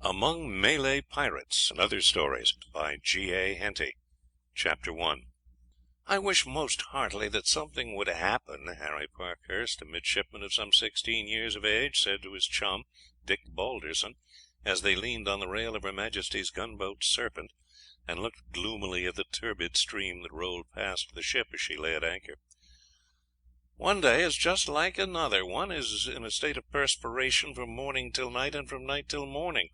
Among Malay Pirates and Other Stories by G. A. Henty. Chapter 1. "I wish most heartily that something would happen," Harry Parkhurst, a midshipman of some 16 years of age, said to his chum, Dick Balderson, as they leaned on the rail of Her Majesty's gunboat Serpent, and looked gloomily at the turbid stream that rolled past the ship as she lay at anchor. "One day is just like another. One is in a state of perspiration from morning till night, and from night till morning.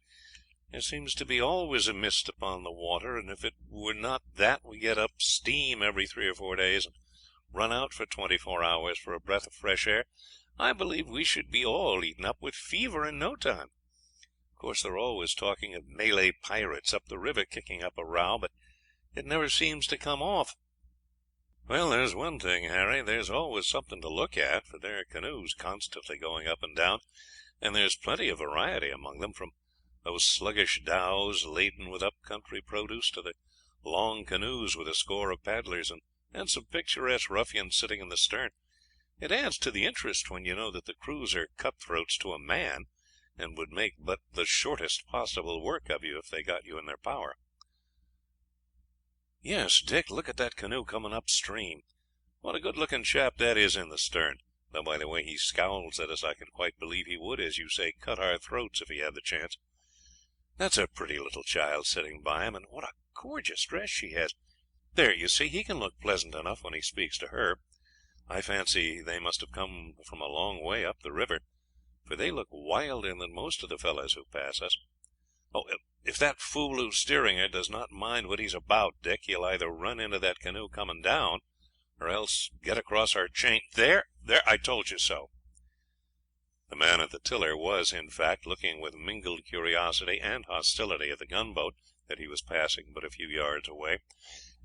There seems to be always a mist upon the water, and if it were not that we get up steam every 3 or 4 days, and run out for 24 hours for a breath of fresh air, I believe we should be all eaten up with fever in no time. Of course they're always talking of Malay pirates up the river kicking up a row, but it never seems to come off." "Well, there's one thing, Harry, there's always something to look at, for there are canoes constantly going up and down, and there's plenty of variety among them, from those sluggish dhows laden with up country produce to the long canoes with a score of paddlers, and some picturesque ruffians sitting in the stern. It adds to the interest when you know that the crews are cutthroats to a man, and would make but the shortest possible work of you if they got you in their power." "Yes, Dick, look at that canoe coming up stream. What a good looking chap that is in the stern, though by the way he scowls at us I can quite believe he would, as you say, cut our throats if he had the chance. That's a pretty little child sitting by him, and what a gorgeous dress she has. There, you see, he can look pleasant enough when he speaks to her. I fancy they must have come from a long way up the river, for they look wilder than most of the fellows who pass us. Oh, if that fool who's steering her does not mind what he's about, Dick, he'll either run into that canoe coming down, or else get across our chain. There, I told you so." The man at the tiller was, in fact, looking with mingled curiosity and hostility at the gunboat that he was passing but a few yards away,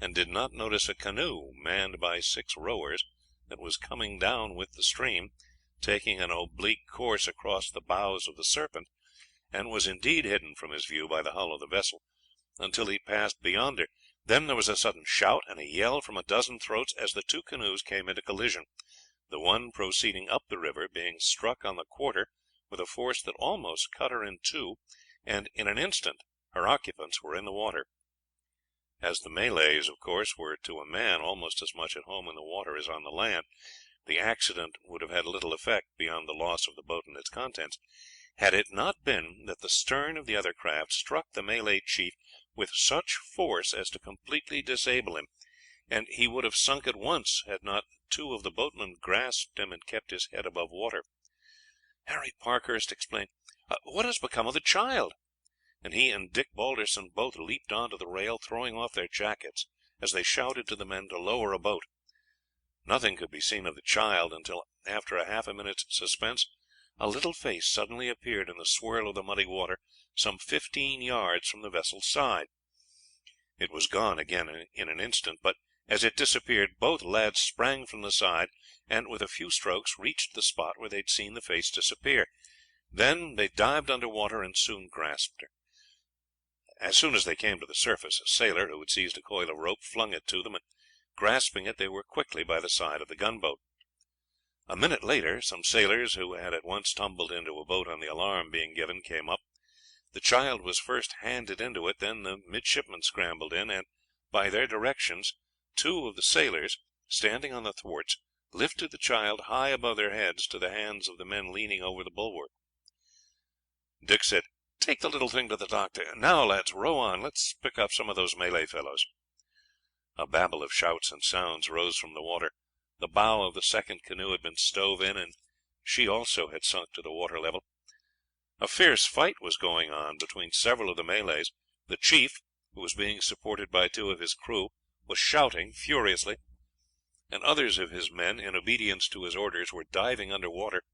and did not notice a canoe, manned by 6 rowers, that was coming down with the stream, taking an oblique course across the bows of the Serpent, and was indeed hidden from his view by the hull of the vessel, until he passed beyond her. Then there was a sudden shout and a yell from a dozen throats as the two canoes came into collision, the one proceeding up the river being struck on the quarter with a force that almost cut her in two, and in an instant her occupants were in the water. As the Malays, of course, were to a man almost as much at home in the water as on the land, the accident would have had little effect beyond the loss of the boat and its contents, had it not been that the stern of the other craft struck the Malay chief with such force as to completely disable him, and he would have sunk at once had not 2 of the boatmen grasped him and kept his head above water. "Harry," Parkhurst explained, "what has become of the child?" And he and Dick Balderson both leaped on to the rail, throwing off their jackets as they shouted to the men to lower a boat. Nothing could be seen of the child until, after a half a minute's suspense, a little face suddenly appeared in the swirl of the muddy water some 15 yards from the vessel's side. It was gone again in an instant, but as it disappeared both lads sprang from the side, and with a few strokes reached the spot where they had seen the face disappear. Then they dived under water and soon grasped her. As soon as they came to the surface, a sailor who had seized a coil of rope flung it to them, and grasping it they were quickly by the side of the gunboat. A minute later some sailors, who had at once tumbled into a boat on the alarm being given, came up. The child was first handed into it, then the midshipmen scrambled in, and by their directions 2 of the sailors, standing on the thwarts, lifted the child high above their heads to the hands of the men leaning over the bulwark. Dick said, "Take the little thing to the doctor. Now, lads, row on. Let's pick up some of those Malay fellows." A babel of shouts and sounds rose from the water. The bow of the second canoe had been stove in, and she also had sunk to the water level. A fierce fight was going on between several of the Malays. The chief, who was being supported by 2 of his crew, was shouting furiously, and others of his men, in obedience to his orders, were diving under water.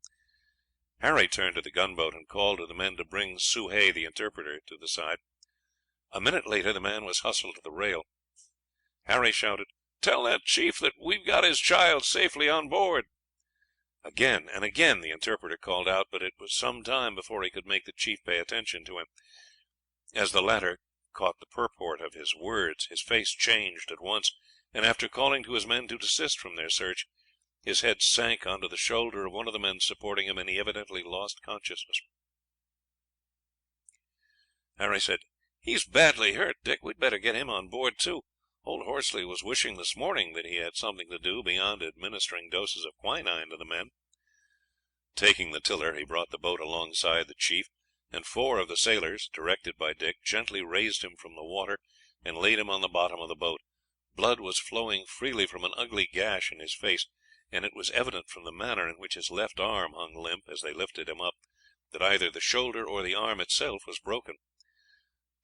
Harry turned to the gunboat and called to the men to bring Soh Hay, the interpreter, to the side. A minute later the man was hustled to the rail. Harry shouted, "Tell that chief that we've got his child safely on board." Again and again the interpreter called out, but it was some time before he could make the chief pay attention to him. As the latter caught the purport of his words, his face changed at once, and after calling to his men to desist from their search, his head sank onto the shoulder of one of the men supporting him, and he evidently lost consciousness. Harry said, "He's badly hurt, Dick. We'd better get him on board too. Old Horsley was wishing this morning that he had something to do beyond administering doses of quinine to the men." Taking the tiller, he brought the boat alongside the chief, and 4 of the sailors, directed by Dick, gently raised him from the water and laid him on the bottom of the boat. Blood was flowing freely from an ugly gash in his face, and it was evident from the manner in which his left arm hung limp as they lifted him up that either the shoulder or the arm itself was broken.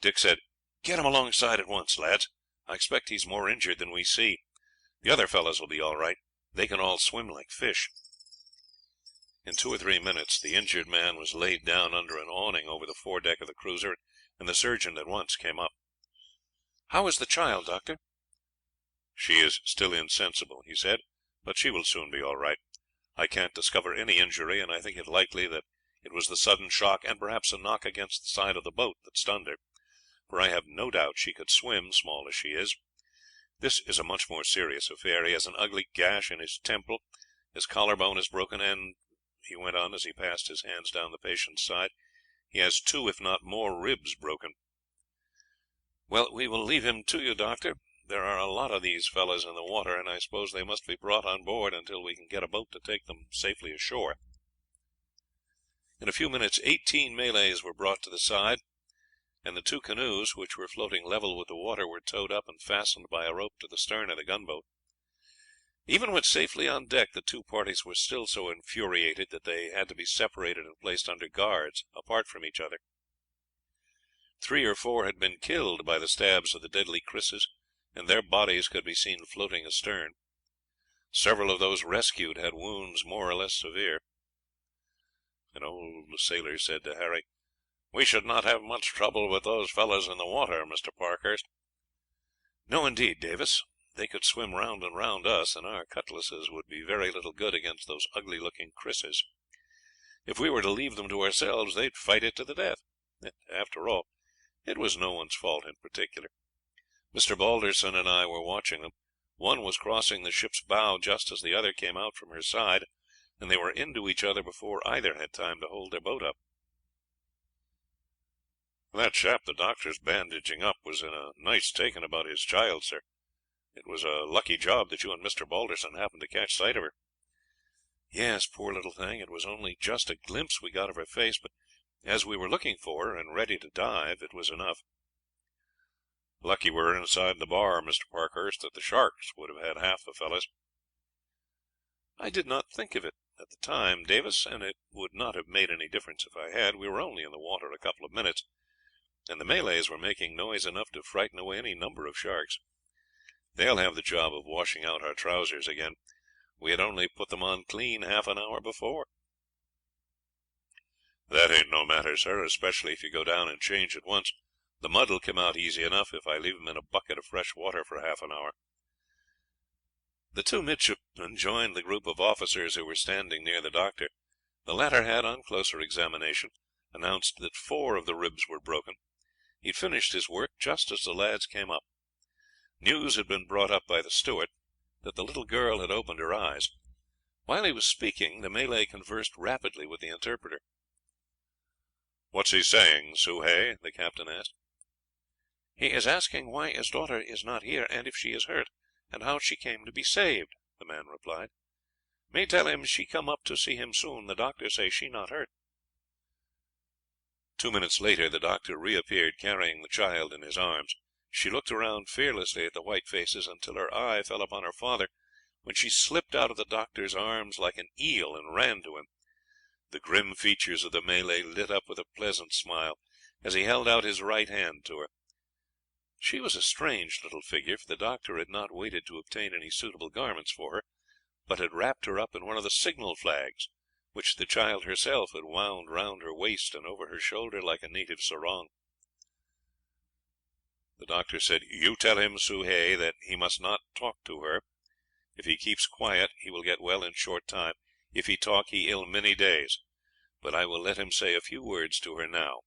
Dick said, "Get him alongside at once, lads. I expect he's more injured than we see. The other fellows will be all right. They can all swim like fish." In 2 or 3 minutes the injured man was laid down under an awning over the foredeck of the cruiser, and the surgeon at once came up. "How is the child, doctor?" "She is still insensible," he said, "but she will soon be all right. I can't discover any injury, and I think it likely that it was the sudden shock, and perhaps a knock against the side of the boat, that stunned her, for I have no doubt she could swim, small as she is. This is a much more serious affair. He has an ugly gash in his temple, his collarbone is broken, and," he went on as he passed his hands down the patient's side, "he has 2, if not more, ribs broken." "Well, we will leave him to you, doctor. There are a lot of these fellows in the water, and I suppose they must be brought on board until we can get a boat to take them safely ashore." In a few minutes 18 Malays were brought to the side, and the 2 canoes, which were floating level with the water, were towed up and fastened by a rope to the stern of the gunboat. Even when safely on deck, the 2 parties were still so infuriated that they had to be separated and placed under guards, apart from each other. 3 or 4 had been killed by the stabs of the deadly krises, and their bodies could be seen floating astern. Several of those rescued had wounds more or less severe. An old sailor said to Harry, "We should not have much trouble with those fellows in the water, Mr. Parkhurst." "No, indeed, Davis. They could swim round and round us, and our cutlasses would be very little good against those ugly looking krises. If we were to leave them to ourselves, they'd fight it to the death. After all, it was no one's fault in particular. Mr. Balderson and I were watching them. One was crossing the ship's bow just as the other came out from her side, and they were into each other before either had time to hold their boat up." "That chap the doctor's bandaging up was in a nice taking about his child, sir. It was a lucky job that you and Mr. Balderson happened to catch sight of her." "Yes, poor little thing. It was only just a glimpse we got of her face, but as we were looking for her and ready to dive, it was enough." "Lucky we were inside the bar, Mr. Parkhurst, that the sharks would have had half the fellows." "I did not think of it at the time, Davis, and it would not have made any difference if I had. We were only in the water a couple of minutes, and the Malays were making noise enough to frighten away any number of sharks. They'll have the job of washing out our trousers again. We had only put them on clean half an hour before." "That ain't no matter, sir, especially if you go down and change at once. The mud will come out easy enough if I leave them in a bucket of fresh water for half an hour." The 2 midshipmen joined the group of officers who were standing near the doctor. The latter had, on closer examination, announced that 4 of the ribs were broken. He had finished his work just as the lads came up. News had been brought up by the steward that the little girl had opened her eyes. While he was speaking, the Malay conversed rapidly with the interpreter. "What's he saying, Soh Hay?" the captain asked. "He is asking why his daughter is not here, and if she is hurt, and how she came to be saved," the man replied. "Me tell him she come up to see him soon. The doctor say she not hurt." 2 minutes later the doctor reappeared carrying the child in his arms. She looked around fearlessly at the white faces until her eye fell upon her father, when she slipped out of the doctor's arms like an eel and ran to him. The grim features of the Malay lit up with a pleasant smile as he held out his right hand to her. She was a strange little figure, for the doctor had not waited to obtain any suitable garments for her, but had wrapped her up in one of the signal flags, which the child herself had wound round her waist and over her shoulder like a native sarong. The doctor said, "You tell him, Soh Hay, that he must not talk to her. If he keeps quiet he will get well in short time. If he talk he ill many days, but I will let him say a few words to her now."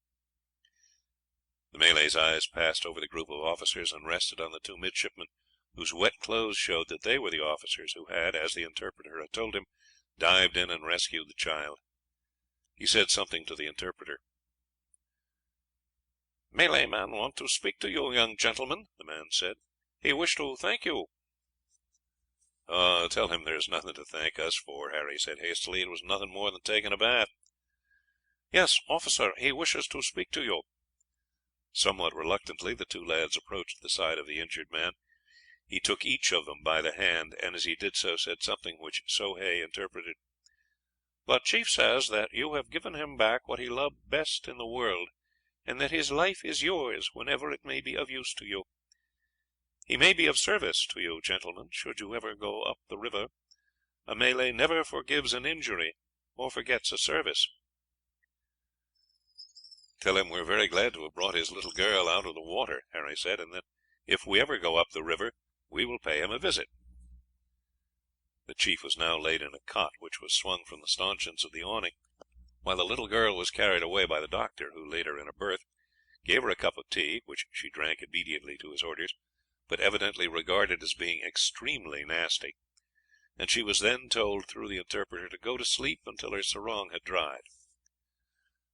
The Malay's eyes passed over the group of officers and rested on the 2 midshipmen, whose wet clothes showed that they were the officers who had, as the interpreter had told him, dived in and rescued the child. He said something to the interpreter. "Malay man want to speak to you, young gentleman," the man said. "He wish to thank you." "Tell him there's nothing to thank us for," Harry said hastily. "It was nothing more than taking a bath." "Yes, officer, he wishes to speak to you." Somewhat reluctantly the two lads approached the side of the injured man. He took each of them by the hand, and as he did so said something which Soh Hay interpreted. "The chief says that you have given him back what he loved best in the world, and that his life is yours whenever it may be of use to you. He may be of service to you, gentlemen, should you ever go up the river. A Malay never forgives an injury or forgets a service." "Tell him we are very glad to have brought his little girl out of the water," Harry said, "and that if we ever go up the river we will pay him a visit." The chief was now laid in a cot, which was swung from the stanchions of the awning, while the little girl was carried away by the doctor, who laid her in a berth, gave her a cup of tea, which she drank obediently to his orders, but evidently regarded as being extremely nasty, and she was then told through the interpreter to go to sleep until her sarong had dried.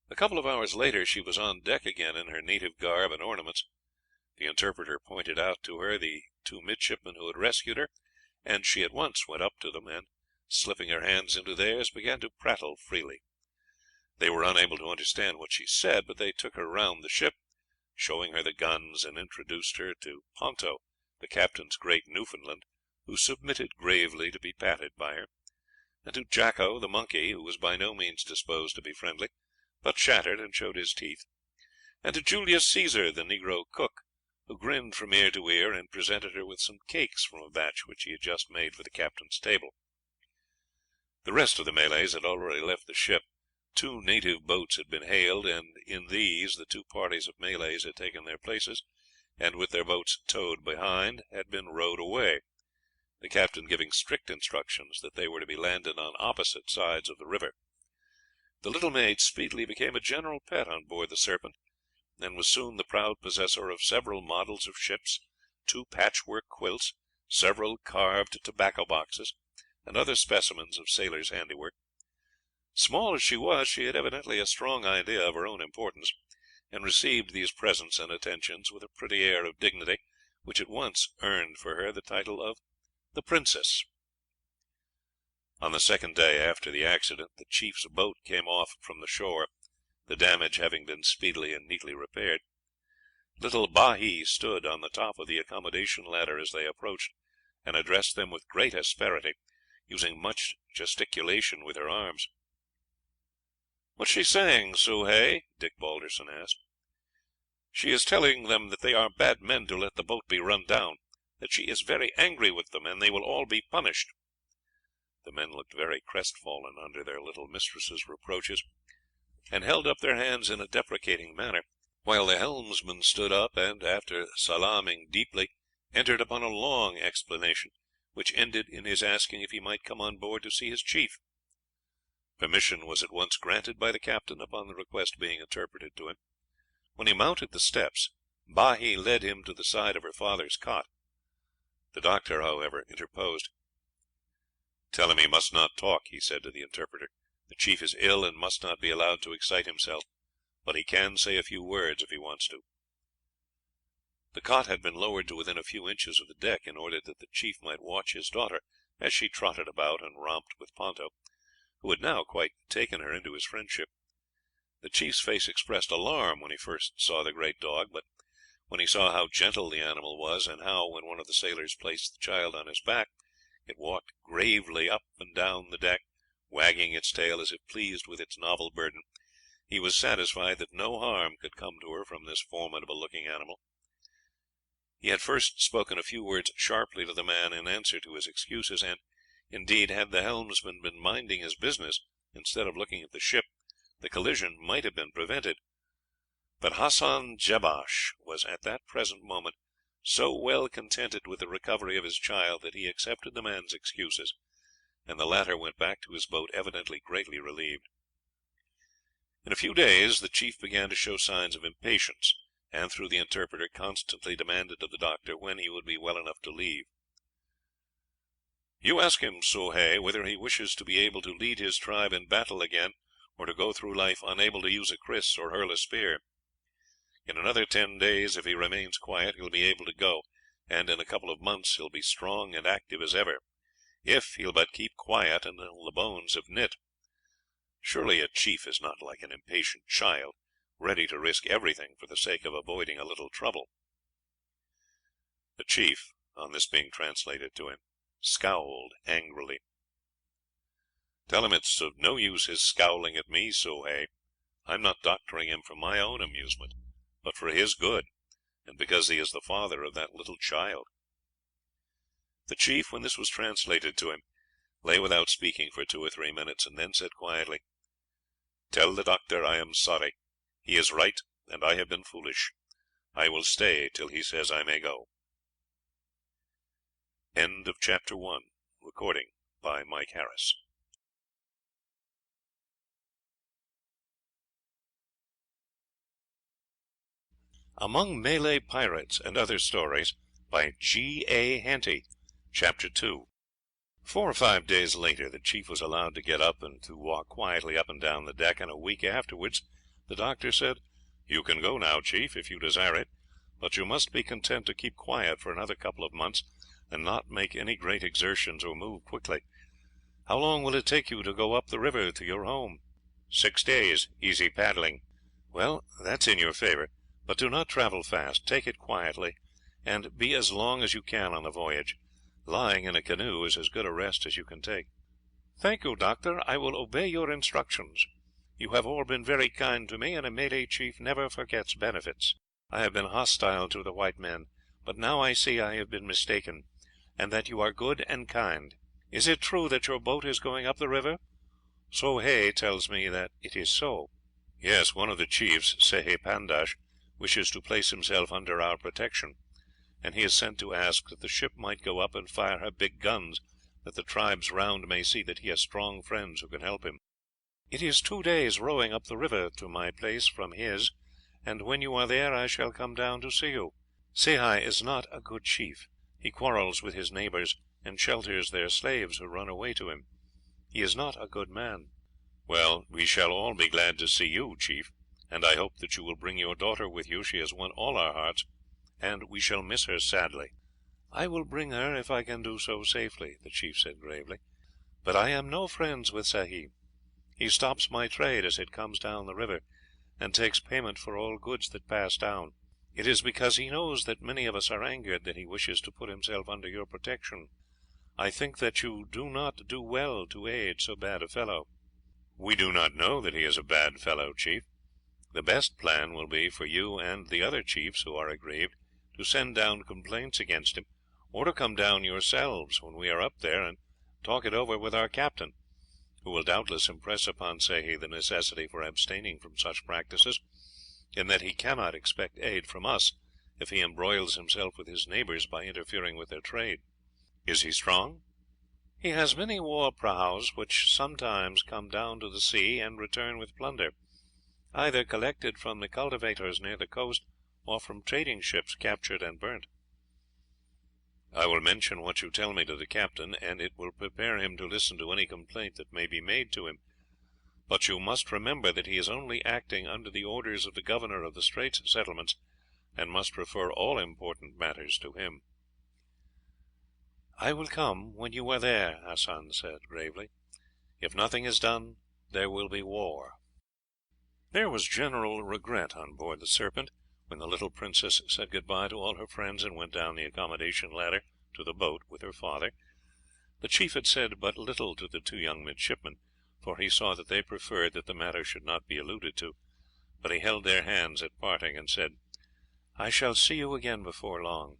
A couple of hours later she was on deck again in her native garb and ornaments. The interpreter pointed out to her the two midshipmen who had rescued her, and she at once went up to them, and, slipping her hands into theirs, began to prattle freely. They were unable to understand what she said, but they took her round the ship, showing her the guns, and introduced her to Ponto, the captain's great Newfoundland, who submitted gravely to be patted by her, and to Jacko, the monkey, who was by no means disposed to be friendly, but chattered and showed his teeth, and to Julius Caesar, the negro cook, who grinned from ear to ear, and presented her with some cakes from a batch which he had just made for the captain's table. The rest of the Malays had already left the ship. Two native boats had been hailed, and in these the two parties of Malays had taken their places, and with their boats towed behind had been rowed away, the captain giving strict instructions that they were to be landed on opposite sides of the river. The little maid speedily became a general pet on board the Serpent, and was soon the proud possessor of several models of ships, two patchwork quilts, several carved tobacco boxes, and other specimens of sailors' handiwork. Small as she was, she had evidently a strong idea of her own importance, and received these presents and attentions with a pretty air of dignity, which at once earned for her the title of the Princess. On the second day after the accident the chief's boat came off from the shore, the damage having been speedily and neatly repaired. Little Bahi stood on the top of the accommodation ladder as they approached, and addressed them with great asperity, using much gesticulation with her arms. "What is she saying, Soh Hay?" Dick Balderson asked. "She is telling them that they are bad men to let the boat be run down, that she is very angry with them, and they will all be punished." The men looked very crestfallen under their little mistress's reproaches, and held up their hands in a deprecating manner, while the helmsman stood up, and, after salaaming deeply, entered upon a long explanation, which ended in his asking if he might come on board to see his chief. Permission was at once granted by the captain, upon the request being interpreted to him. When he mounted the steps, Bahi led him to the side of her father's cot. The doctor, however, interposed. "Tell him he must not talk," he said to the interpreter. "The chief is ill, and must not be allowed to excite himself, but he can say a few words if he wants to." The cot had been lowered to within a few inches of the deck, in order that the chief might watch his daughter as she trotted about and romped with Ponto, who had now quite taken her into his friendship. The chief's face expressed alarm when he first saw the great dog, but when he saw how gentle the animal was, and how, when one of the sailors placed the child on his back, it walked gravely up and down the deck, wagging its tail as if pleased with its novel burden, he was satisfied that no harm could come to her from this formidable looking animal. He had first spoken a few words sharply to the man in answer to his excuses, and, indeed, had the helmsman been minding his business instead of looking at the ship, the collision might have been prevented. But Hassan Jebash was at that present moment so well contented with the recovery of his child that he accepted the man's excuses, and the latter went back to his boat evidently greatly relieved. In a few days the chief began to show signs of impatience, and through the interpreter constantly demanded of the doctor when he would be well enough to leave. "You ask him, Soh Hay, whether he wishes to be able to lead his tribe in battle again, or to go through life unable to use a kris or hurl a spear." In another 10 days, if he remains quiet, he'll be able to go, and in a couple of months he'll be strong and active as ever, if he'll but keep quiet until the bones have knit. Surely a chief is not like an impatient child, ready to risk everything for the sake of avoiding a little trouble." The chief, on this being translated to him, scowled angrily. "Tell him it's of no use his scowling at me, Soh Hay. I'm not doctoring him for my own amusement, but for his good, and because he is the father of that little child." The chief, when this was translated to him, lay without speaking for 2 or 3 minutes, and then said quietly, "Tell the doctor I am sorry. He is right, and I have been foolish. I will stay till he says I may go." End of Chapter 1. Recording by Mike Harris. Among Malay Pirates and Other Stories, by G. A. Henty. Chapter 2. 4 or 5 days later the chief was allowed to get up and to walk quietly up and down the deck, and a week afterwards the doctor said, "You can go now, chief, if you desire it, but you must be content to keep quiet for another couple of months, and not make any great exertions or move quickly. How long will it take you to go up the river to your home?" "6 days, easy paddling." "Well, that's in your favour, but do not travel fast. Take it quietly, and be as long as you can on the voyage. Lying in a canoe is as good a rest as you can take." "Thank you, doctor. I will obey your instructions. You have all been very kind to me, and a Malay chief never forgets benefits. I have been hostile to the white men, but now I see I have been mistaken, and that you are good and kind. Is it true that your boat is going up the river? Soh Hay tells me that it is so." "Yes, one of the chiefs, Sehi Pandash, wishes to place himself under our protection, and he has sent to ask that the ship might go up and fire her big guns, that the tribes round may see that he has strong friends who can help him. It is 2 days' rowing up the river to my place from his, and when you are there I shall come down to see you. Sehi is not a good chief. He quarrels with his neighbours, and shelters their slaves who run away to him. He is not a good man." "Well, we shall all be glad to see you, chief, and I hope that you will bring your daughter with you. She has won all our hearts, and we shall miss her sadly." "I will bring her if I can do so safely," the chief said gravely, "but I am no friends with Sehi. He stops my trade as it comes down the river, and takes payment for all goods that pass down. It is because he knows that many of us are angered that he wishes to put himself under your protection. I think that you do not do well to aid so bad a fellow." "We do not know that he is a bad fellow, chief. The best plan will be for you and the other chiefs who are aggrieved to send down complaints against him, or to come down yourselves when we are up there and talk it over with our captain, who will doubtless impress upon Sehi the necessity for abstaining from such practices, and that he cannot expect aid from us if he embroils himself with his neighbours by interfering with their trade." "Is he strong?" "He has many war prahus, which sometimes come down to the sea and return with plunder, either collected from the cultivators near the coast, or from trading ships captured and burnt." "I will mention what you tell me to the captain, and it will prepare him to listen to any complaint that may be made to him. But you must remember that he is only acting under the orders of the governor of the Straits Settlements, and must refer all important matters to him." "I will come when you are there," Hassan said gravely. "If nothing is done, there will be war." There was general regret on board the Serpent when the little princess said goodbye to all her friends and went down the accommodation ladder to the boat with her father. The chief had said but little to the 2 young midshipmen, for he saw that they preferred that the matter should not be alluded to, but he held their hands at parting and said, "I shall see you again before long,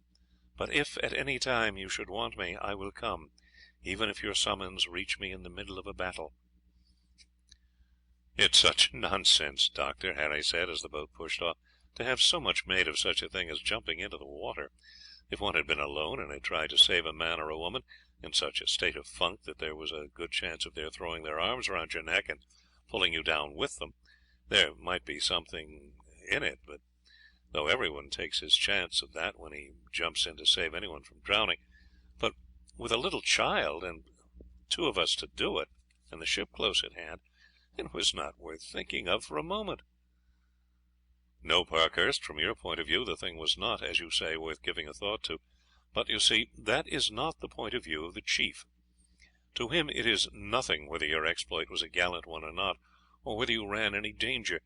but if at any time you should want me I will come, even if your summons reach me in the middle of a battle." "It's such nonsense, Doctor," Harry said as the boat pushed off, "to have so much made of such a thing as jumping into the water. If one had been alone and had tried to save a man or a woman in such a state of funk that there was a good chance of their throwing their arms round your neck and pulling you down with them, there might be something in it, but though everyone takes his chance of that when he jumps in to save anyone from drowning, but with a little child and 2 of us to do it, and the ship close at hand, it was not worth thinking of for a moment." No, Parkhurst, from your point of view the thing was not, as you say, worth giving a thought to. But, you see, that is not the point of view of the chief. To him it is nothing whether your exploit was a gallant one or not, or whether you ran any danger.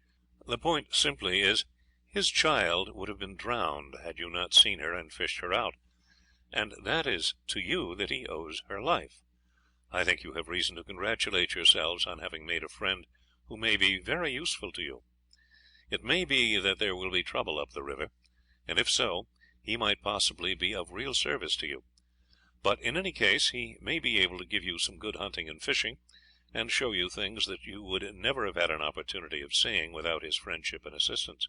The point simply is, his child would have been drowned had you not seen her and fished her out, and that is to you that he owes her life. I think you have reason to congratulate yourselves on having made a friend who may be very useful to you. It may be that there will be trouble up the river, and if so, he might possibly be of real service to you. But in any case he may be able to give you some good hunting and fishing, and show you things that you would never have had an opportunity of seeing without his friendship and assistance."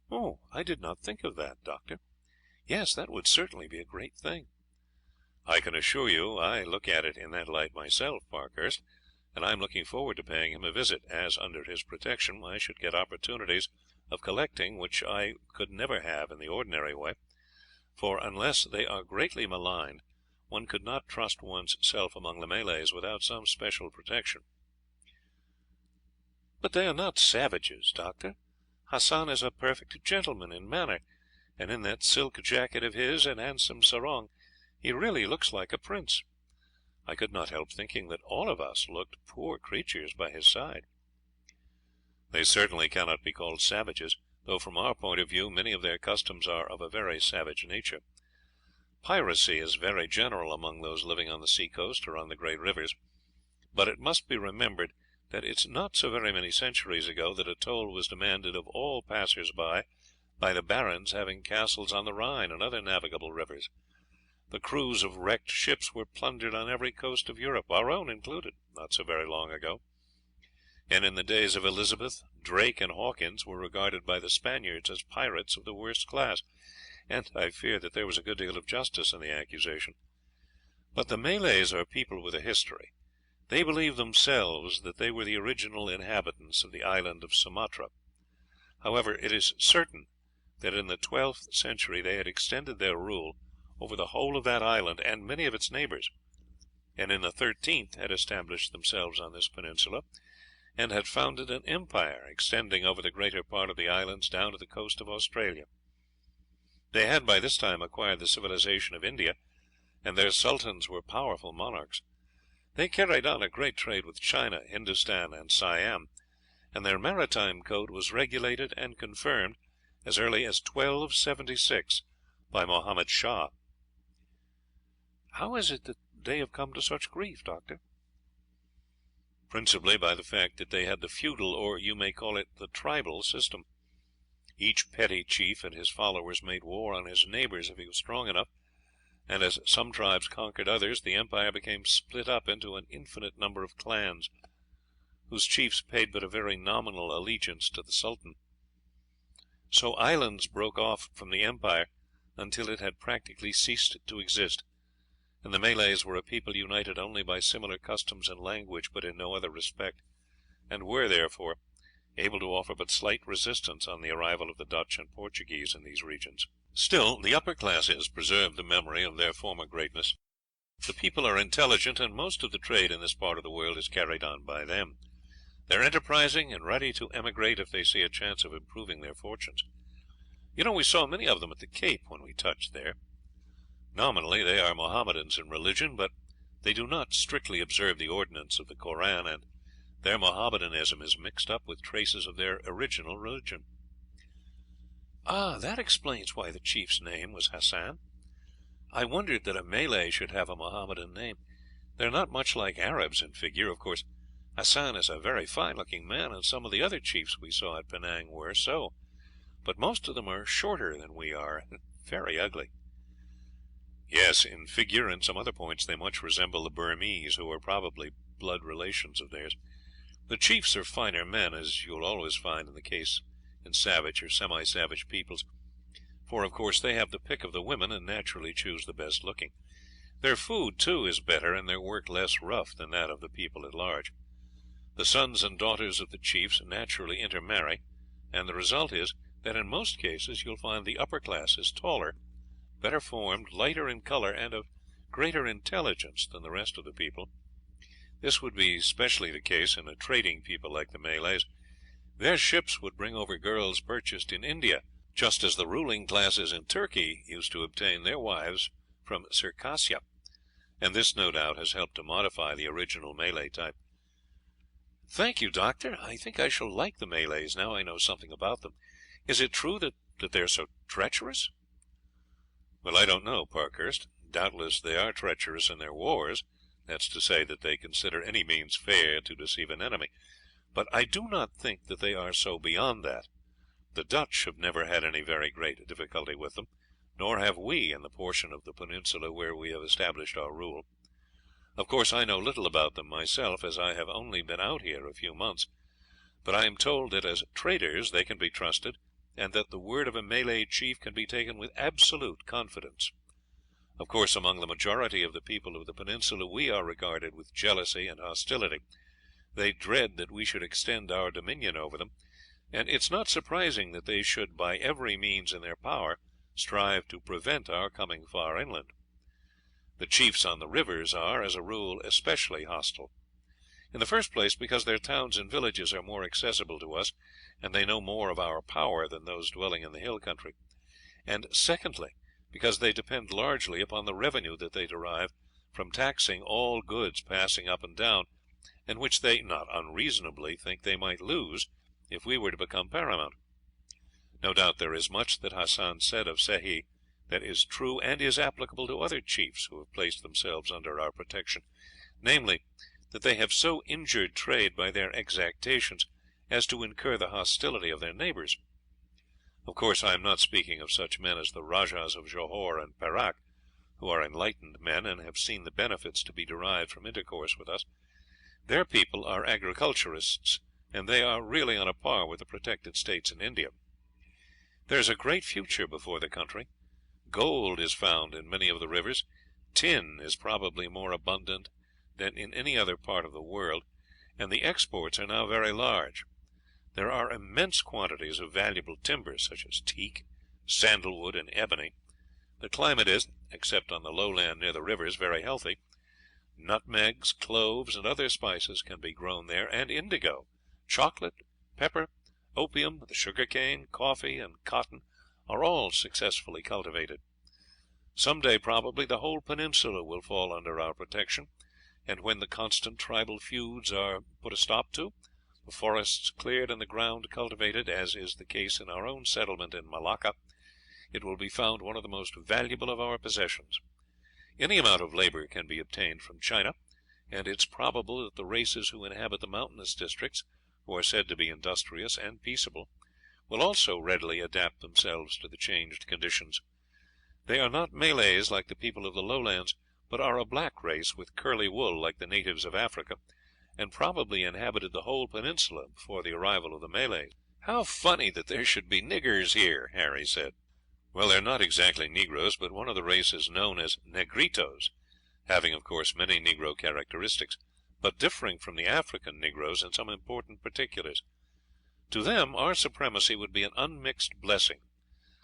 "Oh, I did not think of that, Doctor. Yes, that would certainly be a great thing." "I can assure you I look at it in that light myself, Parkhurst, and I am looking forward to paying him a visit, as under his protection I should get opportunities of collecting which I could never have in the ordinary way, for unless they are greatly maligned one could not trust one's self among the Malays without some special protection." "But they are not savages, Doctor. Hassan is a perfect gentleman in manner, and in that silk jacket of his and handsome sarong he really looks like a prince. I could not help thinking that all of us looked poor creatures by his side." "They certainly cannot be called savages, though from our point of view many of their customs are of a very savage nature. Piracy is very general among those living on the sea coast or on the great rivers, but it must be remembered that it is not so very many centuries ago that a toll was demanded of all passers by the barons having castles on the Rhine and other navigable rivers. The crews of wrecked ships were plundered on every coast of Europe, our own included, not so very long ago, and in the days of Elizabeth, Drake and Hawkins were regarded by the Spaniards as pirates of the worst class, and I fear that there was a good deal of justice in the accusation. But the Malays are people with a history. They believe themselves that they were the original inhabitants of the island of Sumatra. However, it is certain that in the 12th century they had extended their rule over the whole of that island and many of its neighbors, and in the 13th had established themselves on this peninsula, and had founded an empire extending over the greater part of the islands down to the coast of Australia. They had by this time acquired the civilization of India, and their sultans were powerful monarchs. They carried on a great trade with China, Hindustan, and Siam, and their maritime code was regulated and confirmed as early as 1276 by Mohammed Shah. "How is it that they have come to such grief, Doctor?" "Principally by the fact that they had the feudal, or you may call it the tribal, system. Each petty chief and his followers made war on his neighbors if he was strong enough, and as some tribes conquered others, the empire became split up into an infinite number of clans, whose chiefs paid but a very nominal allegiance to the sultan. So islands broke off from the empire until it had practically ceased to exist, and the Malays were a people united only by similar customs and language, but in no other respect, and were, therefore, able to offer but slight resistance on the arrival of the Dutch and Portuguese in these regions. Still, the upper classes preserved the memory of their former greatness. The people are intelligent, and most of the trade in this part of the world is carried on by them. They are enterprising and ready to emigrate if they see a chance of improving their fortunes. You know, we saw many of them at the Cape when we touched there. Nominally they are Mohammedans in religion, but they do not strictly observe the ordinance of the Koran, and their Mohammedanism is mixed up with traces of their original religion." "Ah, that explains why the chief's name was Hassan. I wondered that a Malay should have a Mohammedan name. They are not much like Arabs in figure. Of course, Hassan is a very fine looking man, and some of the other chiefs we saw at Penang were so, but most of them are shorter than we are, and very ugly." "Yes, in figure and some other points they much resemble the Burmese, who are probably blood relations of theirs. The chiefs are finer men, as you will always find in the case in savage or semi-savage peoples, for of course they have the pick of the women, and naturally choose the best looking. Their food, too, is better, and their work less rough than that of the people at large. The sons and daughters of the chiefs naturally intermarry, and the result is that in most cases you will find the upper classes taller, better formed, lighter in color, and of greater intelligence than the rest of the people. This would be specially the case in a trading people like the Malays. Their ships would bring over girls purchased in India, just as the ruling classes in Turkey used to obtain their wives from Circassia, and this no doubt has helped to modify the original Malay type. Thank you, Doctor. I think I shall like the Malays now I know something about them. Is it true that they are so treacherous?" "Well, I don't know, Parkhurst. Doubtless they are treacherous in their wars, that's to say, that they consider any means fair to deceive an enemy, but I do not think that they are so beyond that. The Dutch have never had any very great difficulty with them, nor have we in the portion of the peninsula where we have established our rule. Of course I know little about them myself, as I have only been out here a few months, but I am told that as traders they can be trusted, and that the word of a Malay chief can be taken with absolute confidence. Of course, among the majority of the people of the peninsula we are regarded with jealousy and hostility. They dread that we should extend our dominion over them, and it is not surprising that they should by every means in their power strive to prevent our coming far inland. The chiefs on the rivers are, as a rule, especially hostile. In the first place, because their towns and villages are more accessible to us, and they know more of our power than those dwelling in the hill country; and secondly, because they depend largely upon the revenue that they derive from taxing all goods passing up and down, and which they not unreasonably think they might lose if we were to become paramount. No doubt there is much that Hassan said of Sehi that is true, and is applicable to other chiefs who have placed themselves under our protection, namely, that they have so injured trade by their exactions as to incur the hostility of their neighbors. Of course I am not speaking of such men as the Rajahs of Johore and Perak, who are enlightened men and have seen the benefits to be derived from intercourse with us. Their people are agriculturists, and they are really on a par with the protected states in India. There is a great future before the country. Gold is found in many of the rivers. Tin is probably more abundant than in any other part of the world, and the exports are now very large. There are immense quantities of valuable timber, such as teak, sandalwood, and ebony. The climate is, except on the lowland near the rivers, very healthy. Nutmegs, cloves, and other spices can be grown there, and indigo, chocolate, pepper, opium, the sugar cane, coffee, and cotton are all successfully cultivated. Some day probably the whole peninsula will fall under our protection, and when the constant tribal feuds are put a stop to, the forests cleared and the ground cultivated, as is the case in our own settlement in Malacca, it will be found one of the most valuable of our possessions. Any amount of labor can be obtained from China, and it is probable that the races who inhabit the mountainous districts, who are said to be industrious and peaceable, will also readily adapt themselves to the changed conditions. They are not Malays like the people of the lowlands, but are a black race with curly wool like the natives of Africa, and probably inhabited the whole peninsula before the arrival of the Malays. "How funny that there should be niggers here," Harry said. "Well, they are not exactly negroes, but one of the races known as negritos, having, of course, many negro characteristics, but differing from the African negroes in some important particulars. To them our supremacy would be an unmixed blessing.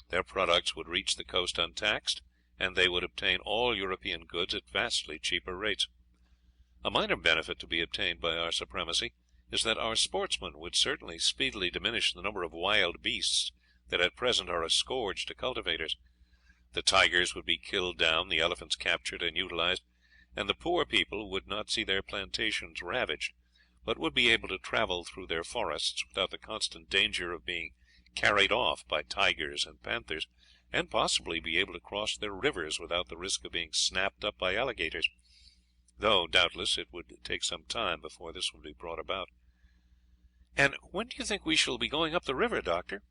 Their products would reach the coast untaxed, and they would obtain all European goods at vastly cheaper rates. A minor benefit to be obtained by our supremacy is that our sportsmen would certainly speedily diminish the number of wild beasts that at present are a scourge to cultivators. The tigers would be killed down, the elephants captured and utilized, and the poor people would not see their plantations ravaged, but would be able to travel through their forests without the constant danger of being carried off by tigers and panthers, and possibly be able to cross their rivers without the risk of being snapped up by alligators, though doubtless it would take some time before this would be brought about." "And when do you think we shall be going up the river, Doctor?"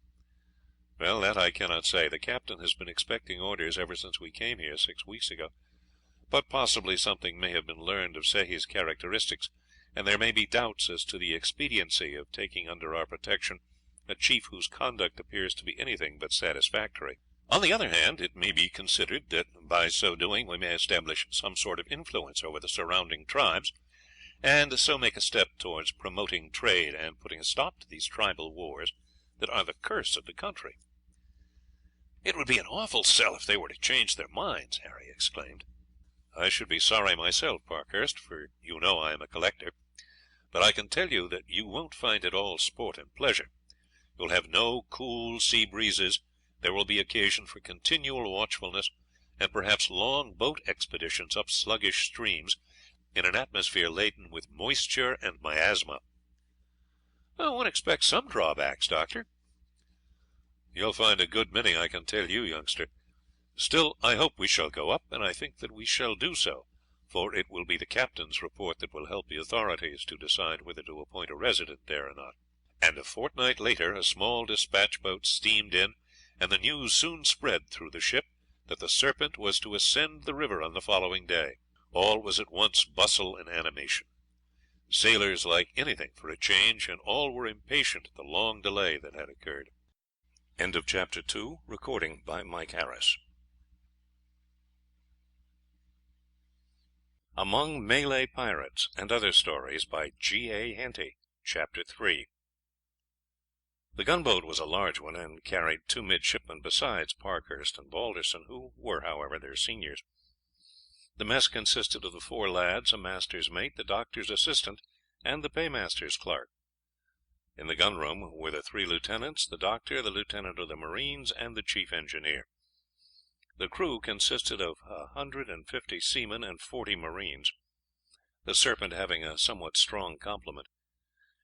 "Well, that I cannot say. The captain has been expecting orders ever since we came here 6 weeks ago, but possibly something may have been learned of Sehi's characteristics, and there may be doubts as to the expediency of taking under our protection a chief whose conduct appears to be anything but satisfactory. On the other hand, it may be considered that by so doing we may establish some sort of influence over the surrounding tribes, and so make a step towards promoting trade and putting a stop to these tribal wars that are the curse of the country." "It would be an awful sell if they were to change their minds," Harry exclaimed. "I should be sorry myself, Parkhurst, for you know I am a collector. but I can tell you that you won't find it all sport and pleasure. You'll have no cool sea breezes, there will be occasion for continual watchfulness, and perhaps long boat expeditions up sluggish streams, in an atmosphere laden with moisture and miasma." "One expects some drawbacks, Doctor." "You'll find a good many, I can tell you, youngster. Still, I hope we shall go up, and I think that we shall do so, for it will be the captain's report that will help the authorities to decide whether to appoint a resident there or not." And a fortnight later a small despatch boat steamed in, and the news soon spread through the ship that the Serpent was to ascend the river on the following day. All was at once bustle and animation. Sailors like anything for a change, and all were impatient at the long delay that had occurred. End of Chapter 2. Recording by Mike Harris. Among Malay Pirates, and Other Stories by G.A. Henty. Chapter 3. The gunboat was a large one, and carried 2 midshipmen besides Parkhurst and Balderson, who were, however, their seniors. The mess consisted of the 4 lads, a master's mate, the doctor's assistant, and the paymaster's clerk. In the gunroom were the 3 lieutenants, the doctor, the lieutenant of the marines, and the chief engineer. The crew consisted of 150 seamen and 40 marines, the Serpent having a somewhat strong complement.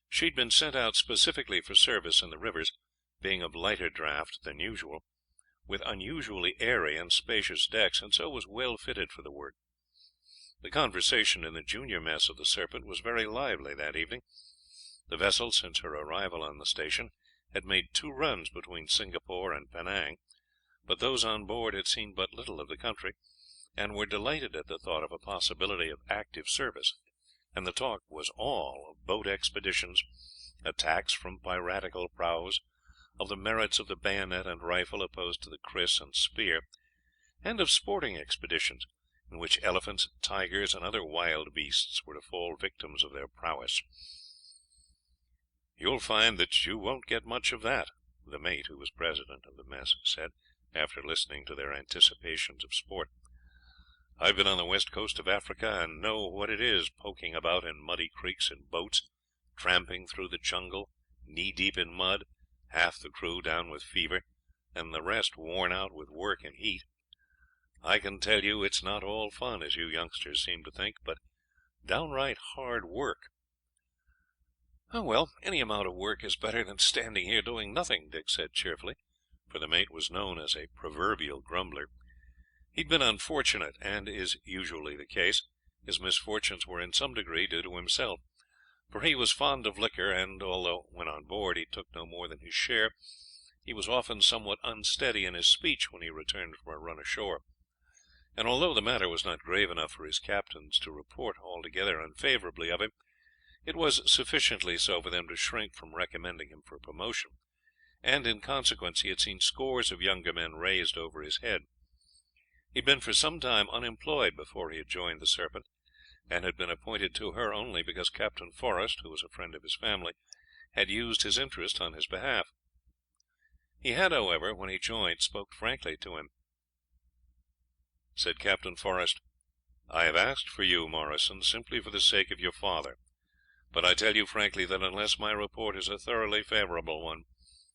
She had been sent out specifically for service in the rivers, being of lighter draught than usual, with unusually airy and spacious decks, and so was well fitted for the work. The conversation in the junior mess of the Serpent was very lively that evening. The vessel, since her arrival on the station, had made 2 runs between Singapore and Penang, but those on board had seen but little of the country, and were delighted at the thought of a possibility of active service, and the talk was all of boat expeditions, attacks from piratical prahus, of the merits of the bayonet and rifle opposed to the kris and spear, and of sporting expeditions, in which elephants, tigers, and other wild beasts were to fall victims of their prowess. "You'll find that you won't get much of that," the mate, who was president of the mess, said, after listening to their anticipations of sport. "I've been on the west coast of Africa, and know what it is poking about in muddy creeks in boats, tramping through the jungle, knee deep in mud, half the crew down with fever, and the rest worn out with work and heat. I can tell you it's not all fun, as you youngsters seem to think, but downright hard work." "Oh, well, any amount of work is better than standing here doing nothing," Dick said cheerfully, for the mate was known as a proverbial grumbler. He had been unfortunate, and is usually the case, his misfortunes were in some degree due to himself, for he was fond of liquor, and although when on board he took no more than his share, he was often somewhat unsteady in his speech when he returned from a run ashore, and although the matter was not grave enough for his captains to report altogether unfavourably of him, it was sufficiently so for them to shrink from recommending him for promotion, and in consequence he had seen scores of younger men raised over his head. He had been for some time unemployed before he had joined the Serpent, and had been appointed to her only because Captain Forrest, who was a friend of his family, had used his interest on his behalf. He had, however, when he joined, spoke frankly to him. Said Captain Forrest, "I have asked for you, Morrison, simply for the sake of your father, but I tell you frankly that unless my report is a thoroughly favourable one,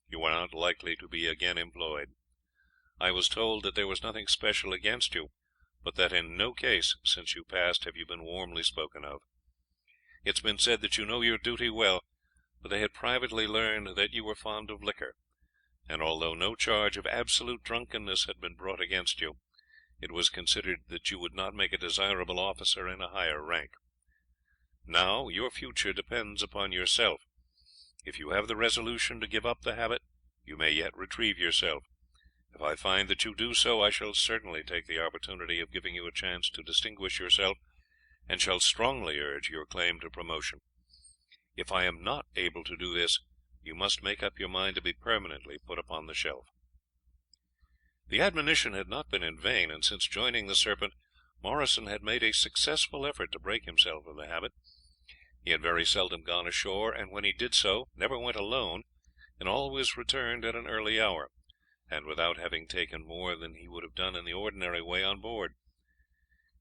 you are not likely to be again employed. I was told that there was nothing special against you, but that in no case since you passed have you been warmly spoken of. It's been said that you know your duty well, but they had privately learned that you were fond of liquor, and although no charge of absolute drunkenness had been brought against you, it was considered that you would not make a desirable officer in a higher rank. Now your future depends upon yourself. If you have the resolution to give up the habit, you may yet retrieve yourself. If I find that you do so, I shall certainly take the opportunity of giving you a chance to distinguish yourself, and shall strongly urge your claim to promotion. If I am not able to do this, you must make up your mind to be permanently put upon the shelf." The admonition had not been in vain, and since joining the Serpent, Morrison had made a successful effort to break himself of the habit. He had very seldom gone ashore, and when he did so, never went alone, and always returned at an early hour, and without having taken more than he would have done in the ordinary way on board.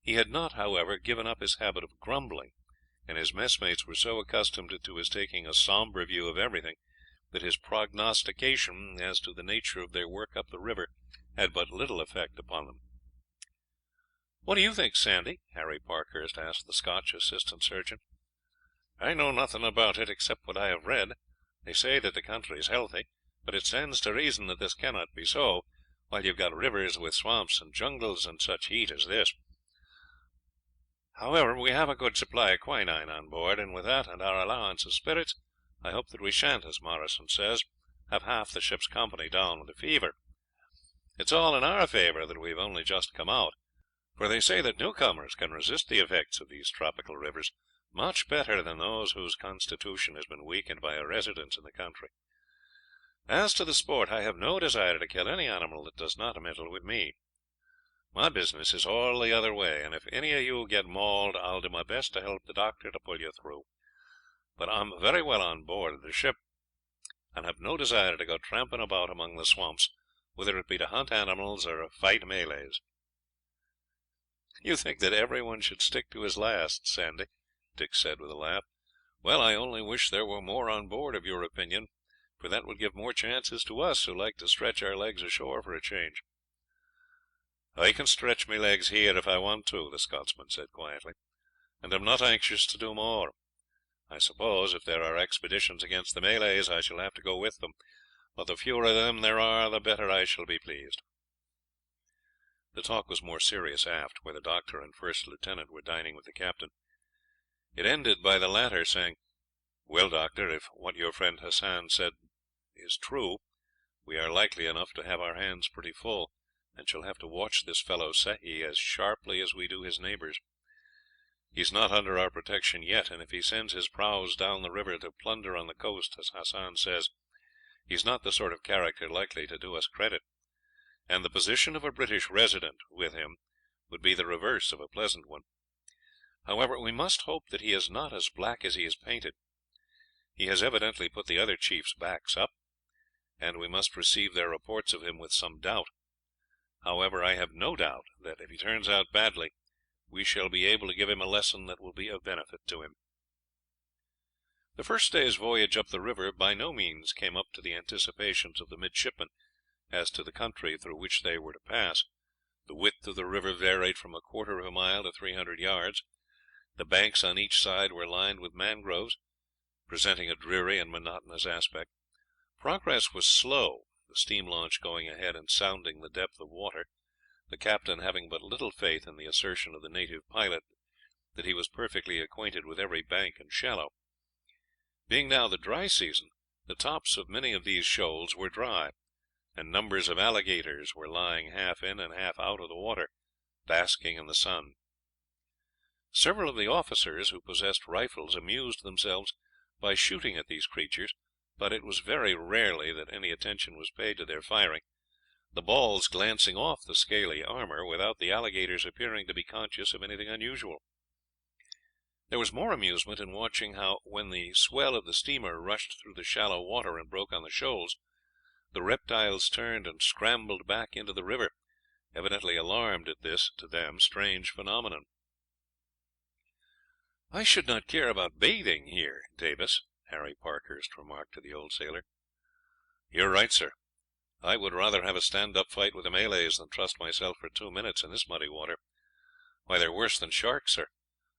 He had not, however, given up his habit of grumbling, and his messmates were so accustomed to his taking a sombre view of everything that his prognostication as to the nature of their work up the river had but little effect upon them. "What do you think, Sandy?" Harry Parkhurst asked the Scotch assistant surgeon. "I know nothing about it except what I have read. They say that the country is healthy, but it stands to reason that this cannot be so while you have got rivers with swamps and jungles and such heat as this. However, we have a good supply of quinine on board, and with that and our allowance of spirits, I hope that we shan't, as Morrison says, have half the ship's company down with the fever. It's all in our favour that we have only just come out, for they say that newcomers can resist the effects of these tropical rivers much better than those whose constitution has been weakened by a residence in the country. As to the sport, I have no desire to kill any animal that does not meddle with me. My business is all the other way, and if any of you get mauled, I'll do my best to help the doctor to pull you through. But I'm very well on board of the ship, and have no desire to go tramping about among the swamps, whether it be to hunt animals or fight Malays." "You think that everyone should stick to his last, Sandy," Dick said with a laugh. "Well, I only wish there were more on board of your opinion, for that would give more chances to us who like to stretch our legs ashore for a change." "I can stretch my legs here if I want to," the Scotsman said quietly, "and am not anxious to do more. I suppose if there are expeditions against the Malays I shall have to go with them, but the fewer of them there are the better I shall be pleased." The talk was more serious aft, where the doctor and first lieutenant were dining with the captain. It ended by the latter saying, "Well, doctor, if what your friend Hassan said is true, we are likely enough to have our hands pretty full, and shall have to watch this fellow Sehi as sharply as we do his neighbours. He is not under our protection yet, and if he sends his prahus down the river to plunder on the coast, as Hassan says, he is not the sort of character likely to do us credit, and the position of a British resident with him would be the reverse of a pleasant one. However, we must hope that he is not as black as he is painted. He has evidently put the other chiefs' backs up, and we must receive their reports of him with some doubt. However, I have no doubt that if he turns out badly, we shall be able to give him a lesson that will be of benefit to him." The first day's voyage up the river by no means came up to the anticipations of the midshipmen as to the country through which they were to pass. The width of the river varied from a quarter of a mile to 300 yards. The banks on each side were lined with mangroves, presenting a dreary and monotonous aspect. Progress was slow, the steam launch going ahead and sounding the depth of water, the captain having but little faith in the assertion of the native pilot that he was perfectly acquainted with every bank and shallow. Being now the dry season, the tops of many of these shoals were dry, and numbers of alligators were lying half in and half out of the water, basking in the sun. Several of the officers who possessed rifles amused themselves by shooting at these creatures, but it was very rarely that any attention was paid to their firing, the balls glancing off the scaly armour without the alligators appearing to be conscious of anything unusual. There was more amusement in watching how, when the swell of the steamer rushed through the shallow water and broke on the shoals, the reptiles turned and scrambled back into the river, evidently alarmed at this, to them, strange phenomenon. "I should not care about bathing here, Davis," Harry Parkhurst remarked to the old sailor. "You are right, sir. I would rather have a stand-up fight with the Malays than trust myself for 2 minutes in this muddy water. Why, they are worse than sharks, sir.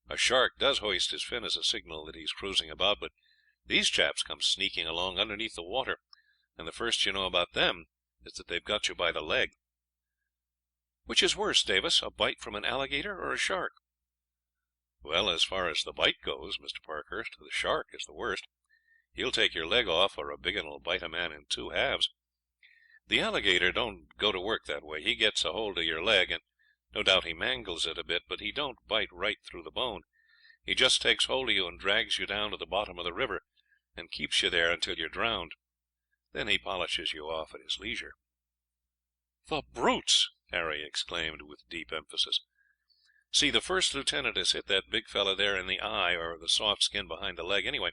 A shark does hoist his fin as a signal that he is cruising about, but these chaps come sneaking along underneath the water, and the first you know about them is that they have got you by the leg." "Which is worse, Davis, a bite from an alligator or a shark?" "Well, as far as the bite goes, Mr. Parkhurst, the shark is the worst. He'll take your leg off, or a big un will bite a man in 2 halves. The alligator don't go to work that way. He gets a hold of your leg, and no doubt he mangles it a bit, but he don't bite right through the bone. He just takes hold of you and drags you down to the bottom of the river, and keeps you there until you're drowned. Then he polishes you off at his leisure." "The brutes!" Harry exclaimed with deep emphasis. "See, the first lieutenant has hit that big fellow there in the eye, or the soft skin behind the leg. Anyway,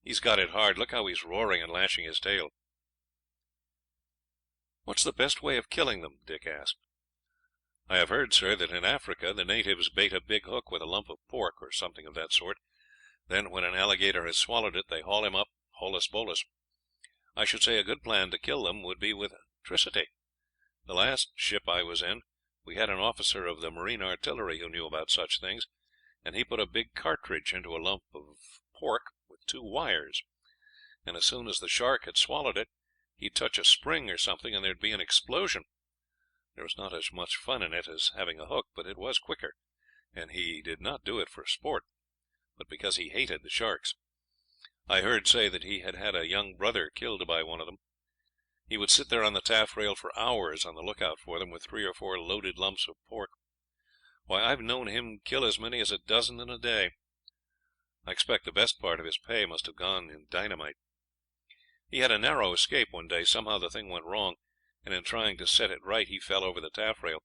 he's got it hard. Look how he's roaring and lashing his tail." "What's the best way of killing them?" Dick asked. "I have heard, sir, that in Africa the natives bait a big hook with a lump of pork, or something of that sort, Then, when an alligator has swallowed it, they haul him up holus bolus. I should say a good plan to kill them would be with electricity. The last ship I was in, we had an officer of the marine artillery who knew about such things, and he put a big cartridge into a lump of pork with two wires, and as soon as the shark had swallowed it, he'd touch a spring or something, and there'd be an explosion. There was not as much fun in it as having a hook, but it was quicker, and he did not do it for sport, but because he hated the sharks. I heard say that he had had a young brother killed by one of them. He would sit there on the taffrail for hours on the lookout for them, with 3 or 4 loaded lumps of pork. Why, I've known him kill as many as a dozen in a day. I expect the best part of his pay must have gone in dynamite. He had a narrow escape one day. Somehow the thing went wrong, and in trying to set it right he fell over the taffrail.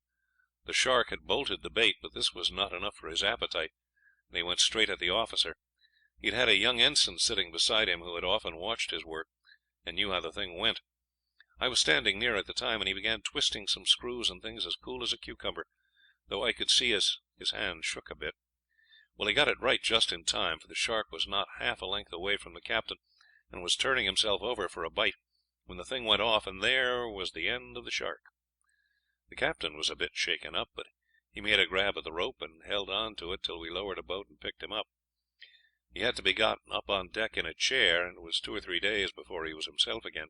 The shark had bolted the bait, but this was not enough for his appetite, and he went straight at the officer. He'd had a young ensign sitting beside him who had often watched his work, and knew how the thing went. I was standing near at the time, and he began twisting some screws and things as cool as a cucumber, though I could see his hand shook a bit. Well, he got it right just in time, for the shark was not half a length away from the captain, and was turning himself over for a bite, when the thing went off, and there was the end of the shark. The captain was a bit shaken up, but he made a grab at the rope and held on to it till we lowered a boat and picked him up. He had to be gotten up on deck in a chair, and it was 2 or 3 days before he was himself again.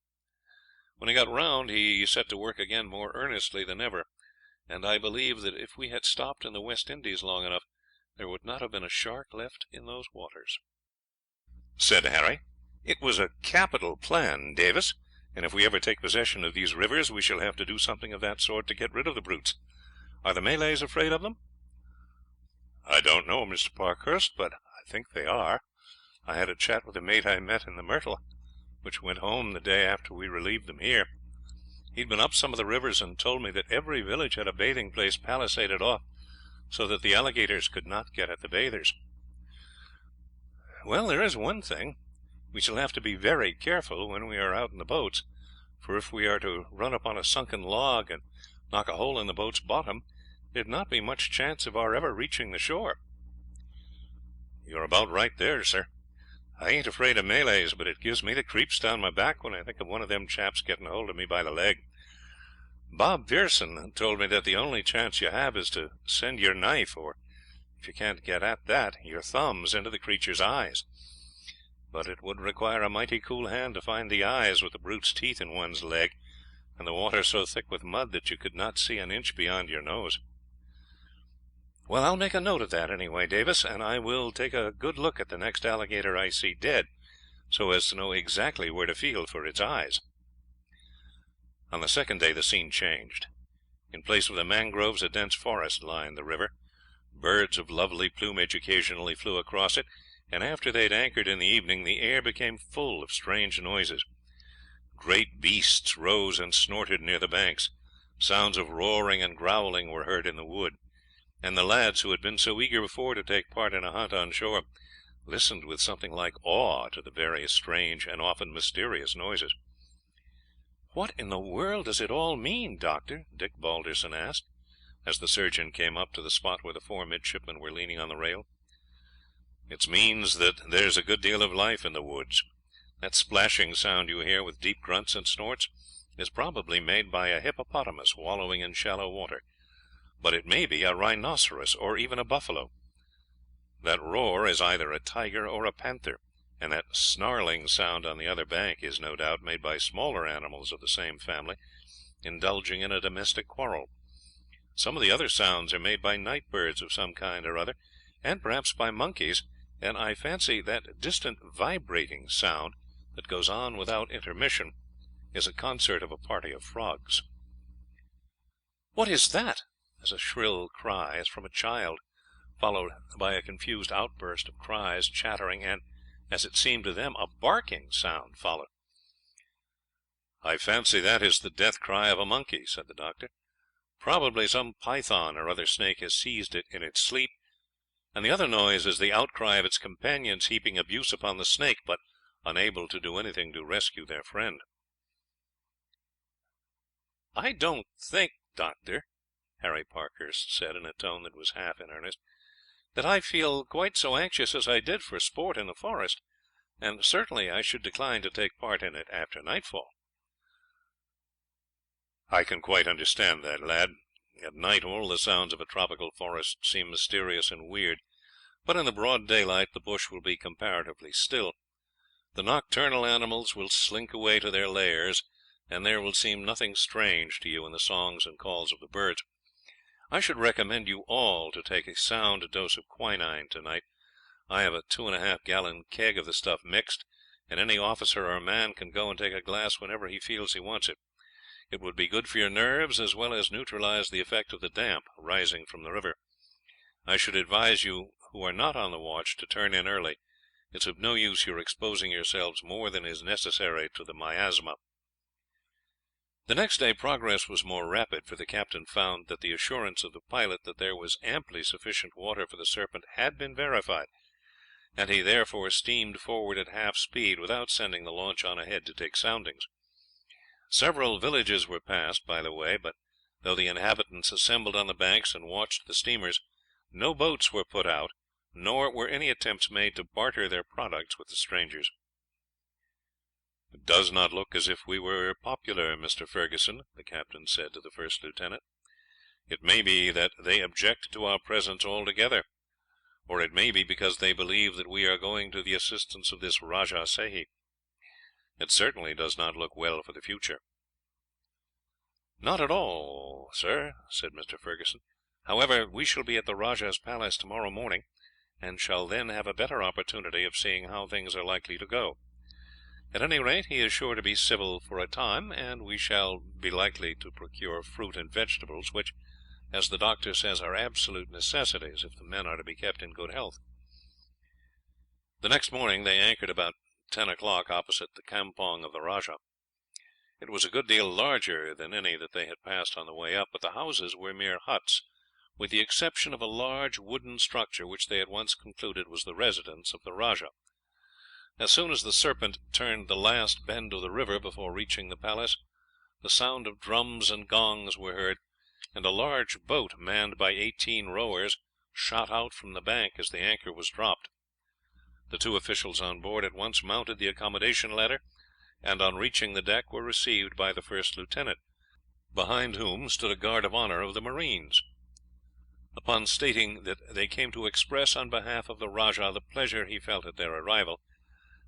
When he got round he set to work again more earnestly than ever, and I believe that if we had stopped in the West Indies long enough, there would not have been a shark left in those waters. Said Harry, "It was a capital plan, Davis, and if we ever take possession of these rivers we shall have to do something of that sort to get rid of the brutes. Are the Malays afraid of them?" "I don't know, Mr. Parkhurst, but I think they are. I had a chat with a mate I met in the Myrtle, which went home the day after we relieved them here. He'd been up some of the rivers and told me that every village had a bathing place palisaded off, so that the alligators could not get at the bathers." "Well, there is one thing. We shall have to be very careful when we are out in the boats, for if we are to run upon a sunken log and knock a hole in the boat's bottom, there'd not be much chance of our ever reaching the shore." "You're about right there, sir. I ain't afraid of Malays, but it gives me the creeps down my back when I think of one of them chaps getting hold of me by the leg. Bob Pearson told me that the only chance you have is to send your knife, or, if you can't get at that, your thumbs into the creature's eyes. But it would require a mighty cool hand to find the eyes with the brute's teeth in one's leg, and the water so thick with mud that you could not see an inch beyond your nose." "Well, I'll make a note of that anyway, Davis, and I will take a good look at the next alligator I see dead, so as to know exactly where to feel for its eyes." On the second day the scene changed. In place of the mangroves a dense forest lined the river. Birds of lovely plumage occasionally flew across it, and after they had anchored in the evening the air became full of strange noises. Great beasts rose and snorted near the banks. Sounds of roaring and growling were heard in the wood, and the lads, who had been so eager before to take part in a hunt on shore, listened with something like awe to the various strange and often mysterious noises. "What in the world does it all mean, Doctor?" Dick Balderson asked, as the surgeon came up to the spot where the 4 midshipmen were leaning on the rail. "It means that there's a good deal of life in the woods. That splashing sound you hear, with deep grunts and snorts, is probably made by a hippopotamus wallowing in shallow water, but it may be a rhinoceros or even a buffalo. That roar is either a tiger or a panther, and that snarling sound on the other bank is no doubt made by smaller animals of the same family indulging in a domestic quarrel. Some of the other sounds are made by night birds of some kind or other, and perhaps by monkeys, and I fancy that distant vibrating sound that goes on without intermission is a concert of a party of frogs." "What is that?" as a shrill cry, as from a child, followed by a confused outburst of cries, chattering, and, as it seemed to them, a barking sound followed. "I fancy that is the death cry of a monkey," said the doctor. "Probably some python or other snake has seized it in its sleep, and the other noise is the outcry of its companions heaping abuse upon the snake, but unable to do anything to rescue their friend." "I don't think, Doctor," Harry Parkhurst said in a tone that was half in earnest, that I feel quite so anxious as I did for sport in the forest, and certainly I should decline to take part in it after nightfall." "I can quite understand that, lad. At night all the sounds of a tropical forest seem mysterious and weird, but in the broad daylight the bush will be comparatively still. The nocturnal animals will slink away to their lairs, and there will seem nothing strange to you in the songs and calls of the birds. I should recommend you all to take a sound dose of quinine tonight. I have a 2½ gallon keg of the stuff mixed, and any officer or man can go and take a glass whenever he feels he wants it. It would be good for your nerves, as well as neutralize the effect of the damp rising from the river. I should advise you who are not on the watch to turn in early. It's of no use your exposing yourselves more than is necessary to the miasma." The next day progress was more rapid, for the captain found that the assurance of the pilot that there was amply sufficient water for the Serpent had been verified, and he therefore steamed forward at half speed without sending the launch on ahead to take soundings. Several villages were passed by the way, but though the inhabitants assembled on the banks and watched the steamers, no boats were put out, nor were any attempts made to barter their products with the strangers. "It does not look as if we were popular, Mr. Ferguson," the captain said to the first lieutenant. "It may be that they object to our presence altogether, or it may be because they believe that we are going to the assistance of this Rajah Sehi. It certainly does not look well for the future." "Not at all, sir," said Mr. Ferguson. "However, we shall be at the Rajah's palace tomorrow morning, and shall then have a better opportunity of seeing how things are likely to go. At any rate, he is sure to be civil for a time, and we shall be likely to procure fruit and vegetables, which, as the doctor says, are absolute necessities if the men are to be kept in good health." The next morning they anchored about 10 o'clock opposite the campong of the Rajah. It was a good deal larger than any that they had passed on the way up, but the houses were mere huts, with the exception of a large wooden structure which they at once concluded was the residence of the Rajah. As soon as the Serpent turned the last bend of the river before reaching the palace, the sound of drums and gongs were heard, and a large boat manned by 18 rowers shot out from the bank as the anchor was dropped. The two officials on board at once mounted the accommodation ladder, and on reaching the deck were received by the first lieutenant, behind whom stood a guard of honour of the marines. Upon stating that they came to express on behalf of the Rajah the pleasure he felt at their arrival,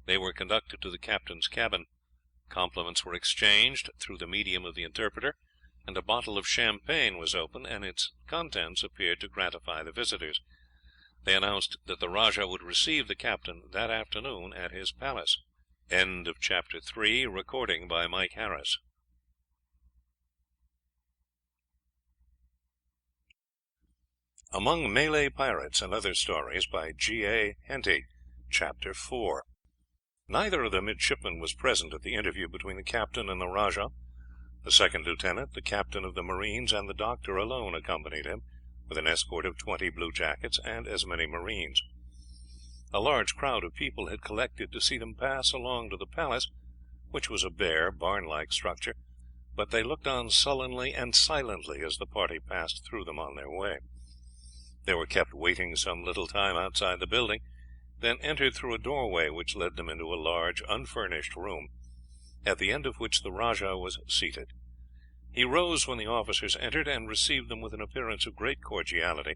they were conducted to the captain's cabin. Compliments were exchanged through the medium of the interpreter, and a bottle of champagne was opened, and its contents appeared to gratify the visitors. They announced that the Rajah would receive the captain that afternoon at his palace. End of Chapter 3. Recording by Mike Harris. Among Malay Pirates and Other Stories by G.A. Henty. Chapter 4. Neither of the midshipmen was present at the interview between the captain and the Rajah. The second lieutenant, the captain of the marines, and the doctor alone accompanied him, with an escort of 20 bluejackets and as many marines. A large crowd of people had collected to see them pass along to the palace, which was a bare, barn-like structure, but they looked on sullenly and silently as the party passed through them on their way. They were kept waiting some little time outside the building, then entered through a doorway which led them into a large unfurnished room, at the end of which the Rajah was seated. He rose when the officers entered, and received them with an appearance of great cordiality,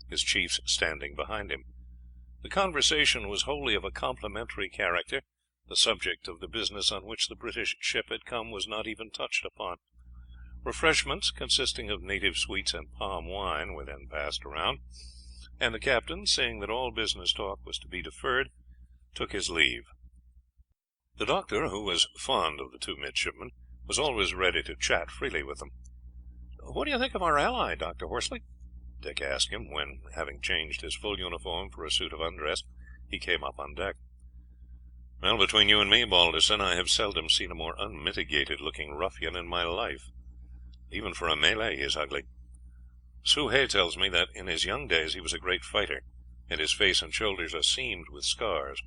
his chiefs standing behind him. The conversation was wholly of a complimentary character. The subject of the business on which the British ship had come was not even touched upon. Refreshments, consisting of native sweets and palm wine, were then passed around, and the captain, seeing that all business talk was to be deferred, took his leave. The doctor, who was fond of the two midshipmen, was always ready to chat freely with them. "What do you think of our ally, Dr. Horsley?" Dick asked him, when, having changed his full uniform for a suit of undress, he came up on deck. "Well, between you and me, Balderson, I have seldom seen a more unmitigated looking ruffian in my life. Even for a Malay he is ugly. Soh Hay tells me that in his young days he was a great fighter, and his face and shoulders are seamed with scars.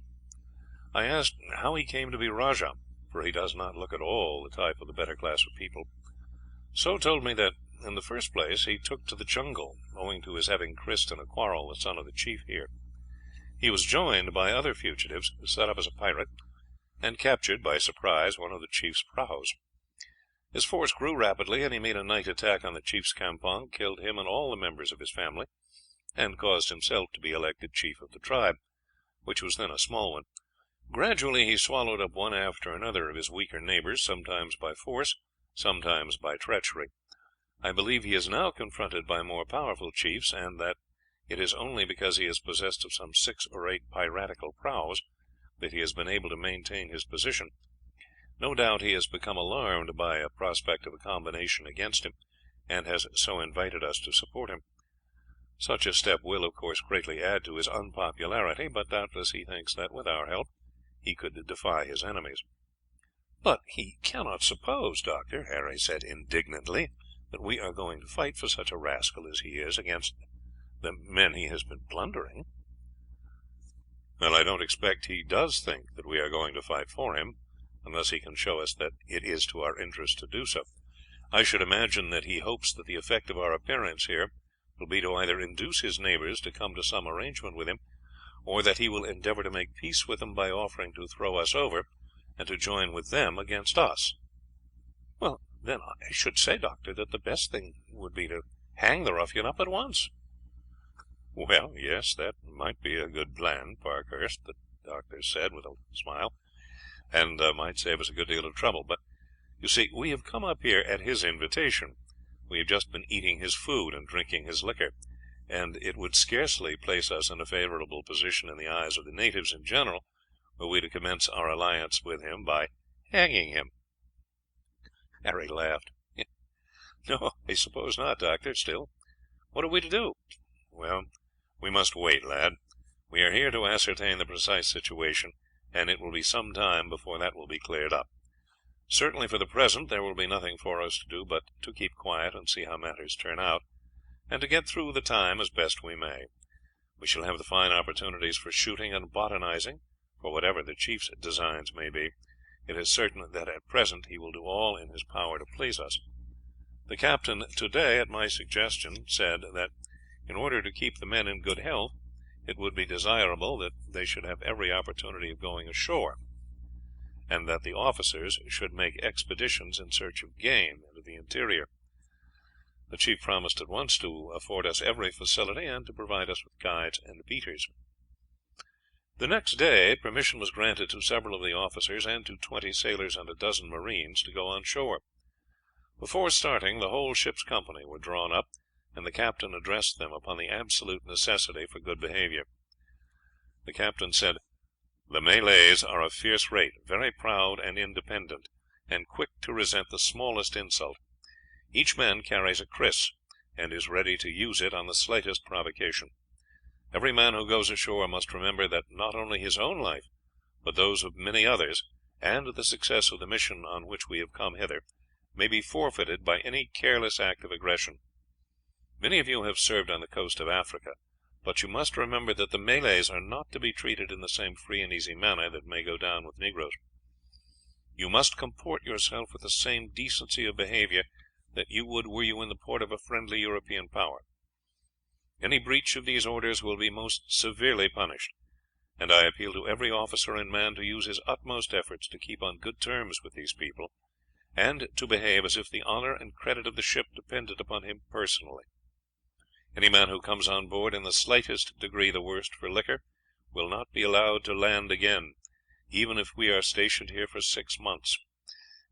I asked how he came to be Rajah, for he does not look at all the type of the better class of people. Soh told me that in the first place, he took to the jungle, owing to his having Christ in a quarrel, the son of the chief here. He was joined by other fugitives, set up as a pirate, and captured by surprise one of the chief's prahus. His force grew rapidly, and he made a night attack on the chief's campong, killed him and all the members of his family, and caused himself to be elected chief of the tribe, which was then a small one. Gradually he swallowed up one after another of his weaker neighbors, sometimes by force, sometimes by treachery. I believe he is now confronted by more powerful chiefs, and that it is only because he is possessed of some 6 or 8 piratical prahus that he has been able to maintain his position. No doubt he has become alarmed by a prospect of a combination against him, and has so invited us to support him. Such a step will, of course, greatly add to his unpopularity, but doubtless he thinks that, with our help, he could defy his enemies." "But he cannot suppose, Doctor," Harry said indignantly, "that we are going to fight for such a rascal as he is against the men he has been plundering." "Well, I don't expect he does think that we are going to fight for him, unless he can show us that it is to our interest to do so. I should imagine that he hopes that the effect of our appearance here will be to either induce his neighbors to come to some arrangement with him, or that he will endeavour to make peace with them by offering to throw us over, and to join with them against us." "Well, then I should say, Doctor, that the best thing would be to hang the ruffian up at once." "Well, yes, that might be a good plan, Parkhurst," the doctor said with a smile, "and might save us a good deal of trouble. But, you see, we have come up here at his invitation. We have just been eating his food and drinking his liquor, and it would scarcely place us in a favourable position in the eyes of the natives in general were we to commence our alliance with him by hanging him." Harry laughed. "No, I suppose not, Doctor. Still, what are we to do?" "Well, we must wait, lad. We are here to ascertain the precise situation, and it will be some time before that will be cleared up. Certainly for the present there will be nothing for us to do but to keep quiet and see how matters turn out, and to get through the time as best we may. We shall have the fine opportunities for shooting and botanizing, for whatever the chief's designs may be, it is certain that at present he will do all in his power to please us. The captain today, at my suggestion, said that in order to keep the men in good health it would be desirable that they should have every opportunity of going ashore, and that the officers should make expeditions in search of game into the interior. The chief promised at once to afford us every facility, and to provide us with guides and beaters. The next day permission was granted to several of the officers and to 20 sailors and a dozen marines to go on shore. Before starting, the whole ship's company were drawn up, and the captain addressed them upon the absolute necessity for good behaviour. The captain said, "The Malays are a fierce race, very proud and independent, and quick to resent the smallest insult. Each man carries a kris, and is ready to use it on the slightest provocation. Every man who goes ashore must remember that not only his own life, but those of many others, and the success of the mission on which we have come hither, may be forfeited by any careless act of aggression. Many of you have served on the coast of Africa, but you must remember that the Malays are not to be treated in the same free and easy manner that may go down with negroes. You must comport yourself with the same decency of behaviour that you would were you in the port of a friendly European power. Any breach of these orders will be most severely punished, and I appeal to every officer and man to use his utmost efforts to keep on good terms with these people, and to behave as if the honour and credit of the ship depended upon him personally. Any man who comes on board in the slightest degree the worse for liquor will not be allowed to land again, even if we are stationed here for 6 months,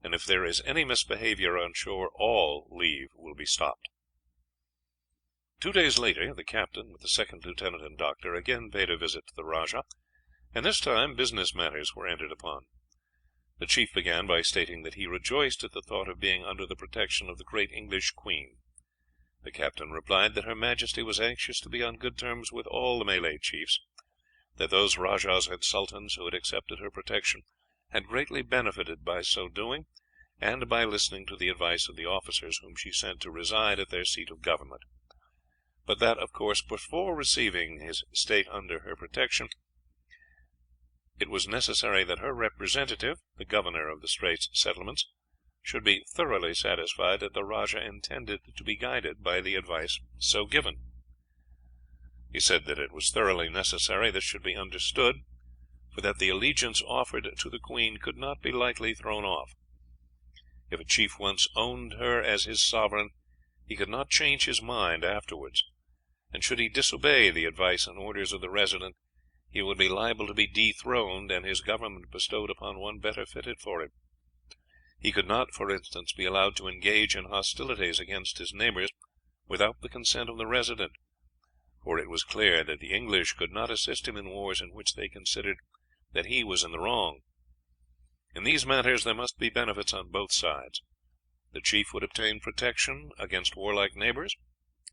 and if there is any misbehaviour on shore all leave will be stopped." 2 days later the captain, with the second lieutenant and doctor, again paid a visit to the rajah, and this time business matters were entered upon. The chief began by stating that he rejoiced at the thought of being under the protection of the great English queen. The captain replied that her majesty was anxious to be on good terms with all the Malay chiefs, that those rajahs and sultans who had accepted her protection had greatly benefited by so doing, and by listening to the advice of the officers whom she sent to reside at their seat of government; but that, of course, before receiving his state under her protection, it was necessary that her representative, the governor of the Straits Settlements, should be thoroughly satisfied that the rajah intended to be guided by the advice so given. He said that it was thoroughly necessary this should be understood, for that the allegiance offered to the queen could not be lightly thrown off. If a chief once owned her as his sovereign, he could not change his mind afterwards, and should he disobey the advice and orders of the resident, he would be liable to be dethroned and his government bestowed upon one better fitted for it. He could not, for instance, be allowed to engage in hostilities against his neighbours without the consent of the resident, for it was clear that the English could not assist him in wars in which they considered that he was in the wrong. In these matters there must be benefits on both sides. The chief would obtain protection against warlike neighbours,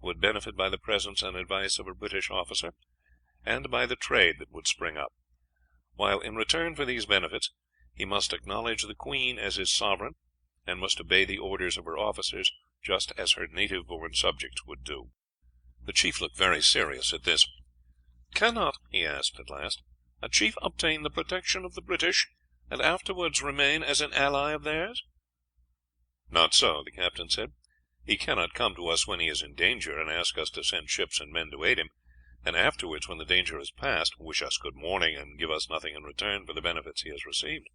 would benefit by the presence and advice of a British officer, and by the trade that would spring up, while in return for these benefits he must acknowledge the queen as his sovereign, and must obey the orders of her officers just as her native born subjects would do. The chief looked very serious at this. "Cannot," he asked at last, "a chief obtain the protection of the British, and afterwards remain as an ally of theirs?" "Not so," the captain said. "He cannot come to us when he is in danger and ask us to send ships and men to aid him, and afterwards, when the danger is past, wish us good morning and give us nothing in return for the benefits he has received."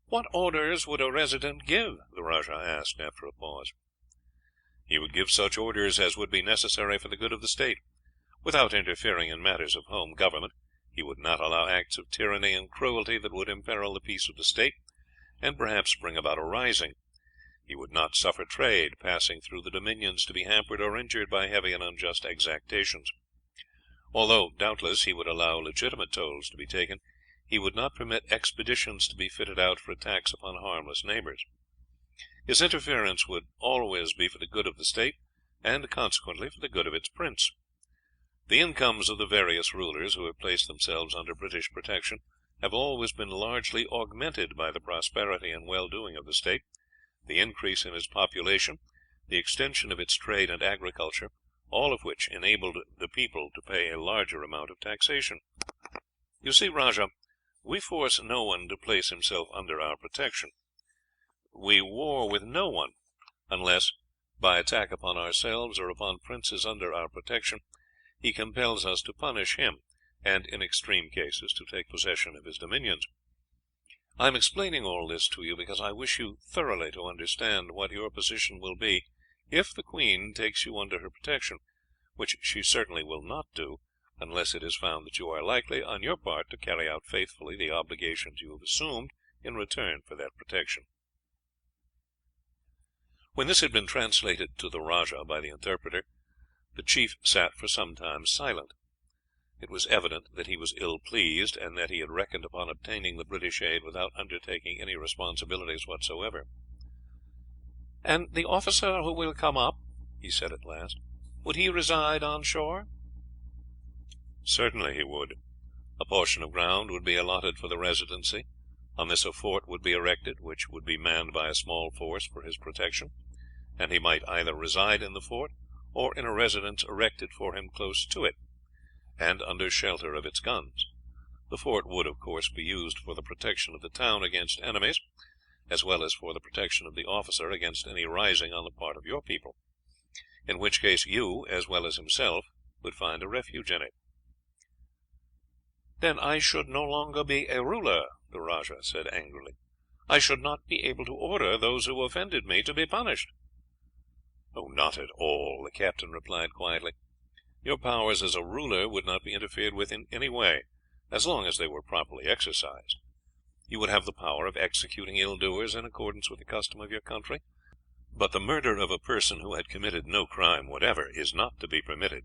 "What orders would a resident give?" the rajah asked after a pause. "He would give such orders as would be necessary for the good of the state, without interfering in matters of home government. He would not allow acts of tyranny and cruelty that would imperil the peace of the state, and perhaps bring about a rising. He would not suffer trade passing through the dominions to be hampered or injured by heavy and unjust exactions. Although, doubtless, he would allow legitimate tolls to be taken, he would not permit expeditions to be fitted out for attacks upon harmless neighbours. His interference would always be for the good of the state, and consequently for the good of its prince. The incomes of the various rulers who have placed themselves under British protection have always been largely augmented by the prosperity and well-doing of the state, the increase in its population, the extension of its trade and agriculture, all of which enabled the people to pay a larger amount of taxation. You see, Rajah, we force no one to place himself under our protection. We war with no one unless, by attack upon ourselves or upon princes under our protection, he compels us to punish him, and in extreme cases to take possession of his dominions. I am explaining all this to you because I wish you thoroughly to understand what your position will be if the queen takes you under her protection, which she certainly will not do unless it is found that you are likely on your part to carry out faithfully the obligations you have assumed in return for that protection." When this had been translated to the rajah by the interpreter, the chief sat for some time silent. It was evident that he was ill pleased, and that he had reckoned upon obtaining the British aid without undertaking any responsibilities whatsoever. "And the officer who will come up," he said at last, "would he reside on shore?" "Certainly he would. A portion of ground would be allotted for the residency. On this a fort would be erected, which would be manned by a small force for his protection, and he might either reside in the fort or in a residence erected for him close to it, and under shelter of its guns. The fort would, of course, be used for the protection of the town against enemies, as well as for the protection of the officer against any rising on the part of your people, in which case you, as well as himself, would find a refuge in it." "Then I should no longer be a ruler," the rajah said angrily. "I should not be able to order those who offended me to be punished." "Oh, not at all," the captain replied quietly. "Your powers as a ruler would not be interfered with in any way, as long as they were properly exercised. You would have the power of executing ill doers in accordance with the custom of your country, but the murder of a person who had committed no crime whatever is not to be permitted,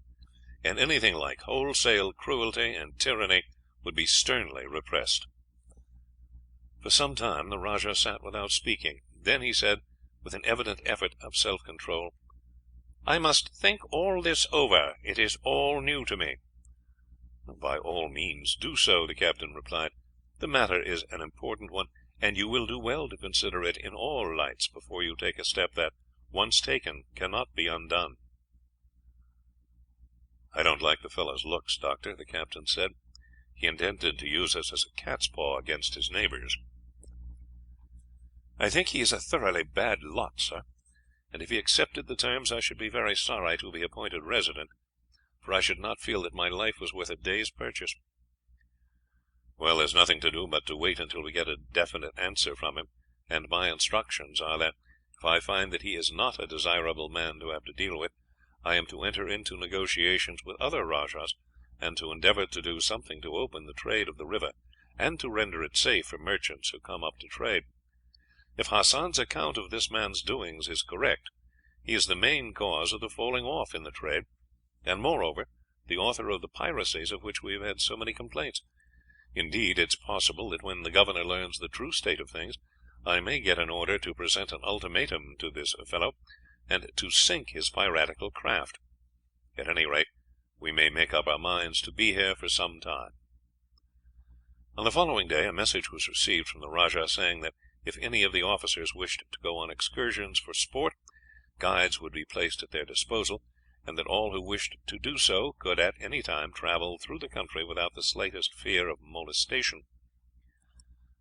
and anything like wholesale cruelty and tyranny would be sternly repressed." For some time the rajah sat without speaking. Then he said, with an evident effort of self-control, "I must think all this over. It is all new to me." "By all means do so," the captain replied. "The matter is an important one, and you will do well to consider it in all lights before you take a step that, once taken, cannot be undone." "I don't like the fellow's looks, Doctor," the captain said. "He intended to use us as a cat's paw against his neighbours." "I think he is a thoroughly bad lot, sir, and if he accepted the terms I should be very sorry to be appointed resident, for I should not feel that my life was worth a day's purchase." "Well, there is nothing to do but to wait until we get a definite answer from him, and my instructions are that, if I find that he is not a desirable man to have to deal with, I am to enter into negotiations with other rajahs, and to endeavour to do something to open the trade of the river, and to render it safe for merchants who come up to trade. If Hassan's account of this man's doings is correct, he is the main cause of the falling off in the trade, and, moreover, the author of the piracies of which we have had so many complaints. Indeed, it is possible that when the governor learns the true state of things, I may get an order to present an ultimatum to this fellow, and to sink his piratical craft. At any rate, we may make up our minds to be here for some time." On the following day a message was received from the rajah, saying that if any of the officers wished to go on excursions for sport, guides would be placed at their disposal, and that all who wished to do so could at any time travel through the country without the slightest fear of molestation.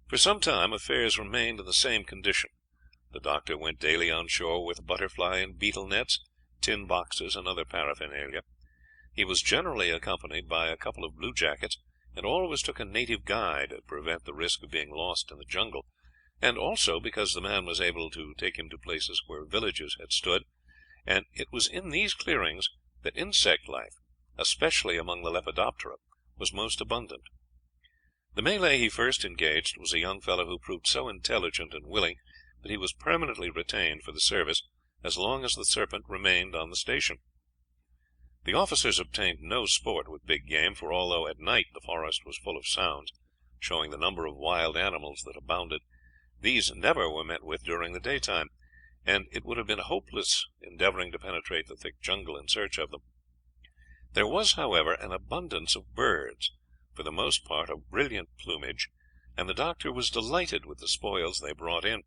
For some time affairs remained in the same condition. The doctor went daily on shore with butterfly and beetle nets, tin boxes, and other paraphernalia. He was generally accompanied by a couple of bluejackets, and always took a native guide to prevent the risk of being lost in the jungle, and also because the man was able to take him to places where villages had stood, and it was in these clearings that insect life, especially among the lepidoptera, was most abundant. The Malay he first engaged was a young fellow who proved so intelligent and willing that he was permanently retained for the service as long as the Serpent remained on the station. The officers obtained no sport with big game, for although at night the forest was full of sounds, showing the number of wild animals that abounded, these never were met with during the daytime, and it would have been hopeless endeavouring to penetrate the thick jungle in search of them. There was, however, an abundance of birds, for the most part of brilliant plumage, and the doctor was delighted with the spoils they brought in,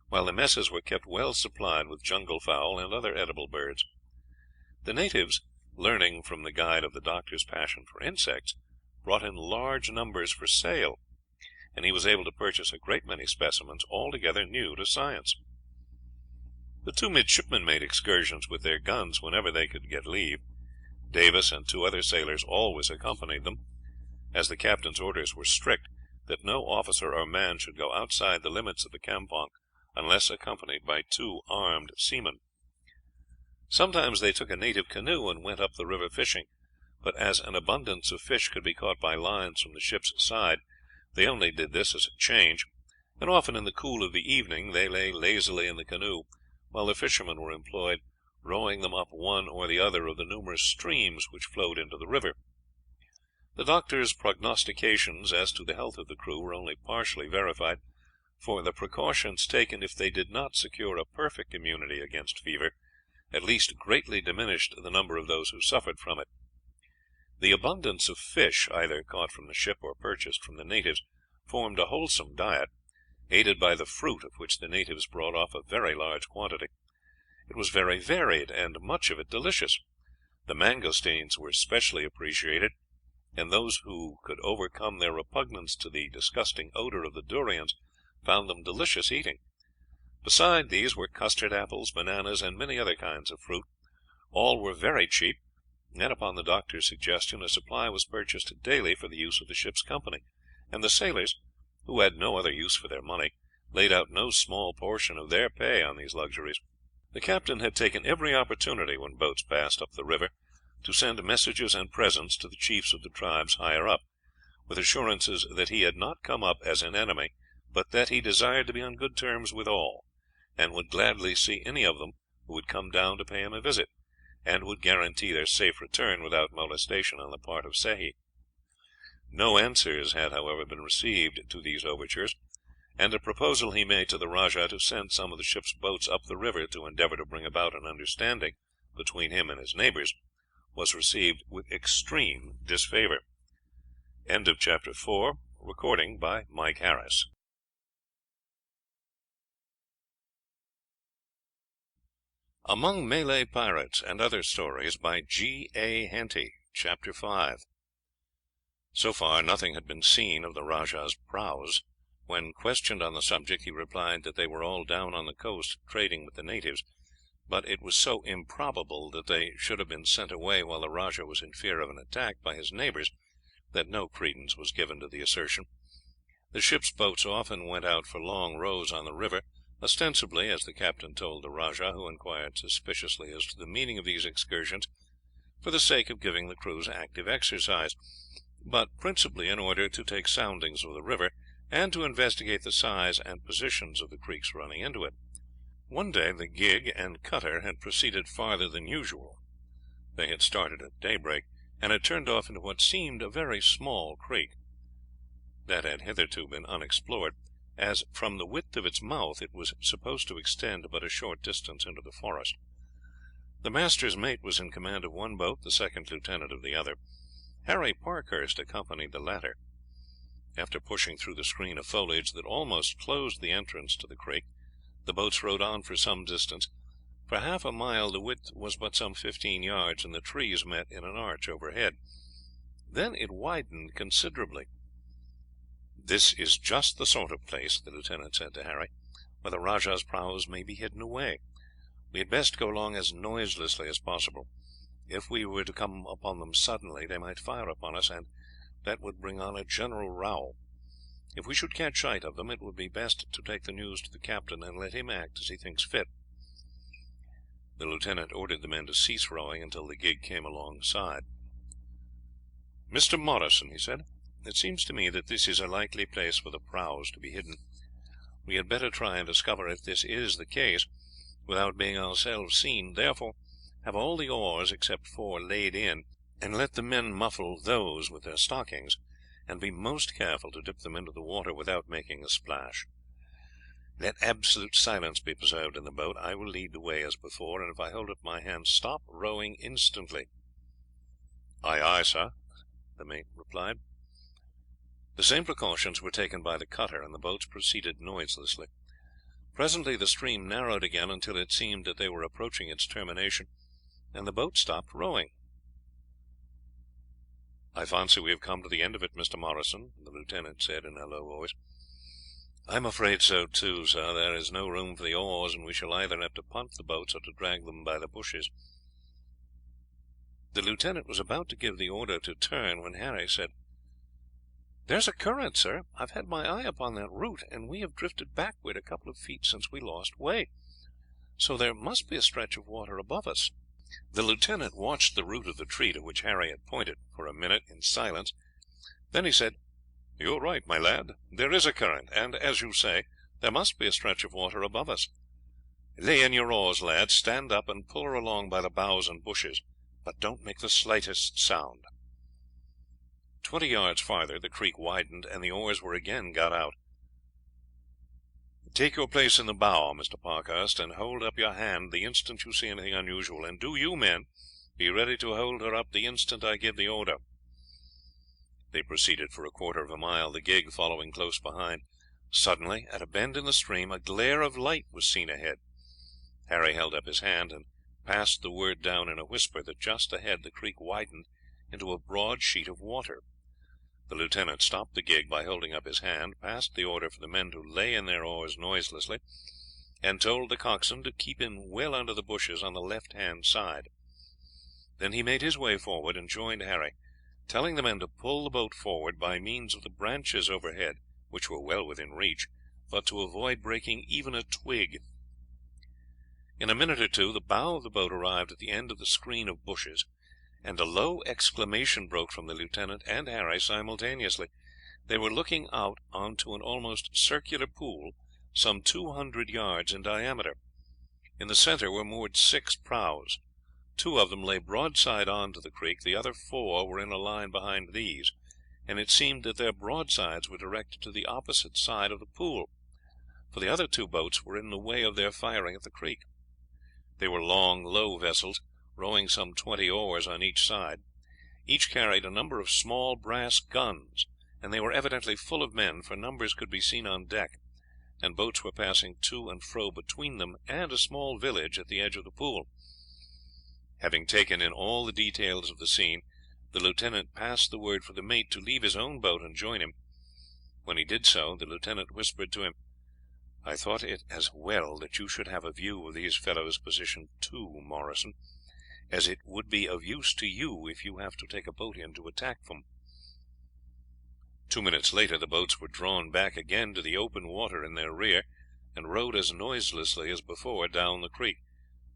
while the messes were kept well supplied with jungle fowl and other edible birds. The natives, learning from the guide of the doctor's passion for insects, brought in large numbers for sale, and he was able to purchase a great many specimens altogether new to science. The two midshipmen made excursions with their guns whenever they could get leave. Davis and two other sailors always accompanied them, as the captain's orders were strict that no officer or man should go outside the limits of the campong unless accompanied by two armed seamen. Sometimes they took a native canoe and went up the river fishing, but as an abundance of fish could be caught by lines from the ship's side, they only did this as a change, and often in the cool of the evening they lay lazily in the canoe, while the fishermen were employed rowing them up one or the other of the numerous streams which flowed into the river. The doctor's prognostications as to the health of the crew were only partially verified, for the precautions taken, if they did not secure a perfect immunity against fever, at least greatly diminished the number of those who suffered from it. The abundance of fish, either caught from the ship or purchased from the natives, formed a wholesome diet, aided by the fruit, of which the natives brought off a very large quantity. It was very varied, and much of it delicious. The mangosteens were specially appreciated, and those who could overcome their repugnance to the disgusting odour of the durians found them delicious eating. Beside these were custard apples, bananas, and many other kinds of fruit. All were very cheap, and upon the doctor's suggestion a supply was purchased daily for the use of the ship's company, and the sailors, who had no other use for their money, laid out no small portion of their pay on these luxuries. The captain had taken every opportunity, when boats passed up the river, to send messages and presents to the chiefs of the tribes higher up, with assurances that he had not come up as an enemy, but that he desired to be on good terms with all, and would gladly see any of them who would come down to pay him a visit, and would guarantee their safe return without molestation on the part of Sehi. No answers had, however, been received to these overtures, and a proposal he made to the rajah to send some of the ship's boats up the river to endeavour to bring about an understanding between him and his neighbours was received with extreme disfavour. End of chapter 4. Recording by Mike Harris. Among Malay Pirates and Other Stories by G. A. Henty. Chapter 5. So far nothing had been seen of the rajah's prahus. When questioned on the subject, he replied that they were all down on the coast trading with the natives, but it was so improbable that they should have been sent away while the rajah was in fear of an attack by his neighbours that no credence was given to the assertion. The ship's boats often went out for long rows on the river, ostensibly, as the captain told the rajah, who inquired suspiciously as to the meaning of these excursions, for the sake of giving the crews active exercise, but principally in order to take soundings of the river, and to investigate the size and positions of the creeks running into it. One day the gig and cutter had proceeded farther than usual. They had started at daybreak, and had turned off into what seemed a very small creek, that had hitherto been unexplored, as from the width of its mouth it was supposed to extend but a short distance into the forest. The master's mate was in command of one boat, the second lieutenant of the other. Harry Parkhurst accompanied the latter. After pushing through the screen of foliage that almost closed the entrance to the creek, the boats rowed on for some distance. For half a mile the width was but some 15 yards, and the trees met in an arch overhead. Then it widened considerably. "This is just the sort of place," the lieutenant said to Harry, "where the rajah's prahus may be hidden away. We had best go along as noiselessly as possible. If we were to come upon them suddenly they might fire upon us, and that would bring on a general row. If we should catch sight of them, it would be best to take the news to the captain, and let him act as he thinks fit." The lieutenant ordered the men to cease rowing until the gig came alongside. "Mr. Morrison," he said, "it seems to me that this is a likely place for the prahus to be hidden. We had better try and discover if this is the case without being ourselves seen. Therefore, have all the oars, except 4, laid in, and let the men muffle those with their stockings, and be most careful to dip them into the water without making a splash. Let absolute silence be preserved in the boat. I will lead the way as before, and if I hold up my hand, stop rowing instantly." "Aye, aye, sir," the mate replied. The same precautions were taken by the cutter, and the boats proceeded noiselessly. Presently the stream narrowed again until it seemed that they were approaching its termination, and the boat stopped rowing. "I fancy we have come to the end of it, Mr. Morrison," the lieutenant said in a low voice. "I am afraid so too, sir. There is no room for the oars, and we shall either have to punt the boats or to drag them by the bushes." The lieutenant was about to give the order to turn when Harry said: "There is a current, sir. I have had my eye upon that root, and we have drifted backward a couple of feet since we lost way, so there must be a stretch of water above us." The lieutenant watched the root of the tree to which Harry had pointed for a minute in silence. Then he said: "You are right, my lad. There is a current, and, as you say, there must be a stretch of water above us. Lay in your oars, lad. Stand up and pull her along by the boughs and bushes, but don't make the slightest sound." 20 yards farther the creek widened, and the oars were again got out. "Take your place in the bow, Mr. Parkhurst, and hold up your hand the instant you see anything unusual, and do you, men, be ready to hold her up the instant I give the order." They proceeded for a quarter of a mile, the gig following close behind. Suddenly, at a bend in the stream, a glare of light was seen ahead. Harry held up his hand and passed the word down in a whisper that just ahead the creek widened into a broad sheet of water. The lieutenant stopped the gig by holding up his hand, passed the order for the men to lay in their oars noiselessly, and told the coxswain to keep in well under the bushes on the left hand side. Then he made his way forward and joined Harry, telling the men to pull the boat forward by means of the branches overhead, which were well within reach, but to avoid breaking even a twig. In a minute or two the bow of the boat arrived at the end of the screen of bushes, and a low exclamation broke from the lieutenant and Harry simultaneously. They were looking out on to an almost circular pool, some 200 yards in diameter. In the centre were moored 6 prahus. 2 of them lay broadside on to the creek, the other 4 were in a line behind these, and it seemed that their broadsides were directed to the opposite side of the pool, for the other 2 boats were in the way of their firing at the creek. They were long, low vessels, rowing some 20 oars on each side. Each carried a number of small brass guns, and they were evidently full of men, for numbers could be seen on deck, and boats were passing to and fro between them and a small village at the edge of the pool. Having taken in all the details of the scene, the lieutenant passed the word for the mate to leave his own boat and join him. When he did so, the lieutenant whispered to him, "I thought it as well that you should have a view of these fellows' position too, Morrison, as it would be of use to you if you have to take a boat in to attack them." 2 minutes later the boats were drawn back again to the open water in their rear, and rowed as noiselessly as before down the creek,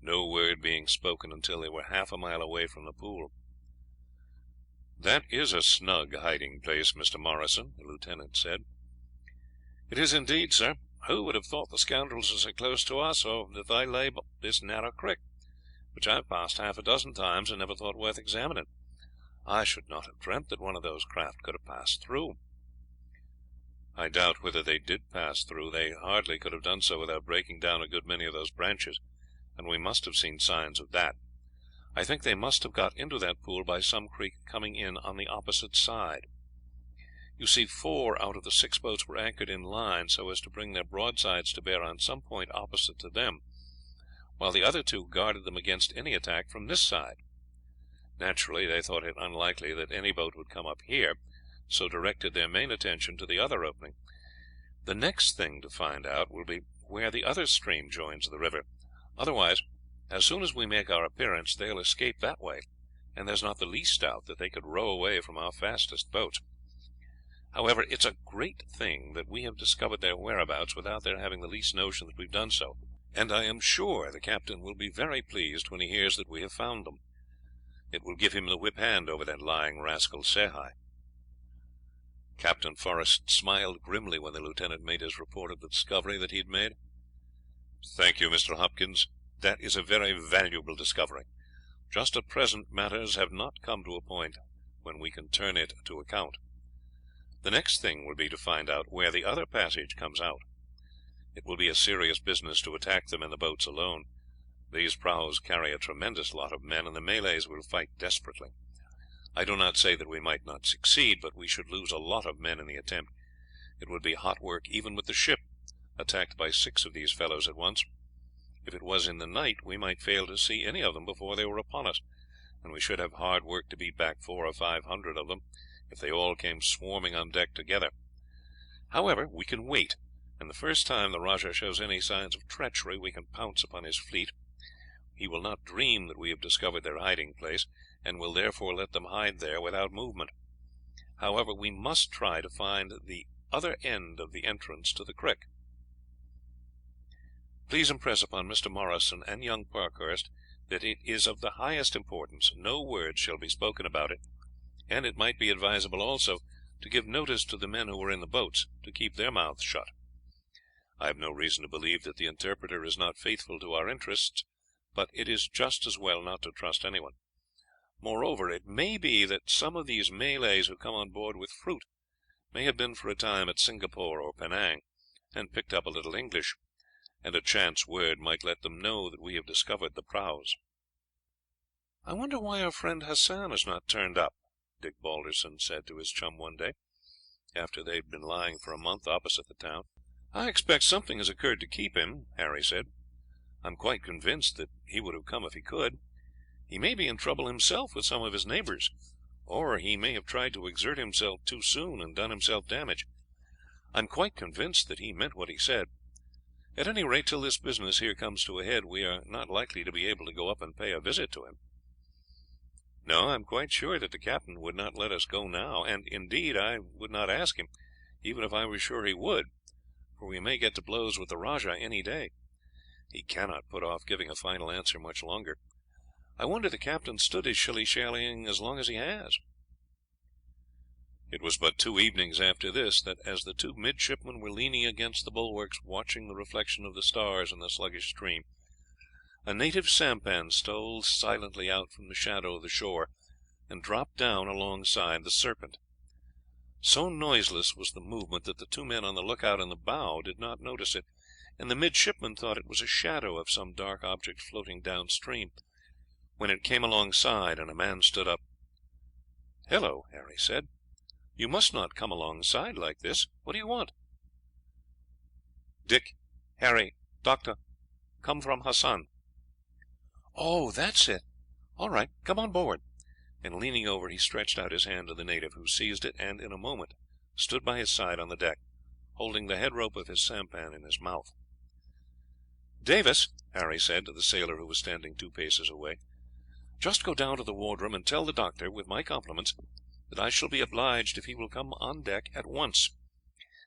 no word being spoken until they were half a mile away from the pool. "That is a snug hiding place, Mr. Morrison," the lieutenant said. "It is indeed, sir. Who would have thought the scoundrels were so close to us, or that they lay up this narrow creek, which I have passed half a dozen times and never thought worth examining? I should not have dreamt that one of those craft could have passed through." "I doubt whether they did pass through. They hardly could have done so without breaking down a good many of those branches, and we must have seen signs of that. I think they must have got into that pool by some creek coming in on the opposite side. You see, 4 out of the 6 boats were anchored in line so as to bring their broadsides to bear on some point opposite to them, while the other 2 guarded them against any attack from this side. Naturally they thought it unlikely that any boat would come up here, so directed their main attention to the other opening. The next thing to find out will be where the other stream joins the river. Otherwise, as soon as we make our appearance, they will escape that way, and there's not the least doubt that they could row away from our fastest boats. However, it's a great thing that we have discovered their whereabouts without their having the least notion that we have done so, and I am sure the captain will be very pleased when he hears that we have found them. It will give him the whip hand over that lying rascal Sehi." Captain Forrest smiled grimly when the lieutenant made his report of the discovery that he had made. "Thank you, Mr. Hopkins. That is a very valuable discovery. Just at present matters have not come to a point when we can turn it to account. The next thing will be to find out where the other passage comes out. It will be a serious business to attack them in the boats alone. These prahus carry a tremendous lot of men, and the Malays will fight desperately. I do not say that we might not succeed, but we should lose a lot of men in the attempt. It would be hot work even with the ship, attacked by 6 of these fellows at once. If it was in the night we might fail to see any of them before they were upon us, and we should have hard work to beat back 400 or 500 of them if they all came swarming on deck together. However, we can wait, and the first time the rajah shows any signs of treachery we can pounce upon his fleet. He will not dream that we have discovered their hiding place, and will therefore let them hide there without movement. However, we must try to find the other end of the entrance to the creek. Please impress upon Mr. Morrison and young Parkhurst that it is of the highest importance. No word shall be spoken about it, and it might be advisable also to give notice to the men who were in the boats to keep their mouths shut. I have no reason to believe that the interpreter is not faithful to our interests, but it is just as well not to trust anyone. Moreover, it may be that some of these Malays who come on board with fruit may have been for a time at Singapore or Penang, and picked up a little English, and a chance word might let them know that we have discovered the prahus." "I wonder why our friend Hassan has not turned up," Dick Balderson said to his chum one day, after they had been lying for a month opposite the town. "I expect something has occurred to keep him," Harry said. "I am quite convinced that he would have come if he could. He may be in trouble himself with some of his neighbours, or he may have tried to exert himself too soon and done himself damage. I am quite convinced that he meant what he said. At any rate, till this business here comes to a head, we are not likely to be able to go up and pay a visit to him." "No, I am quite sure that the captain would not let us go now, and indeed I would not ask him, even if I were sure he would, for we may get to blows with the rajah any day. He cannot put off giving a final answer much longer. I wonder the captain stood his shilly-shallying as long as he has." It was but 2 evenings after this that, as the 2 midshipmen were leaning against the bulwarks watching the reflection of the stars in the sluggish stream, a native sampan stole silently out from the shadow of the shore and dropped down alongside the Serpent. So noiseless was the movement that the 2 men on the lookout in the bow did not notice it, and the midshipmen thought it was a shadow of some dark object floating downstream, when it came alongside and a man stood up. "Hello," Harry said, "you must not come alongside like this. What do you want?" "Dick, Harry, Doctor, come from Hassan." "Oh, that's it. All right, come on board," and leaning over he stretched out his hand to the native, who seized it, and in a moment stood by his side on the deck, holding the head rope of his sampan in his mouth. "Davis," Harry said to the sailor who was standing 2 paces away, "just go down to the wardroom and tell the doctor, with my compliments, that I shall be obliged if he will come on deck at once.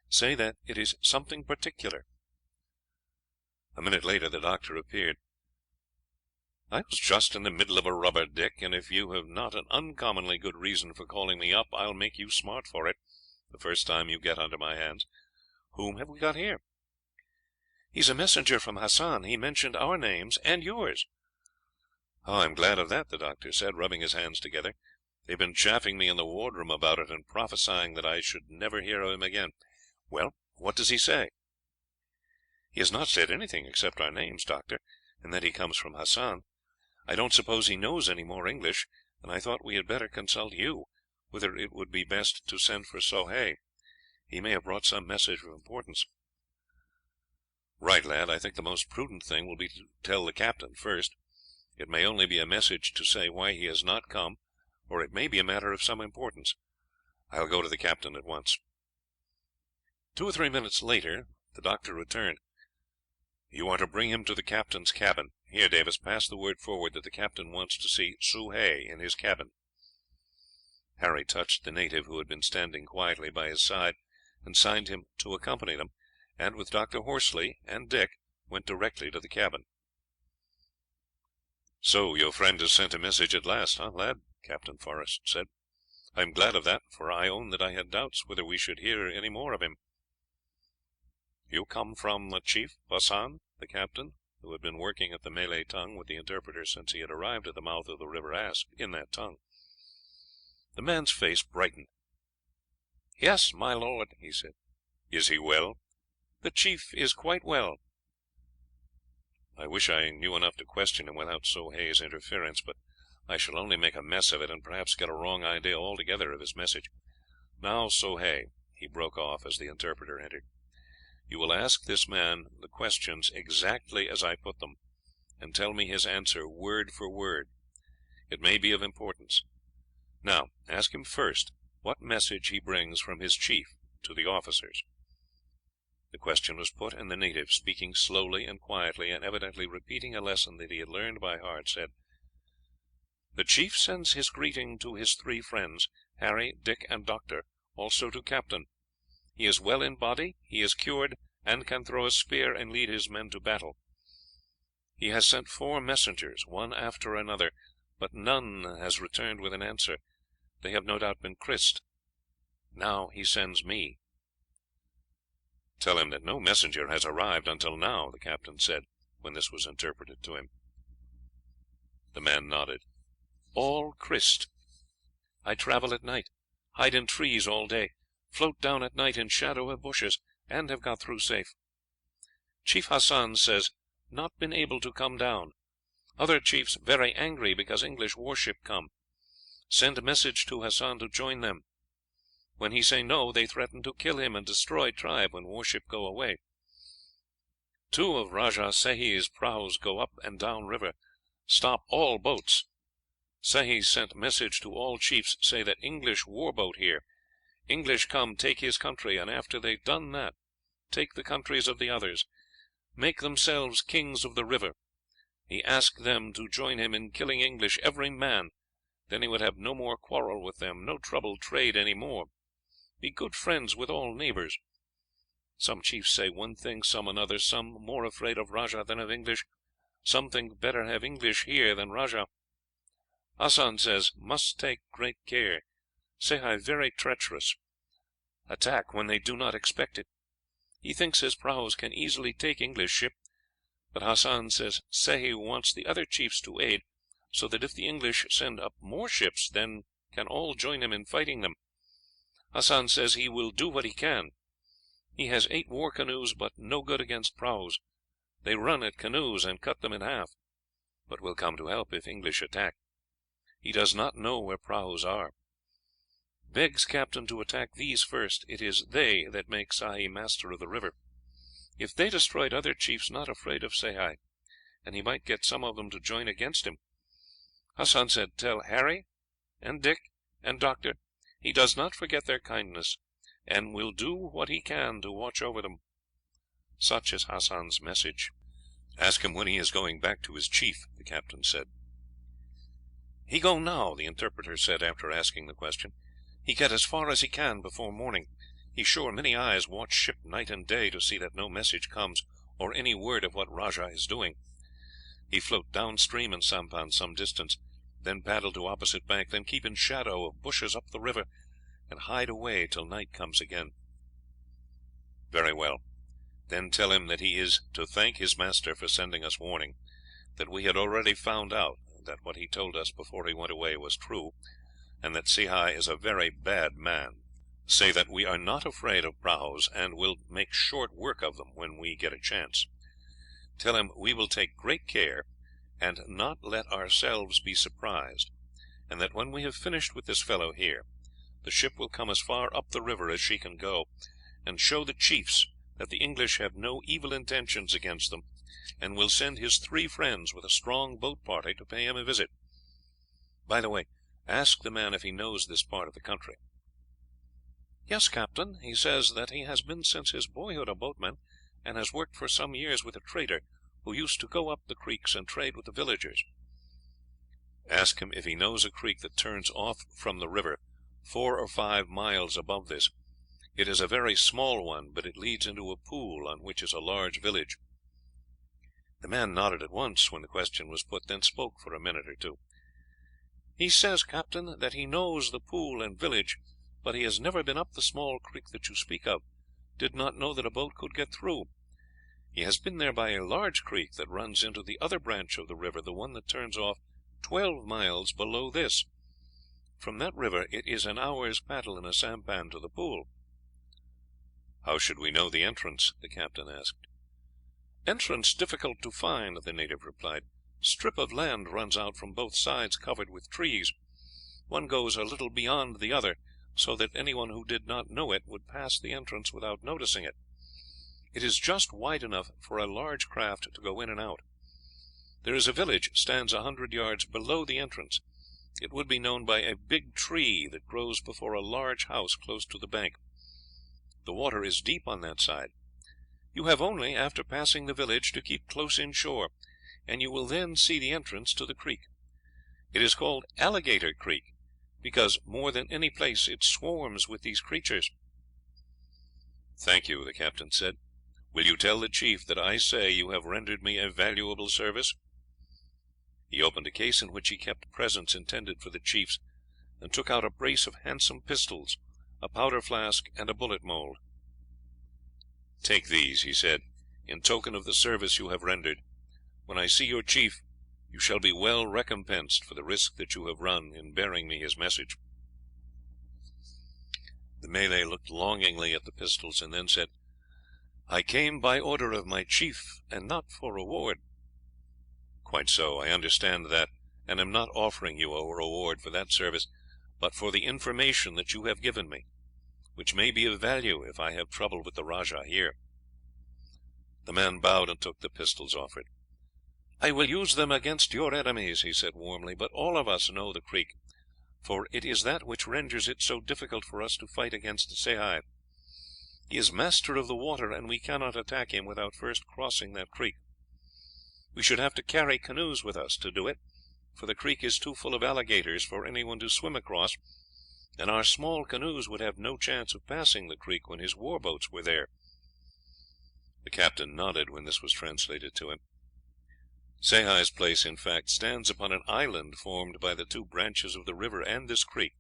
Say that it is something particular." A minute later the doctor appeared. "I was just in the middle of a rubber, Dick, and if you have not an uncommonly good reason for calling me up, I'll make you smart for it the first time you get under my hands. Whom have we got here?" "He is a messenger from Hassan. He mentioned our names and yours." "I am glad of that," the doctor said, rubbing his hands together. "They have been chaffing me in the wardroom about it, and prophesying that I should never hear of him again. Well, what does he say?" "He has not said anything except our names, Doctor, and that he comes from Hassan. I don't suppose he knows any more English, and I thought we had better consult you, whether it would be best to send for Soh. He may have brought some message of importance." "Right, lad. I think the most prudent thing will be to tell the captain first. It may only be a message to say why he has not come, or it may be a matter of some importance. I will go to the captain at once." 2 or 3 minutes later the doctor returned. "You are to bring him to the captain's cabin. Here, Davis, pass the word forward that the captain wants to see Soh in his cabin." Harry touched the native, who had been standing quietly by his side, and signed him to accompany them, and with Dr. Horsley and Dick went directly to the cabin. "So your friend has sent a message at last, lad?" Captain Forrest said. "I am glad of that, for I own that I had doubts whether we should hear any more of him." "You come from Chief Hassan?" the captain, who had been working at the Malay tongue with the interpreter since he had arrived at the mouth of the river, asked in that tongue. The man's face brightened. "Yes, my lord," he said. "Is he well?" "The chief is quite well." "I wish I knew enough to question him without Soh's interference, but I shall only make a mess of it, and perhaps get a wrong idea altogether of his message. Now, Soh," he broke off as the interpreter entered, "you will ask this man the questions exactly as I put them, and tell me his answer word for word. It may be of importance. Now, ask him first what message he brings from his chief to the officers." The question was put, and the native, speaking slowly and quietly, and evidently repeating a lesson that he had learned by heart, said: "The chief sends his greeting to his 3 friends, Harry, Dick, and Doctor, also to Captain. He is well in body, he is cured, and can throw a spear and lead his men to battle. He has sent 4 messengers, one after another, but none has returned with an answer. They have no doubt been krised. Now he sends me." "Tell him that no messenger has arrived until now," the captain said, when this was interpreted to him. The man nodded. "All krised. I travel at night, hide in trees all day, float down at night in shadow of bushes, and have got through safe. Chief Hassan says not been able to come down. Other chiefs very angry because English warship come. Send message to Hassan to join them. When he say no, they threaten to kill him and destroy tribe when warship go away. 2 of Rajah Sehi's prahus go up and down river, stop all boats. Sehi sent message to all chiefs, say that English war boat here. English come take his country, and after they done that, take the countries of the others, make themselves kings of the river. He ask them to join him in killing English every man, then he would have no more quarrel with them, no trouble trade any more, be good friends with all neighbours. Some chiefs say one thing, some another, some more afraid of Rajah than of English, some think better have English here than Rajah. Hassan says must take great care. Sehi very treacherous. Attack when they do not expect it. He thinks his prahus can easily take English ship, but Hassan says Sehi wants the other chiefs to aid, so that if the English send up more ships, then can all join him in fighting them. Hassan says he will do what he can. He has 8 war canoes, but no good against prahus. They run at canoes and cut them in half, but will come to help if English attack. He does not know where prahus are. Begs captain to attack these first. It is they that make Sehi master of the river. If they destroyed other chiefs, not afraid of Sehi, and he might get some of them to join against him. Hassan said tell Harry and Dick and Doctor he does not forget their kindness, and will do what he can to watch over them. Such is Hassan's message." "Ask him when he is going back to his chief," the captain said. "He go now," the interpreter said after asking the question. "He get as far as he can before morning. He sure many eyes watch ship night and day to see that no message comes or any word of what Rajah is doing. He float downstream in sampan some distance, then paddle to opposite bank, then keep in shadow of bushes up the river, and hide away till night comes again." "Very well. Then tell him that he is to thank his master for sending us warning, that we had already found out that what he told us before he went away was true, and that Sehi is a very bad man. Say that we are not afraid of prahus, and will make short work of them when we get a chance. Tell him we will take great care and not let ourselves be surprised, and that when we have finished with this fellow here, the ship will come as far up the river as she can go, and show the chiefs that the English have no evil intentions against them, and will send his 3 friends with a strong boat party to pay him a visit. By the way, ask the man if he knows this part of the country." "Yes, captain. He says that he has been since his boyhood a boatman, and has worked for some years with a trader who used to go up the creeks and trade with the villagers." "Ask him if he knows a creek that turns off from the river 4 or 5 miles above this. It is a very small one, but it leads into a pool on which is a large village." The man nodded at once when the question was put, then spoke for a minute or two. "He says, captain, that he knows the pool and village, but he has never been up the small creek that you speak of, did not know that a boat could get through. He has been there by a large creek that runs into the other branch of the river, the one that turns off 12 miles below this. From that river it is an hour's paddle in a sampan to the pool." "How should we know the entrance?" the captain asked. "Entrance difficult to find," the native replied. "Strip of land runs out from both sides covered with trees. One goes a little beyond the other, so that anyone who did not know it would pass the entrance without noticing it. It is just wide enough for a large craft to go in and out. There is a village stands 100 yards below the entrance. It would be known by a big tree that grows before a large house close to the bank. The water is deep on that side. You have only, after passing the village, to keep close inshore, and you will then see the entrance to the creek. It is called Alligator Creek, because more than any place it swarms with these creatures." "Thank you," the captain said. "Will you tell the chief that I say you have rendered me a valuable service?" He opened a case in which he kept presents intended for the chiefs, and took out a brace of handsome pistols, a powder flask, and a bullet mold. "Take these," he said, "in token of the service you have rendered. When I see your chief, you shall be well recompensed for the risk that you have run in bearing me his message." The Malay looked longingly at the pistols, and then said, "I came by order of my chief, and not for reward." "Quite so, I understand that, and am not offering you a reward for that service, but for the information that you have given me, which may be of value if I have trouble with the rajah here." The man bowed and took the pistols offered. "I will use them against your enemies," he said warmly, "but all of us know the creek, for it is that which renders it so difficult for us to fight against Sehi. He is master of the water, and we cannot attack him without first crossing that creek. We should have to carry canoes with us to do it, for the creek is too full of alligators for anyone to swim across, and our small canoes would have no chance of passing the creek when his war boats were there." The captain nodded when this was translated to him. Sehi's place, in fact, stands upon an island formed by the 2 branches of the river and this creek.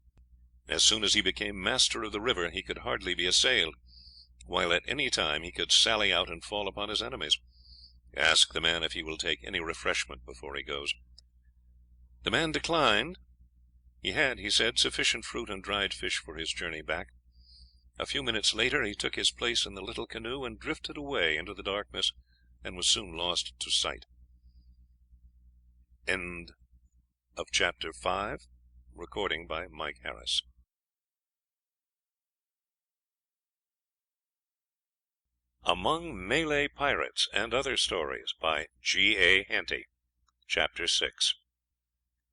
As soon as he became master of the river he could hardly be assailed, while at any time he could sally out and fall upon his enemies. Ask the man if he will take any refreshment before he goes." The man declined. He had, he said, sufficient fruit and dried fish for his journey back. A few minutes later he took his place in the little canoe and drifted away into the darkness, and was soon lost to sight. End of Chapter 5. Recording by Mike Harris. Among Malay Pirates and Other Stories by G.A. Henty. Chapter 6.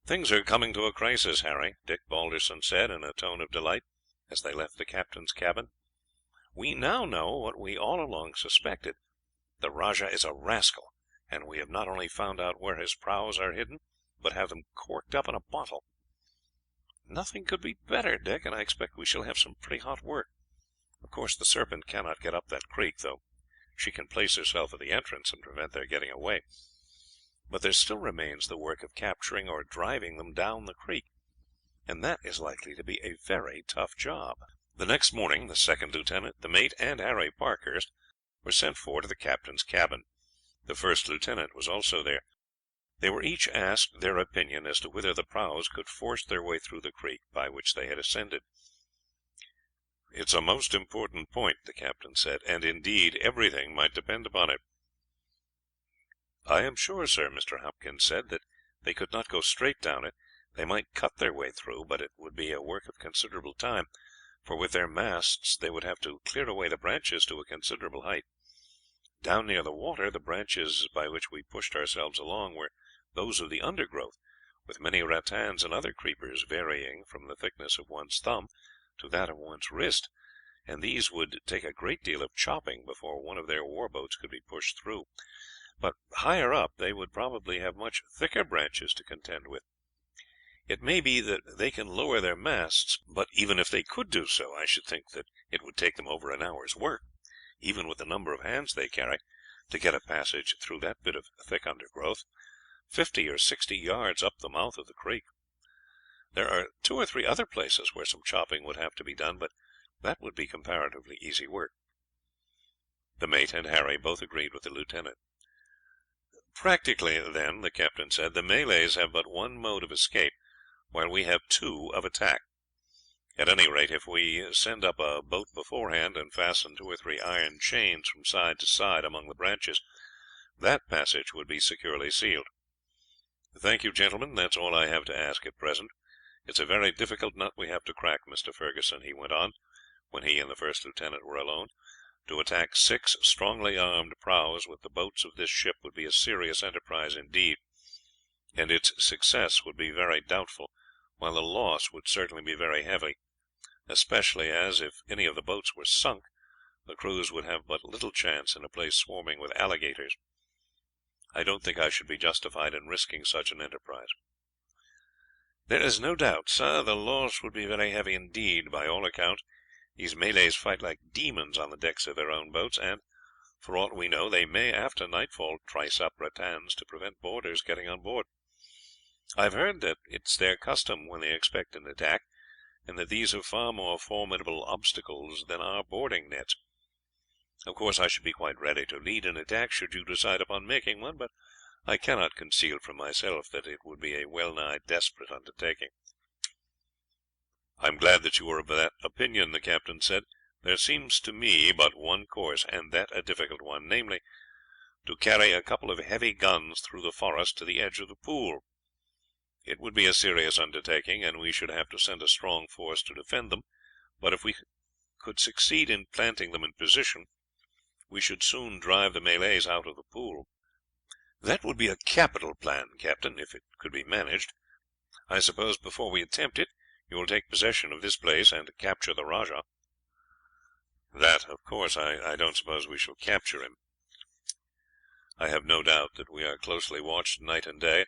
"Things are coming to a crisis, Harry," Dick Balderson said in a tone of delight as they left the captain's cabin. We now know what we all along suspected. The Rajah is a rascal, and we have not only found out where his prahus are hidden, but have them corked up in a bottle. Nothing could be better, Dick, and I expect we shall have some pretty hot work. Of course the Serpent cannot get up that creek, though she can place herself at the entrance and prevent their getting away. But there still remains the work of capturing or driving them down the creek, and that is likely to be a very tough job. The next morning the second lieutenant, the mate, and Harry Parkhurst were sent for to the captain's cabin. The first lieutenant was also there. They were each asked their opinion as to whether the prahus could force their way through the creek by which they had ascended. "It is a most important point," the captain said, "and indeed everything might depend upon it." "I am sure, sir," Mr. Hopkins said, "that they could not go straight down it. They might cut their way through, but it would be a work of considerable time, for with their masts they would have to clear away the branches to a considerable height. Down near the water the branches by which we pushed ourselves along were those of the undergrowth, with many rattans and other creepers varying from the thickness of one's thumb to that of one's wrist, and these would take a great deal of chopping before one of their war boats could be pushed through. But higher up they would probably have much thicker branches to contend with. It may be that they can lower their masts, but even if they could do so, I should think that it would take them over an hour's work, even with the number of hands they carry, to get a passage through that bit of thick undergrowth, 50 or 60 yards up the mouth of the creek. There are 2 or 3 other places where some chopping would have to be done, but that would be comparatively easy work." The mate and Harry both agreed with the lieutenant. "Practically, then," the captain said, "the Malays have but one mode of escape, while we have 2 of attack. At any rate, if we send up a boat beforehand, and fasten 2 or 3 iron chains from side to side among the branches, that passage would be securely sealed. Thank you, gentlemen, that's all I have to ask at present. It's a very difficult nut we have to crack, Mr. Ferguson," he went on, when he and the first lieutenant were alone. "To attack 6 strongly armed prahus with the boats of this ship would be a serious enterprise indeed, and its success would be very doubtful, while the loss would certainly be very heavy, especially as, if any of the boats were sunk, the crews would have but little chance in a place swarming with alligators. I don't think I should be justified in risking such an enterprise." "There is no doubt, sir, the loss would be very heavy indeed. By all accounts these Malays fight like demons on the decks of their own boats, and, for aught we know, they may after nightfall trice up rattans to prevent boarders getting on board. I have heard that it is their custom when they expect an attack, and that these are far more formidable obstacles than our boarding nets. Of course I should be quite ready to lead an attack should you decide upon making one, but I cannot conceal from myself that it would be a well nigh desperate undertaking." "I am glad that you are of that opinion," the captain said. "There seems to me but one course, and that a difficult one, namely, to carry a couple of heavy guns through the forest to the edge of the pool. It would be a serious undertaking, and we should have to send a strong force to defend them, but if we could succeed in planting them in position, we should soon drive the Malays out of the pool." "That would be a capital plan, Captain, if it could be managed. I suppose before we attempt it you will take possession of this place and capture the Rajah." "That, of course, I don't suppose we shall capture him. I have no doubt that we are closely watched night and day,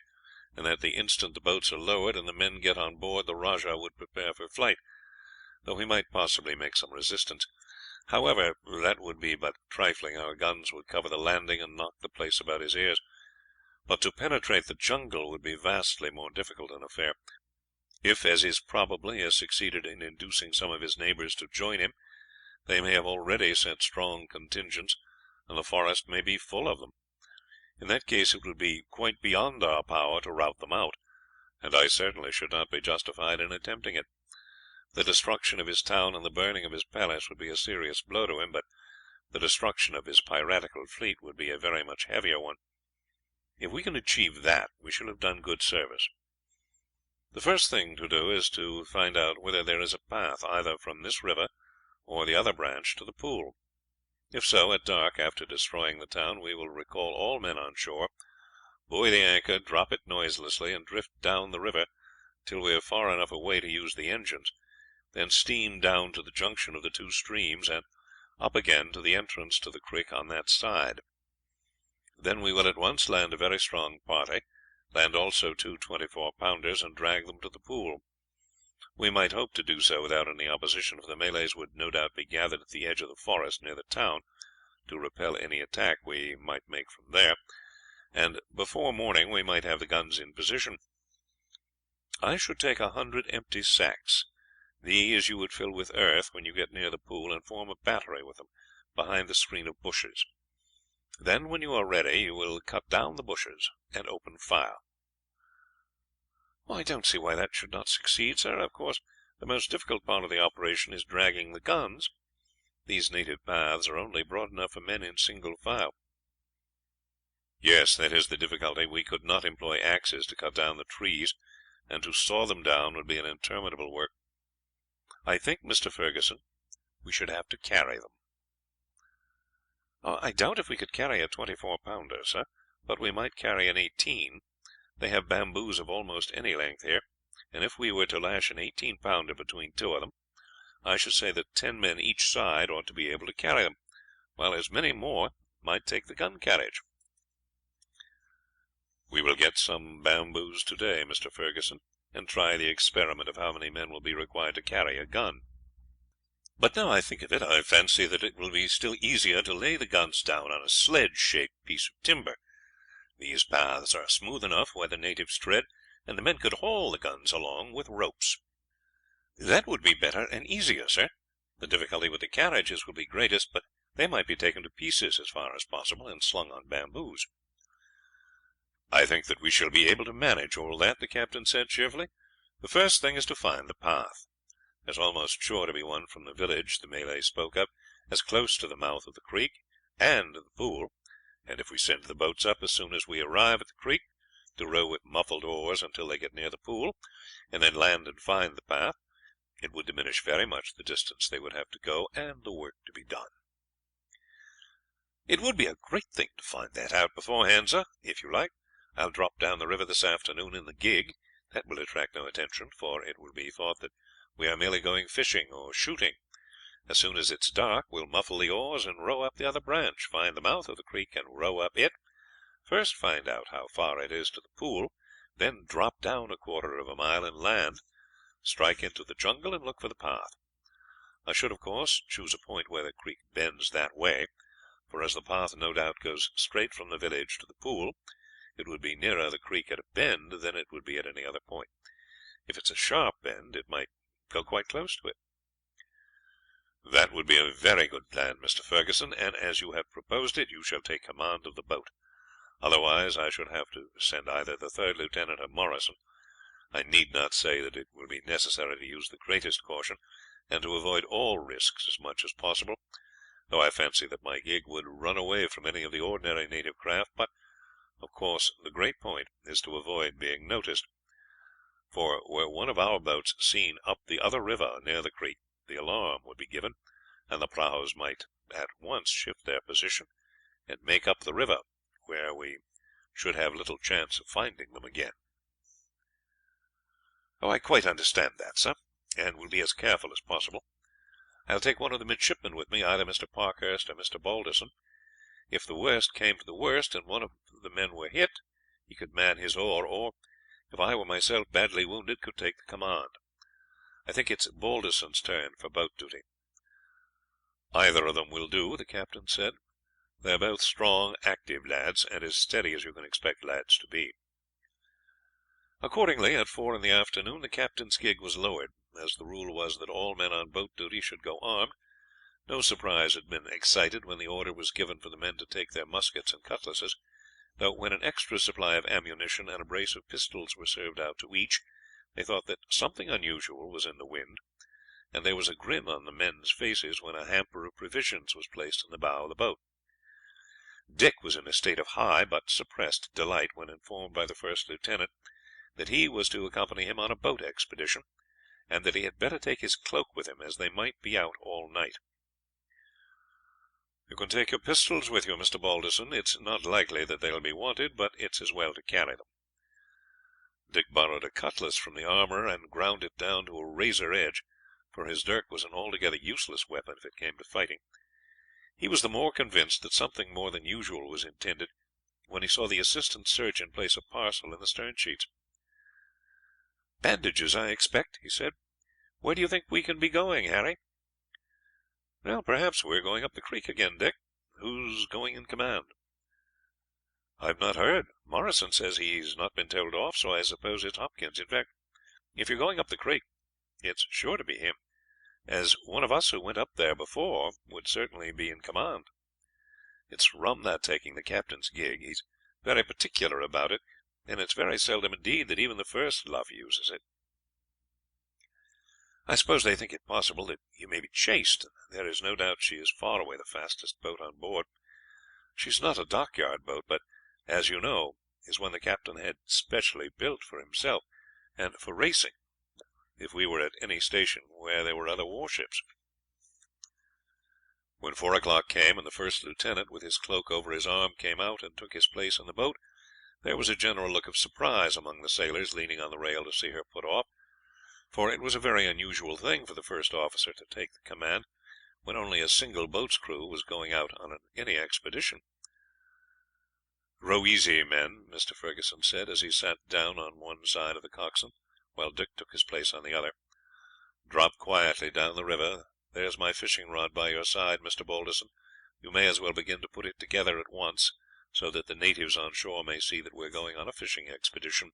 and that the instant the boats are lowered and the men get on board the Rajah would prepare for flight, though he might possibly make some resistance. However, that would be but trifling. Our guns would cover the landing and knock the place about his ears, but to penetrate the jungle would be vastly more difficult an affair. If, as is probable, he has succeeded in inducing some of his neighbours to join him, they may have already sent strong contingents, and the forest may be full of them. In that case it would be quite beyond our power to rout them out, and I certainly should not be justified in attempting it. The destruction of his town and the burning of his palace would be a serious blow to him, but the destruction of his piratical fleet would be a very much heavier one. If we can achieve that, we shall have done good service. The first thing to do is to find out whether there is a path either from this river or the other branch to the pool. If so, at dark, after destroying the town, we will recall all men on shore, buoy the anchor, drop it noiselessly, and drift down the river till we are far enough away to use the engines, then steam down to the junction of the 2 streams, and up again to the entrance to the creek on that side. Then we will at once land a very strong party, land also two 24-pounders, and drag them to the pool. We might hope to do so without any opposition, for the Malays would no doubt be gathered at the edge of the forest near the town to repel any attack we might make from there, and before morning we might have the guns in position. I should take 100 empty sacks. These you would fill with earth when you get near the pool, and form a battery with them behind the screen of bushes. Then, when you are ready, you will cut down the bushes and open fire." "I don't see why that should not succeed, sir. Of course, the most difficult part of the operation is dragging the guns. These native paths are only broad enough for men in single file." "Yes, that is the difficulty. We could not employ axes to cut down the trees, and to saw them down would be an interminable work. I think, Mr. Ferguson, we should have to carry them." "I doubt if we could carry a 24-pounder, sir, but we might carry an 18. They have bamboos of almost any length here, and if we were to lash an 18-pounder between two of them, I should say that 10 men each side ought to be able to carry them, while as many more might take the gun carriage." "We will get some bamboos today, Mr. Ferguson, and try the experiment of how many men will be required to carry a gun. But now I think of it, I fancy that it will be still easier to lay the guns down on a sledge-shaped piece of timber. These paths are smooth enough where the natives tread, and the men could haul the guns along with ropes." "That would be better and easier, sir. The difficulty with the carriages would be greatest, but they might be taken to pieces as far as possible, and slung on bamboos." "I think that we shall be able to manage all that," the captain said cheerfully. "The first thing is to find the path. There is almost sure to be one from the village the Malay spoke of, as close to the mouth of the creek and the pool, and if we send the boats up as soon as we arrive at the creek, to row with muffled oars until they get near the pool, and then land and find the path, it would diminish very much the distance they would have to go, and the work to be done." "It would be a great thing to find that out beforehand, sir. If you like, I will drop down the river this afternoon in the gig. That will attract no attention, for it will be thought that we are merely going fishing or shooting. As soon as it is dark we will muffle the oars and row up the other branch, find the mouth of the creek and row up it, first find out how far it is to the pool, then drop down a quarter of a mile and land, strike into the jungle and look for the path. I should, of course, choose a point where the creek bends that way, for as the path no doubt goes straight from the village to the pool, it would be nearer the creek at a bend than it would be at any other point. If it's a sharp bend, it might go quite close to it." "That would be a very good plan, Mr. Ferguson, and as you have proposed it, you shall take command of the boat. Otherwise I should have to send either the third lieutenant or Morrison. I need not say that it will be necessary to use the greatest caution, and to avoid all risks as much as possible, though I fancy that my gig would run away from any of the ordinary native craft. But, of course, the great point is to avoid being noticed, for were one of our boats seen up the other river near the creek, the alarm would be given, and the prahus might at once shift their position and make up the river, where we should have little chance of finding them again." "I quite understand that, sir, and will be as careful as possible. I will take one of the midshipmen with me, either Mr. Parkhurst or Mr. Balderson. If the worst came to the worst, and one of the men were hit, he could man his oar, or, if I were myself badly wounded, could take the command. I think it's Balderson's turn for boat duty." "Either of them will do," the captain said. "They are both strong, active lads, and as steady as you can expect lads to be." Accordingly, at 4 in the afternoon, the captain's gig was lowered. As the rule was that all men on boat duty should go armed, no surprise had been excited when the order was given for the men to take their muskets and cutlasses, though when an extra supply of ammunition and a brace of pistols were served out to each, they thought that something unusual was in the wind, and there was a grin on the men's faces when a hamper of provisions was placed in the bow of the boat. Dick was in a state of high but suppressed delight when informed by the first lieutenant that he was to accompany him on a boat expedition, and that he had better take his cloak with him, as they might be out all night. "You can take your pistols with you, Mr. Balderson. It's not likely that they will be wanted, but it's as well to carry them." Dick borrowed a cutlass from the armourer and ground it down to a razor edge, for his dirk was an altogether useless weapon if it came to fighting. He was the more convinced that something more than usual was intended when he saw the assistant surgeon place a parcel in the stern sheets. "Bandages, I expect," he said. "Where do you think we can be going, Harry?" "Well, perhaps we are going up the creek again, Dick. Who's going in command?" "I've not heard. Morrison says he's not been told off, so I suppose it's Hopkins. In fact, if you're going up the creek, it's sure to be him, as one of us who went up there before would certainly be in command. It's rum that taking the captain's gig. He's very particular about it, and it's very seldom indeed that even the first luff uses it." "I suppose they think it possible that you may be chased. There is no doubt she is far away the fastest boat on board. She's not a dockyard boat, but, as you know, is one the captain had specially built for himself, and for racing, if we were at any station where there were other warships." When 4 o'clock came, and the first lieutenant, with his cloak over his arm, came out and took his place in the boat, there was a general look of surprise among the sailors leaning on the rail to see her put off, for it was a very unusual thing for the first officer to take the command when only a single boat's crew was going out on any expedition. "Row easy, men," Mr. Ferguson said, as he sat down on one side of the coxswain, while Dick took his place on the other. "Drop quietly down the river. There's my fishing rod by your side, Mr. Balderson. You may as well begin to put it together at once, so that the natives on shore may see that we are going on a fishing expedition."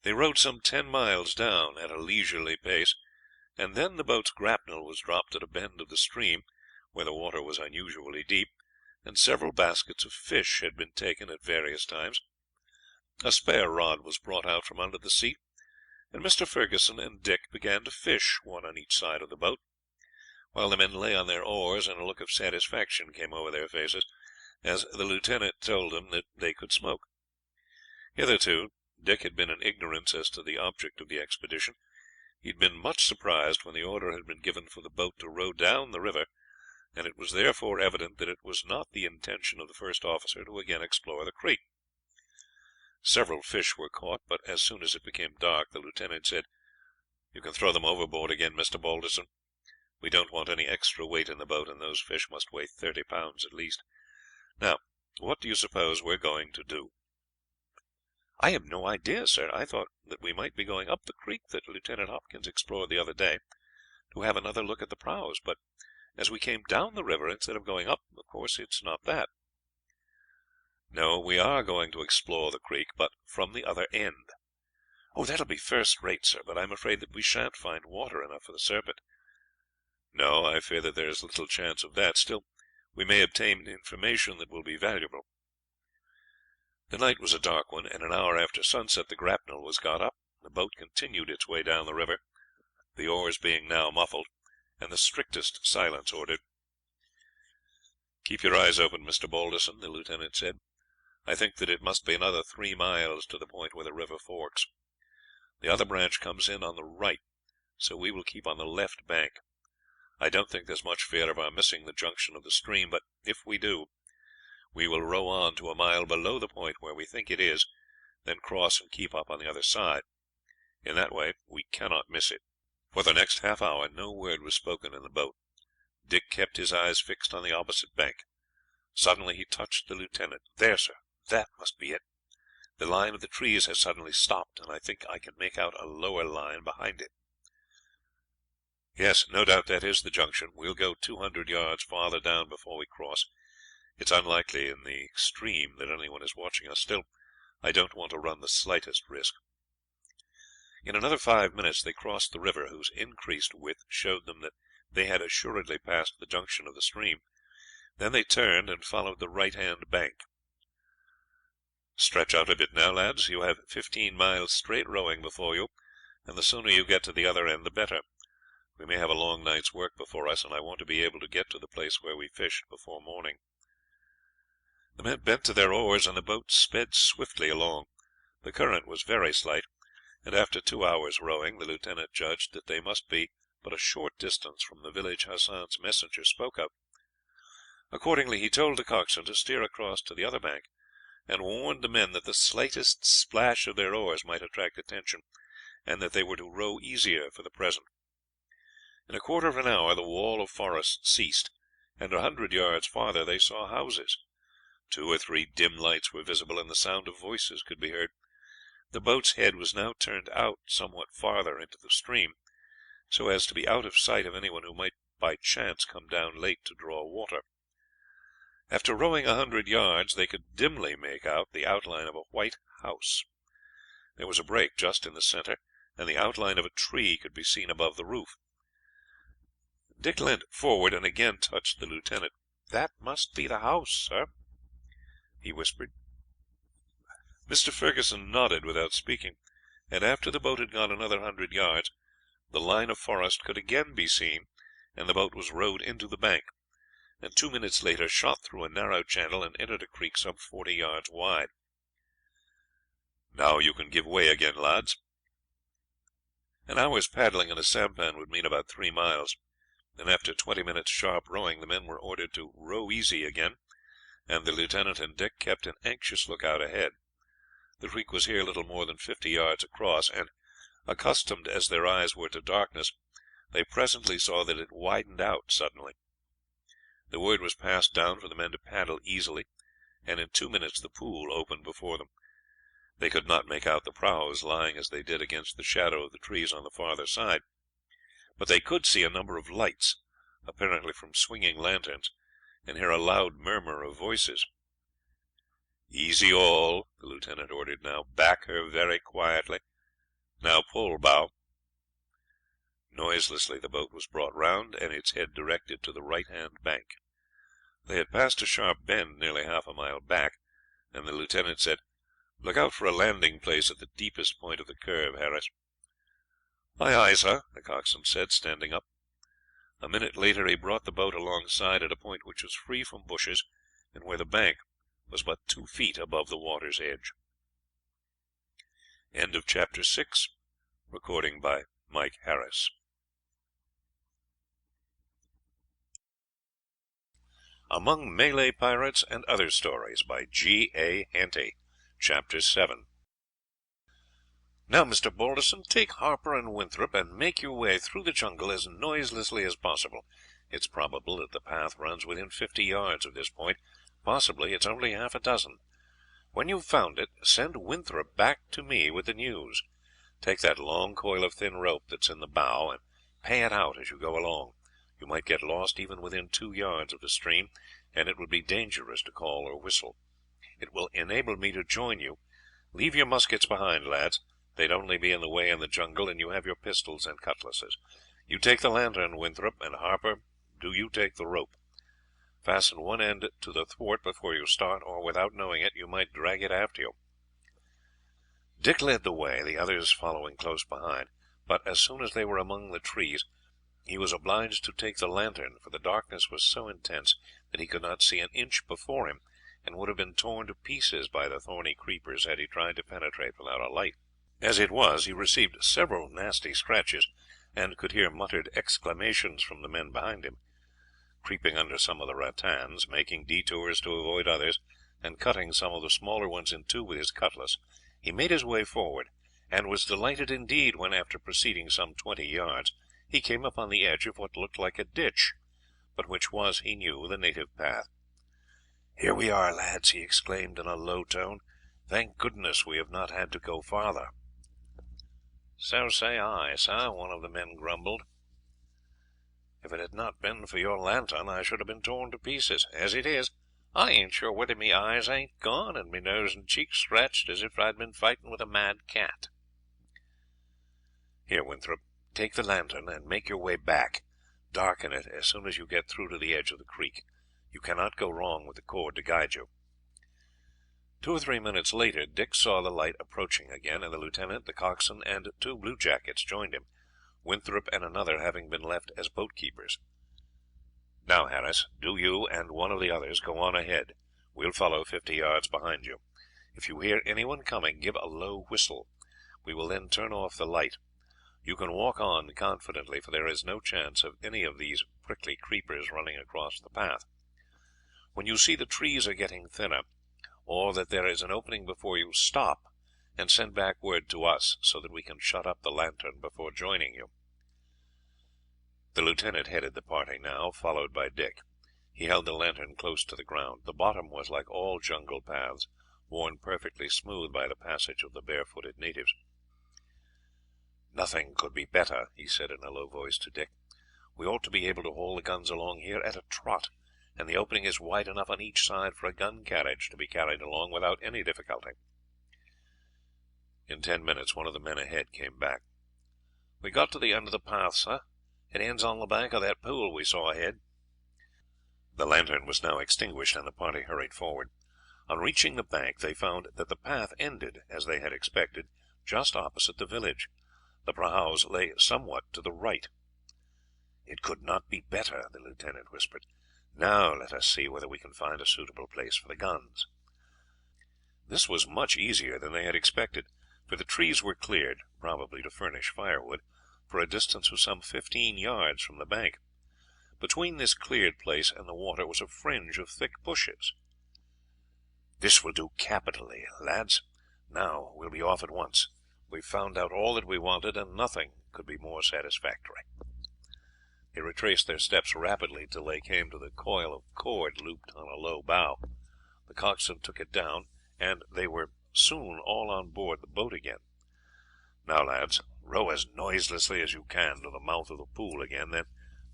They rowed some 10 miles down at a leisurely pace, and then the boat's grapnel was dropped at a bend of the stream, where the water was unusually deep, and several baskets of fish had been taken at various times. A spare rod was brought out from under the seat, and Mr. Ferguson and Dick began to fish, one on each side of the boat, while the men lay on their oars, and a look of satisfaction came over their faces as the lieutenant told them that they could smoke. Hitherto Dick had been in ignorance as to the object of the expedition. He had been much surprised when the order had been given for the boat to row down the river, and it was therefore evident that it was not the intention of the first officer to again explore the creek. Several fish were caught, but as soon as it became dark the lieutenant said, "You can throw them overboard again, Mr. Balderson. We don't want any extra weight in the boat, and those fish must weigh 30 pounds at least. Now, what do you suppose we are going to do?" "I have no idea, sir. I thought that we might be going up the creek that Lieutenant Hopkins explored the other day, to have another look at the prahus, but as we came down the river instead of going up, of course it's not that." "No, we are going to explore the creek, but from the other end." "Oh, that will be first rate, sir, but I am afraid that we shan't find water enough for the Serpent." "No, I fear that there is little chance of that. Still, we may obtain information that will be valuable." The night was a dark one, and an hour after sunset the grapnel was got up. The boat continued its way down the river, the oars being now muffled, and the strictest silence ordered. "Keep your eyes open, Mr. Balderson," the lieutenant said. "I think that it must be another 3 miles to the point where the river forks. The other branch comes in on the right, so we will keep on the left bank. I don't think there's much fear of our missing the junction of the stream, but if we do, we will row on to a mile below the point where we think it is, then cross and keep up on the other side. In that way we cannot miss it." For the next half hour no word was spoken in the boat. Dick kept his eyes fixed on the opposite bank. Suddenly he touched the lieutenant. "There, sir, that must be it. The line of the trees has suddenly stopped, and I think I can make out a lower line behind it." "Yes, no doubt that is the junction. We'll go 200 yards farther down before we cross. It's unlikely in the extreme that anyone is watching us. Still, I don't want to run the slightest risk." In another 5 minutes they crossed the river, whose increased width showed them that they had assuredly passed the junction of the stream. Then they turned and followed the right hand bank. "Stretch out a bit now, lads. You have 15 miles straight rowing before you, and the sooner you get to the other end the better. We may have a long night's work before us, and I want to be able to get to the place where we fished before morning." The men bent to their oars, and the boat sped swiftly along. The current was very slight, and after 2 hours' rowing the lieutenant judged that they must be but a short distance from the village Hassan's messenger spoke of. Accordingly he told the coxswain to steer across to the other bank, and warned the men that the slightest splash of their oars might attract attention, and that they were to row easier for the present. In a quarter of an hour the wall of forest ceased, and 100 yards farther they saw houses. 2 or 3 dim lights were visible, and the sound of voices could be heard. The boat's head was now turned out somewhat farther into the stream, so as to be out of sight of anyone who might by chance come down late to draw water. After rowing 100 yards they could dimly make out the outline of a white house. There was a break just in the centre, and the outline of a tree could be seen above the roof. Dick leant forward and again touched the lieutenant. "That must be the house, sir," he whispered. Mr. Ferguson nodded without speaking, and after the boat had gone another 100 yards the line of forest could again be seen, and the boat was rowed into the bank, and 2 minutes later shot through a narrow channel and entered a creek some 40 yards wide. "Now you can give way again, lads." An hour's paddling in a sampan would mean about 3 miles, and after 20 minutes' sharp rowing the men were ordered to row easy again, and the lieutenant and Dick kept an anxious lookout ahead. The creek was here little more than 50 yards across, and, accustomed as their eyes were to darkness, they presently saw that it widened out suddenly. The word was passed down for the men to paddle easily, and in 2 minutes the pool opened before them. They could not make out the prahus lying as they did against the shadow of the trees on the farther side, but they could see a number of lights, apparently from swinging lanterns, and hear a loud murmur of voices. "Easy all," the lieutenant ordered now. "Back her very quietly. Now pull, bow." Noiselessly the boat was brought round, and its head directed to the right-hand bank. They had passed a sharp bend nearly half a mile back, and the lieutenant said, "Look out for a landing place at the deepest point of the curve, Harris." "Aye, aye, sir," the coxswain said, standing up. A minute later he brought the boat alongside at a point which was free from bushes, and where the bank was but 2 feet above the water's edge. End of Chapter 6. Recording by Mike Harris. Among Malay Pirates and Other Stories by G. A. Henty. Chapter 7. "Now, Mr. Balderson, take Harper and Winthrop, and make your way through the jungle as noiselessly as possible. It's probable that the path runs within 50 yards of this point, possibly it's only half a dozen. When you've found it, send Winthrop back to me with the news. Take that long coil of thin rope that's in the bow, and pay it out as you go along. You might get lost even within 2 yards of the stream, and it would be dangerous to call or whistle. It will enable me to join you. Leave your muskets behind, lads. They'd only be in the way in the jungle, and you have your pistols and cutlasses. You take the lantern, Winthrop, and Harper, do you take the rope. Fasten one end to the thwart before you start, or without knowing it you might drag it after you." Dick led the way, the others following close behind, but as soon as they were among the trees he was obliged to take the lantern, for the darkness was so intense that he could not see an inch before him, and would have been torn to pieces by the thorny creepers had he tried to penetrate without a light. As it was, he received several nasty scratches, and could hear muttered exclamations from the men behind him. Creeping under some of the rattans, making detours to avoid others, and cutting some of the smaller ones in two with his cutlass, he made his way forward, and was delighted indeed when, after proceeding some 20 yards, he came upon the edge of what looked like a ditch, but which was, he knew, the native path. "Here we are, lads," he exclaimed in a low tone. "Thank goodness we have not had to go farther." "So say I, sir," one of the men grumbled. "If it had not been for your lantern I should have been torn to pieces. As it is, I ain't sure whether me eyes ain't gone, and me nose and cheeks scratched as if I'd been fighting with a mad cat." "Here, Winthrop, take the lantern and make your way back. Darken it as soon as you get through to the edge of the creek. You cannot go wrong with the cord to guide you." 2 or 3 minutes later Dick saw the light approaching again, and the lieutenant, the coxswain, and 2 bluejackets joined him, Winthrop and another having been left as boat keepers. "Now, Harris, do you and one of the others go on ahead. We'll follow 50 yards behind you. If you hear anyone coming, give a low whistle. We will then turn off the light. You can walk on confidently, for there is no chance of any of these prickly creepers running across the path. When you see the trees are getting thinner, or that there is an opening before you, stop and send back word to us, so that we can shut up the lantern before joining you." The lieutenant headed the party now, followed by Dick. He held the lantern close to the ground. The bottom was like all jungle paths, worn perfectly smooth by the passage of the barefooted natives. "Nothing could be better," he said in a low voice to Dick. "We ought to be able to haul the guns along here at a trot, and the opening is wide enough on each side for a gun carriage to be carried along without any difficulty." In 10 minutes one of the men ahead came back. "We got to the end of the path, sir. It ends on the bank of that pool we saw ahead." The lantern was now extinguished, and the party hurried forward. On reaching the bank they found that the path ended, as they had expected, just opposite the village. The prahus lay somewhat to the right. "It could not be better," the lieutenant whispered. "Now let us see whether we can find a suitable place for the guns." This was much easier than they had expected, for the trees were cleared, probably to furnish firewood, for a distance of some 15 yards from the bank. Between this cleared place and the water was a fringe of thick bushes. "This will do capitally, lads. Now we'll be off at once. We've found out all that we wanted, and nothing could be more satisfactory." They retraced their steps rapidly till they came to the coil of cord looped on a low bough. The coxswain took it down, and they were soon all on board the boat again. "Now, lads, row as noiselessly as you can to the mouth of the pool again, then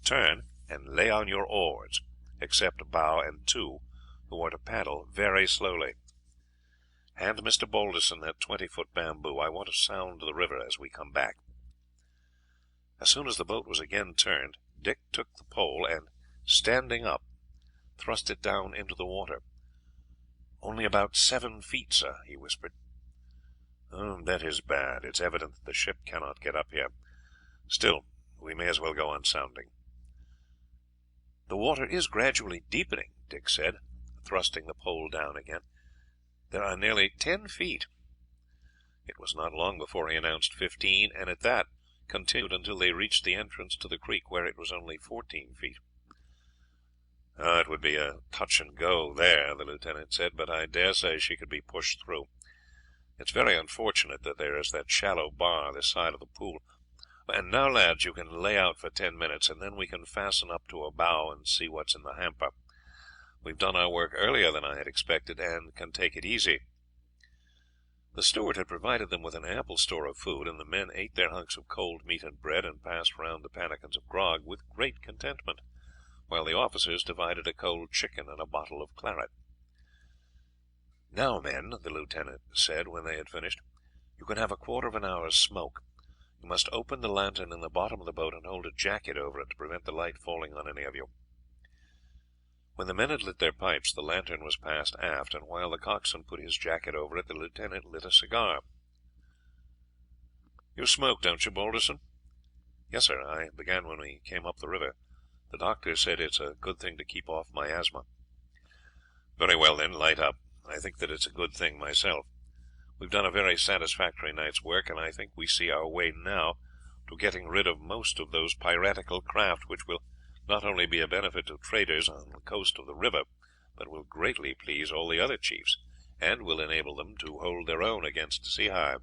turn and lay on your oars, except Bow and Two, who are to paddle very slowly. Hand Mr. Balderson that 20-foot bamboo. I want to sound the river as we come back." As soon as the boat was again turned, Dick took the pole and, standing up, thrust it down into the water. "Only about 7 feet, sir," he whispered. "That is bad. It is evident that the ship cannot get up here. Still, we may as well go on sounding." "The water is gradually deepening," Dick said, thrusting the pole down again. "There are nearly 10 feet." It was not long before he announced 15, and at that continued until they reached the entrance to the creek, where it was only 14 feet. "It would be a touch and go there," the lieutenant said, "but I dare say she could be pushed through. It's very unfortunate that there is that shallow bar this side of the pool. And now, lads, you can lay out for 10 minutes, and then we can fasten up to a bough and see what's in the hamper. We've done our work earlier than I had expected, and can take it easy." The steward had provided them with an ample store of food, and the men ate their hunks of cold meat and bread, and passed round the pannikins of grog with great contentment, while the officers divided a cold chicken and a bottle of claret. "Now, men," the lieutenant said when they had finished, "you can have a quarter of an hour's smoke. You must open the lantern in the bottom of the boat and hold a jacket over it to prevent the light falling on any of you." When the men had lit their pipes, the lantern was passed aft, and while the coxswain put his jacket over it, the lieutenant lit a cigar. "You smoke, don't you, Balderson?" "Yes, sir. I began when we came up the river. The doctor said it's a good thing to keep off my asthma." "Very well, then, light up. I think that it's a good thing myself. We've done a very satisfactory night's work, and I think we see our way now to getting rid of most of those piratical craft, which will not only be a benefit to traders on the coast of the river, but will greatly please all the other chiefs, and will enable them to hold their own against Sehi."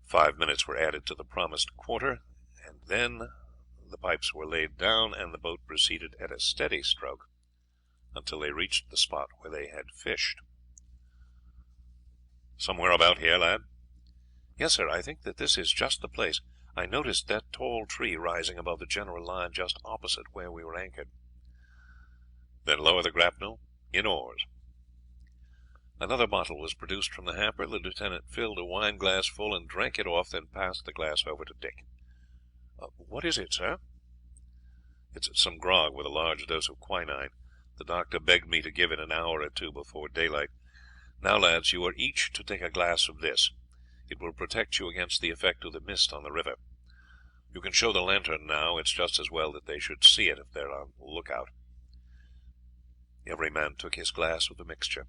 5 minutes were added to the promised quarter, and then the pipes were laid down, and the boat proceeded at a steady stroke until they reached the spot where they had fished. "Somewhere about here, lad?" "Yes, sir. I think that this is just the place. I noticed that tall tree rising above the general line just opposite where we were anchored." "Then lower the grapnel. In oars." Another bottle was produced from the hamper. The lieutenant filled a wine glass full and drank it off, then passed the glass over to Dick. "What is it, sir?" "It's some grog with a large dose of quinine. The doctor begged me to give it an hour or two before daylight. Now, lads, you are each to take a glass of this. It will protect you against the effect of the mist on the river. You can show the lantern now. It's just as well that they should see it if they are on the lookout." Every man took his glass of the mixture.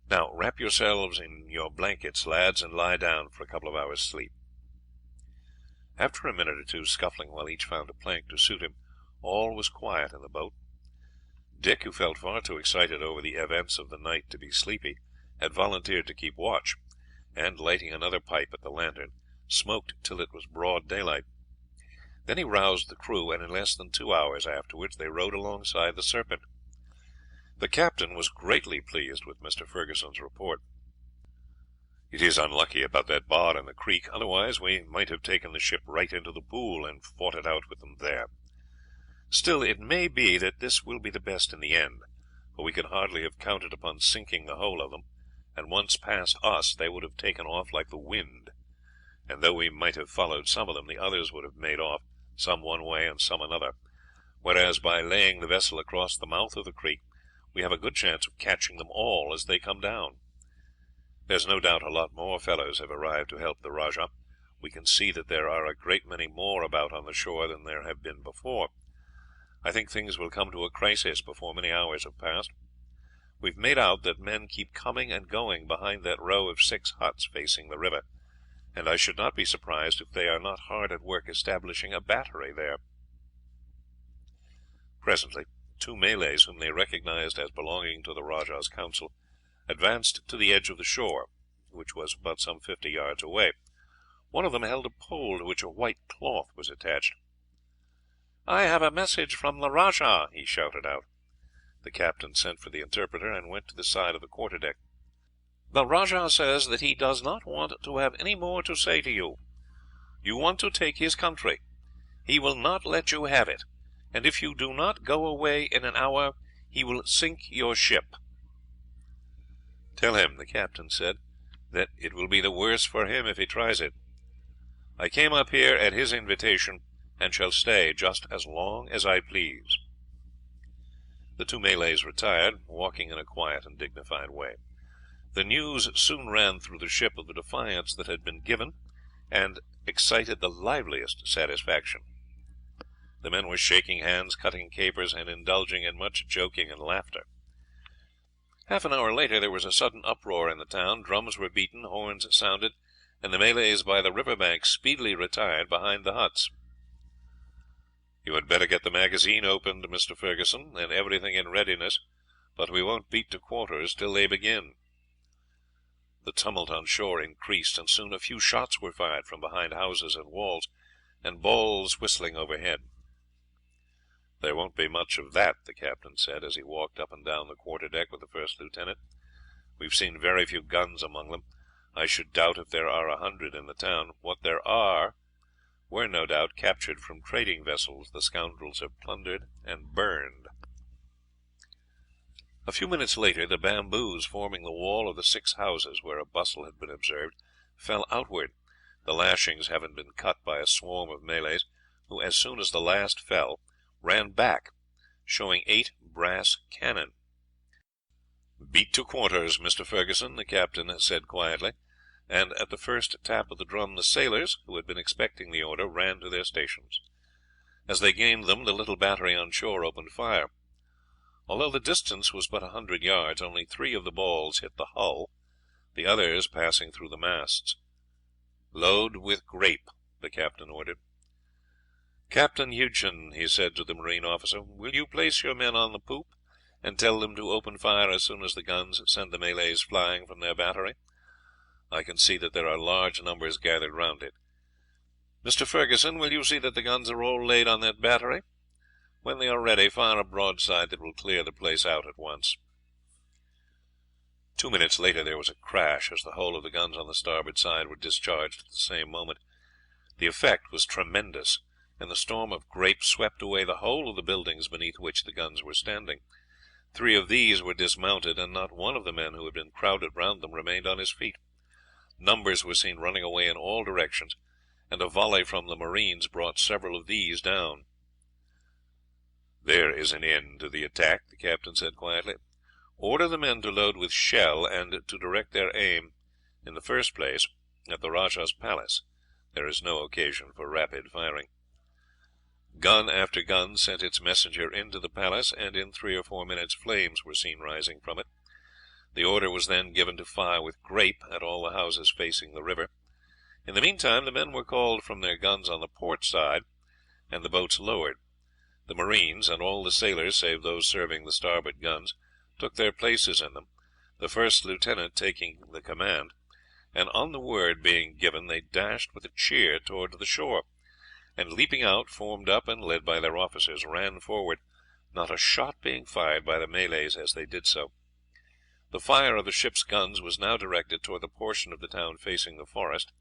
"Now wrap yourselves in your blankets, lads, and lie down for a couple of hours' sleep." After a minute or two scuffling while each found a plank to suit him, all was quiet in the boat. Dick, who felt far too excited over the events of the night to be sleepy, had volunteered to keep watch, and, lighting another pipe at the lantern, smoked till it was broad daylight. Then he roused the crew, and in less than 2 hours afterwards they rowed alongside the Serpent. The captain was greatly pleased with Mr. Ferguson's report. "It is unlucky about that bar in the creek, otherwise we might have taken the ship right into the pool and fought it out with them there. Still, it may be that this will be the best in the end, for we could hardly have counted upon sinking the whole of them, and once past us they would have taken off like the wind, and though we might have followed some of them, the others would have made off, some one way and some another, whereas by laying the vessel across the mouth of the creek we have a good chance of catching them all as they come down. There's no doubt a lot more fellows have arrived to help the Rajah. We can see that there are a great many more about on the shore than there have been before. I think things will come to a crisis before many hours have passed. We've made out that men keep coming and going behind that row of 6 huts facing the river, and I should not be surprised if they are not hard at work establishing a battery there." Presently 2 Malays, whom they recognized as belonging to the Rajah's council, advanced to the edge of the shore, which was but some 50 yards away. One of them held a pole to which a white cloth was attached. "I have a message from the Rajah," he shouted out. The captain sent for the interpreter and went to the side of the quarterdeck. "The Rajah says that he does not want to have any more to say to you. You want to take his country. He will not let you have it, and if you do not go away in an hour he will sink your ship." "Tell him," the captain said, "that it will be the worse for him if he tries it. I came up here at his invitation, and shall stay just as long as I please." The 2 Malays retired, walking in a quiet and dignified way. The news soon ran through the ship of the defiance that had been given, and excited the liveliest satisfaction. The men were shaking hands, cutting capers, and indulging in much joking and laughter. Half an hour later there was a sudden uproar in the town. Drums were beaten, horns sounded, and the Malays by the river bank speedily retired behind the huts. "You had better get the magazine opened, Mr. Ferguson, and everything in readiness, but we won't beat to quarters till they begin." The tumult on shore increased, and soon a few shots were fired from behind houses and walls, and balls whistling overhead. "There won't be much of that," the captain said, as he walked up and down the quarterdeck with the first lieutenant. "We've seen very few guns among them. I should doubt if there are 100 in the town. What there are were, no doubt, captured from trading vessels the scoundrels have plundered and burned." A few minutes later the bamboos forming the wall of the 6 houses where a bustle had been observed fell outward, the lashings having been cut by a swarm of Malays, who, as soon as the last fell, ran back, showing 8 brass cannon. "Beat to quarters, Mr. Ferguson," the captain said quietly, and at the first tap of the drum the sailors, who had been expecting the order, ran to their stations. As they gained them the little battery on shore opened fire. Although the distance was but 100 yards, only 3 of the balls hit the hull, the others passing through the masts. "Load with grape," the captain ordered. "Captain Hugeson," he said to the marine officer, "will you place your men on the poop, and tell them to open fire as soon as the guns send the Malays flying from their battery? I can see that there are large numbers gathered round it. Mr. Ferguson, will you see that the guns are all laid on that battery? When they are ready, fire a broadside that will clear the place out at once." 2 minutes later there was a crash as the whole of the guns on the starboard side were discharged at the same moment. The effect was tremendous, and the storm of grape swept away the whole of the buildings beneath which the guns were standing. 3 of these were dismounted, and not one of the men who had been crowded round them remained on his feet. Numbers were seen running away in all directions, and a volley from the marines brought several of these down. "There is an end to the attack," the captain said quietly. "Order the men to load with shell, and to direct their aim, in the first place, at the Rajah's palace. There is no occasion for rapid firing." Gun after gun sent its messenger into the palace, and in 3 or 4 minutes flames were seen rising from it. The order was then given to fire with grape at all the houses facing the river. In the meantime the men were called from their guns on the port side, and the boats lowered. The marines, and all the sailors save those serving the starboard guns, took their places in them, the first lieutenant taking the command, and on the word being given they dashed with a cheer towards the shore, and leaping out, formed up, and led by their officers, ran forward, not a shot being fired by the Malays as they did so. The fire of the ship's guns was now directed toward the portion of the town facing the forest,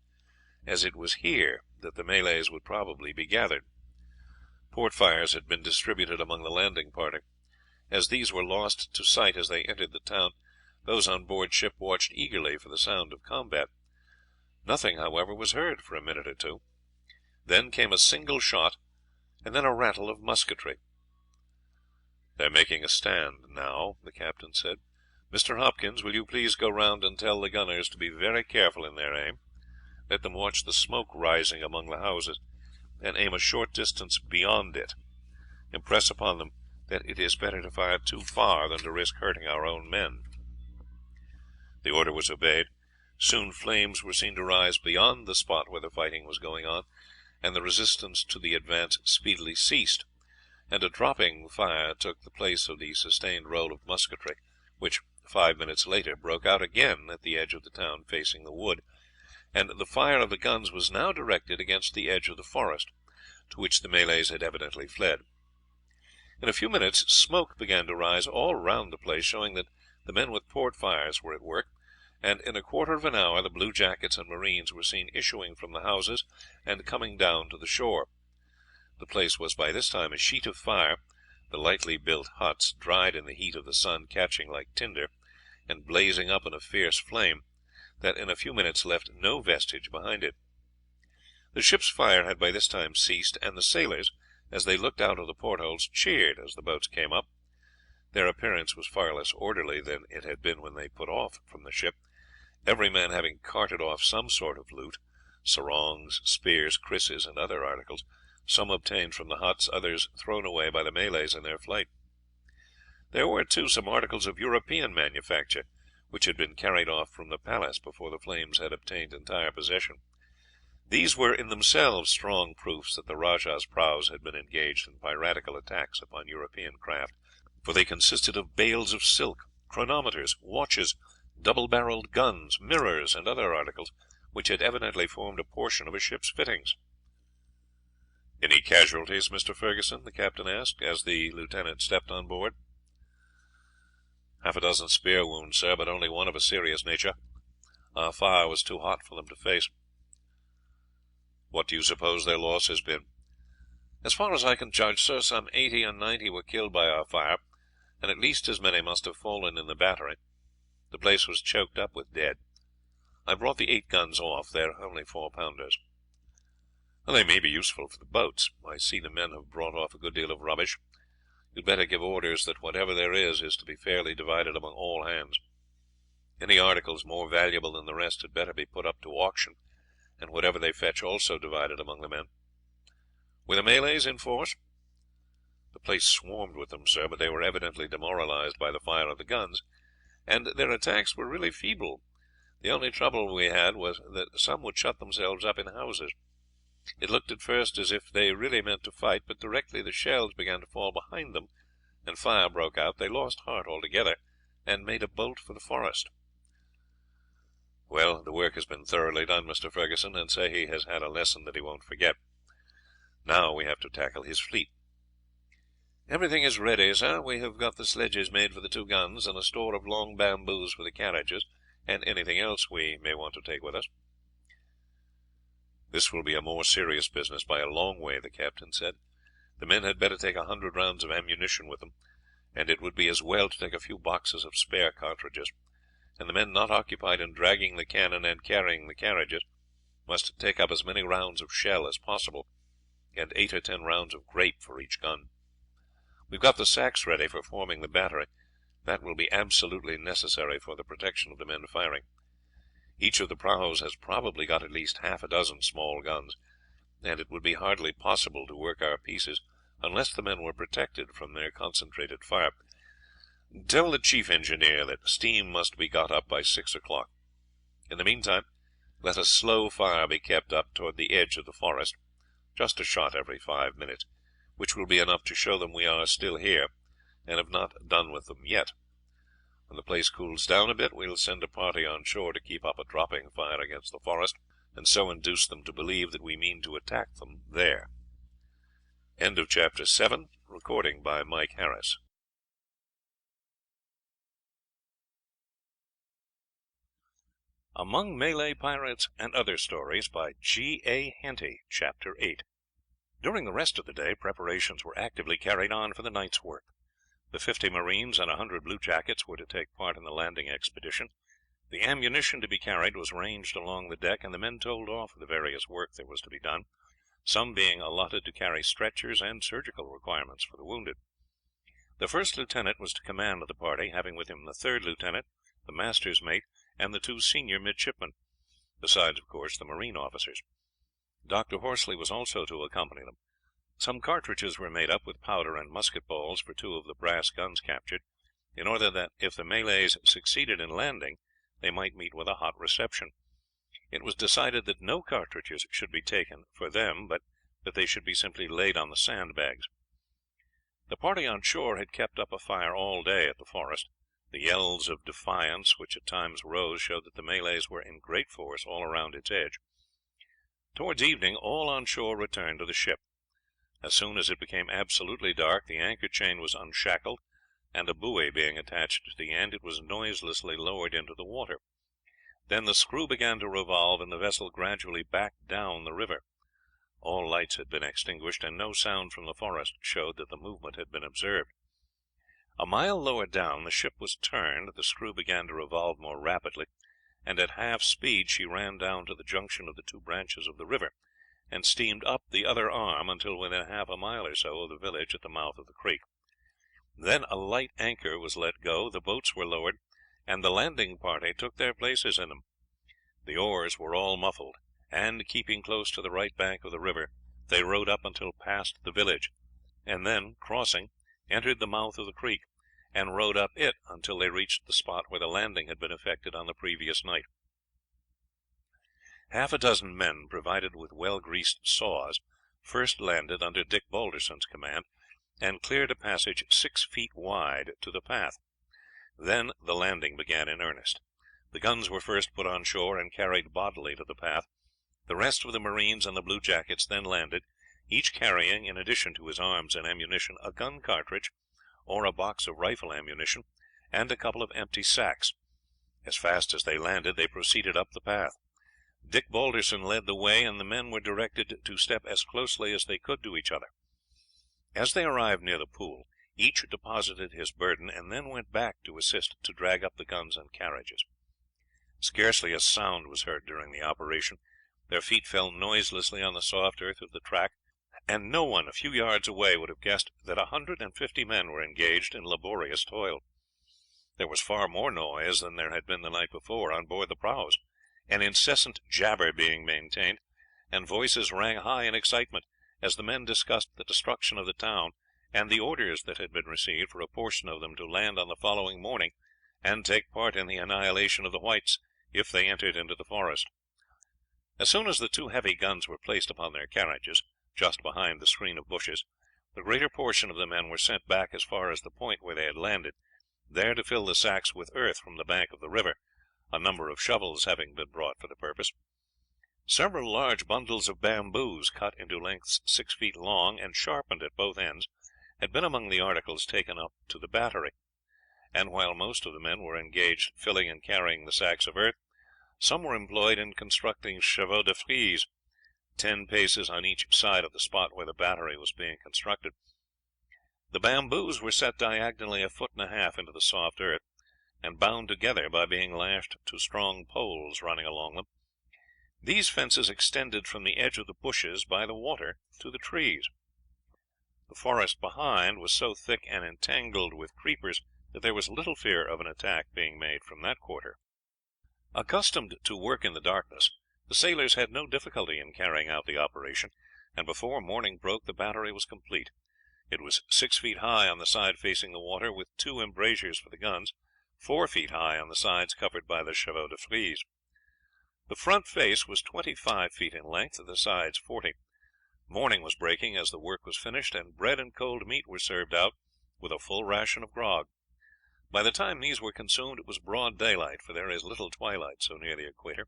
as it was here that the Malays would probably be gathered. Port fires had been distributed among the landing party. As these were lost to sight as they entered the town, those on board ship watched eagerly for the sound of combat. Nothing, however, was heard for a minute or two. Then came a single shot, and then a rattle of musketry. "They are making a stand now," the captain said. "Mr. Hopkins, will you please go round and tell the gunners to be very careful in their aim. Let them watch the smoke rising among the houses, and aim a short distance beyond it. Impress upon them that it is better to fire too far than to risk hurting our own men." The order was obeyed. Soon flames were seen to rise beyond the spot where the fighting was going on, and the resistance to the advance speedily ceased, and a dropping fire took the place of the sustained roll of musketry, which 5 minutes later broke out again at the edge of the town facing the wood, and the fire of the guns was now directed against the edge of the forest, to which the Malays had evidently fled. In a few minutes smoke began to rise all round the place, showing that the men with port fires were at work, and in a quarter of an hour the blue jackets and marines were seen issuing from the houses and coming down to the shore. The place was by this time a sheet of fire, the lightly built huts, dried in the heat of the sun, catching like tinder, and blazing up in a fierce flame, that in a few minutes left no vestige behind it. The ship's fire had by this time ceased, and the sailors, as they looked out of the portholes, cheered as the boats came up. Their appearance was far less orderly than it had been when they put off from the ship, every man having carted off some sort of loot, sarongs, spears, krisses, and other articles, some obtained from the huts, others thrown away by the Malays in their flight. There were, too, some articles of European manufacture, which had been carried off from the palace before the flames had obtained entire possession. These were in themselves strong proofs that the rajah's prahus had been engaged in piratical attacks upon European craft, for they consisted of bales of silk, chronometers, watches, double-barreled guns, mirrors, and other articles which had evidently formed a portion of a ship's fittings. "Any casualties, Mr. Ferguson?" the captain asked, as the lieutenant stepped on board. "Half a dozen spear wounds, sir, but only one of a serious nature. Our fire was too hot for them to face." "What do you suppose their loss has been?" "As far as I can judge, sir, some 80 or 90 were killed by our fire, and at least as many must have fallen in the battery. The place was choked up with dead. I brought the 8 guns off. They are only 4-pounders." "They may be useful for the boats. I see the men have brought off a good deal of rubbish. You had better give orders that whatever there is to be fairly divided among all hands. Any articles more valuable than the rest had better be put up to auction, and whatever they fetch also divided among the men. Were the Malays in force?" "The place swarmed with them, sir, but they were evidently demoralized by the fire of the guns, and their attacks were really feeble. The only trouble we had was that some would shut themselves up in houses. It looked at first as if they really meant to fight, but directly the shells began to fall behind them, and fire broke out, they lost heart altogether, and made a bolt for the forest." "Well, the work has been thoroughly done, Mr. Ferguson, and Sehi has had a lesson that he won't forget. Now we have to tackle his fleet." "Everything is ready, sir. We have got the sledges made for the 2 guns, and a store of long bamboos for the carriages, and anything else we may want to take with us." "This will be a more serious business by a long way," the captain said. "The men had better take 100 rounds of ammunition with them, and it would be as well to take a few boxes of spare cartridges; and the men not occupied in dragging the cannon and carrying the carriages must take up as many rounds of shell as possible, and 8 or 10 rounds of grape for each gun. We have got the sacks ready for forming the battery. That will be absolutely necessary for the protection of the men firing. Each of the prahus has probably got at least half a dozen small guns, and it would be hardly possible to work our pieces unless the men were protected from their concentrated fire. Tell the chief engineer that steam must be got up by 6 o'clock. In the meantime, let a slow fire be kept up toward the edge of the forest, just a shot every 5 minutes, which will be enough to show them we are still here, and have not done with them yet. When the place cools down a bit, we will send a party on shore to keep up a dropping fire against the forest, and so induce them to believe that we mean to attack them there." End of chapter 7. Recording by Mike Harris. Among Malay Pirates and Other Stories by G. A. Henty. Chapter 8. During the rest of the day preparations were actively carried on for the night's work. The 50 marines and 100 bluejackets were to take part in the landing expedition. The ammunition to be carried was ranged along the deck, and the men told off for the various work there was to be done, some being allotted to carry stretchers and surgical requirements for the wounded. The first lieutenant was to command the party, having with him the third lieutenant, the master's mate, and the 2 senior midshipmen, besides, of course, the marine officers. Dr. Horsley was also to accompany them. Some cartridges were made up with powder and musket balls for 2 of the brass guns captured, in order that if the Malays succeeded in landing they might meet with a hot reception. It was decided that no cartridges should be taken for them, but that they should be simply laid on the sandbags. The party on shore had kept up a fire all day at the forest. The yells of defiance which at times rose showed that the Malays were in great force all around its edge. Towards evening all on shore returned to the ship. As soon as it became absolutely dark the anchor chain was unshackled, and a buoy being attached to the end, it was noiselessly lowered into the water. Then the screw began to revolve, and the vessel gradually backed down the river. All lights had been extinguished, and no sound from the forest showed that the movement had been observed. A mile lower down the ship was turned, the screw began to revolve more rapidly, and at half speed she ran down to the junction of the 2 branches of the river, and steamed up the other arm until within half a mile or so of the village at the mouth of the creek. Then a light anchor was let go, the boats were lowered, and the landing party took their places in them. The oars were all muffled, and, keeping close to the right bank of the river, they rowed up until past the village, and then, crossing, entered the mouth of the creek, and rowed up it until they reached the spot where the landing had been effected on the previous night. Half a dozen men, provided with well-greased saws, first landed under Dick Balderson's command, and cleared a passage 6 feet wide to the path. Then the landing began in earnest. The guns were first put on shore and carried bodily to the path. The rest of the marines and the bluejackets then landed, each carrying, in addition to his arms and ammunition, a gun cartridge or a box of rifle ammunition, and a couple of empty sacks. As fast as they landed they proceeded up the path. Dick Balderson led the way, and the men were directed to step as closely as they could to each other. As they arrived near the pool, each deposited his burden, and then went back to assist to drag up the guns and carriages. Scarcely a sound was heard during the operation. Their feet fell noiselessly on the soft earth of the track, and no one a few yards away would have guessed that 150 men were engaged in laborious toil. There was far more noise than there had been the night before on board the prahus, an incessant jabber being maintained, and voices rang high in excitement as the men discussed the destruction of the town, and the orders that had been received for a portion of them to land on the following morning and take part in the annihilation of the whites if they entered into the forest. As soon as the 2 heavy guns were placed upon their carriages, just behind the screen of bushes, the greater portion of the men were sent back as far as the point where they had landed, there to fill the sacks with earth from the bank of the river, a number of shovels having been brought for the purpose. Several large bundles of bamboos, cut into lengths 6 feet long and sharpened at both ends, had been among the articles taken up to the battery, and while most of the men were engaged filling and carrying the sacks of earth, some were employed in constructing chevaux de frise, 10 paces on each side of the spot where the battery was being constructed. The bamboos were set diagonally 1.5 feet into the soft earth, and bound together by being lashed to strong poles running along them. These fences extended from the edge of the bushes by the water to the trees. The forest behind was so thick and entangled with creepers that there was little fear of an attack being made from that quarter. Accustomed to work in the darkness, the sailors had no difficulty in carrying out the operation, and before morning broke the battery was complete. It was 6 feet high on the side facing the water, with 2 embrasures for the guns, 4 feet high on the sides covered by the chevaux de frise. The front face was 25 feet in length, the sides 40. Morning was breaking as the work was finished, and bread and cold meat were served out, with a full ration of grog. By the time these were consumed it was broad daylight, for there is little twilight so near the equator.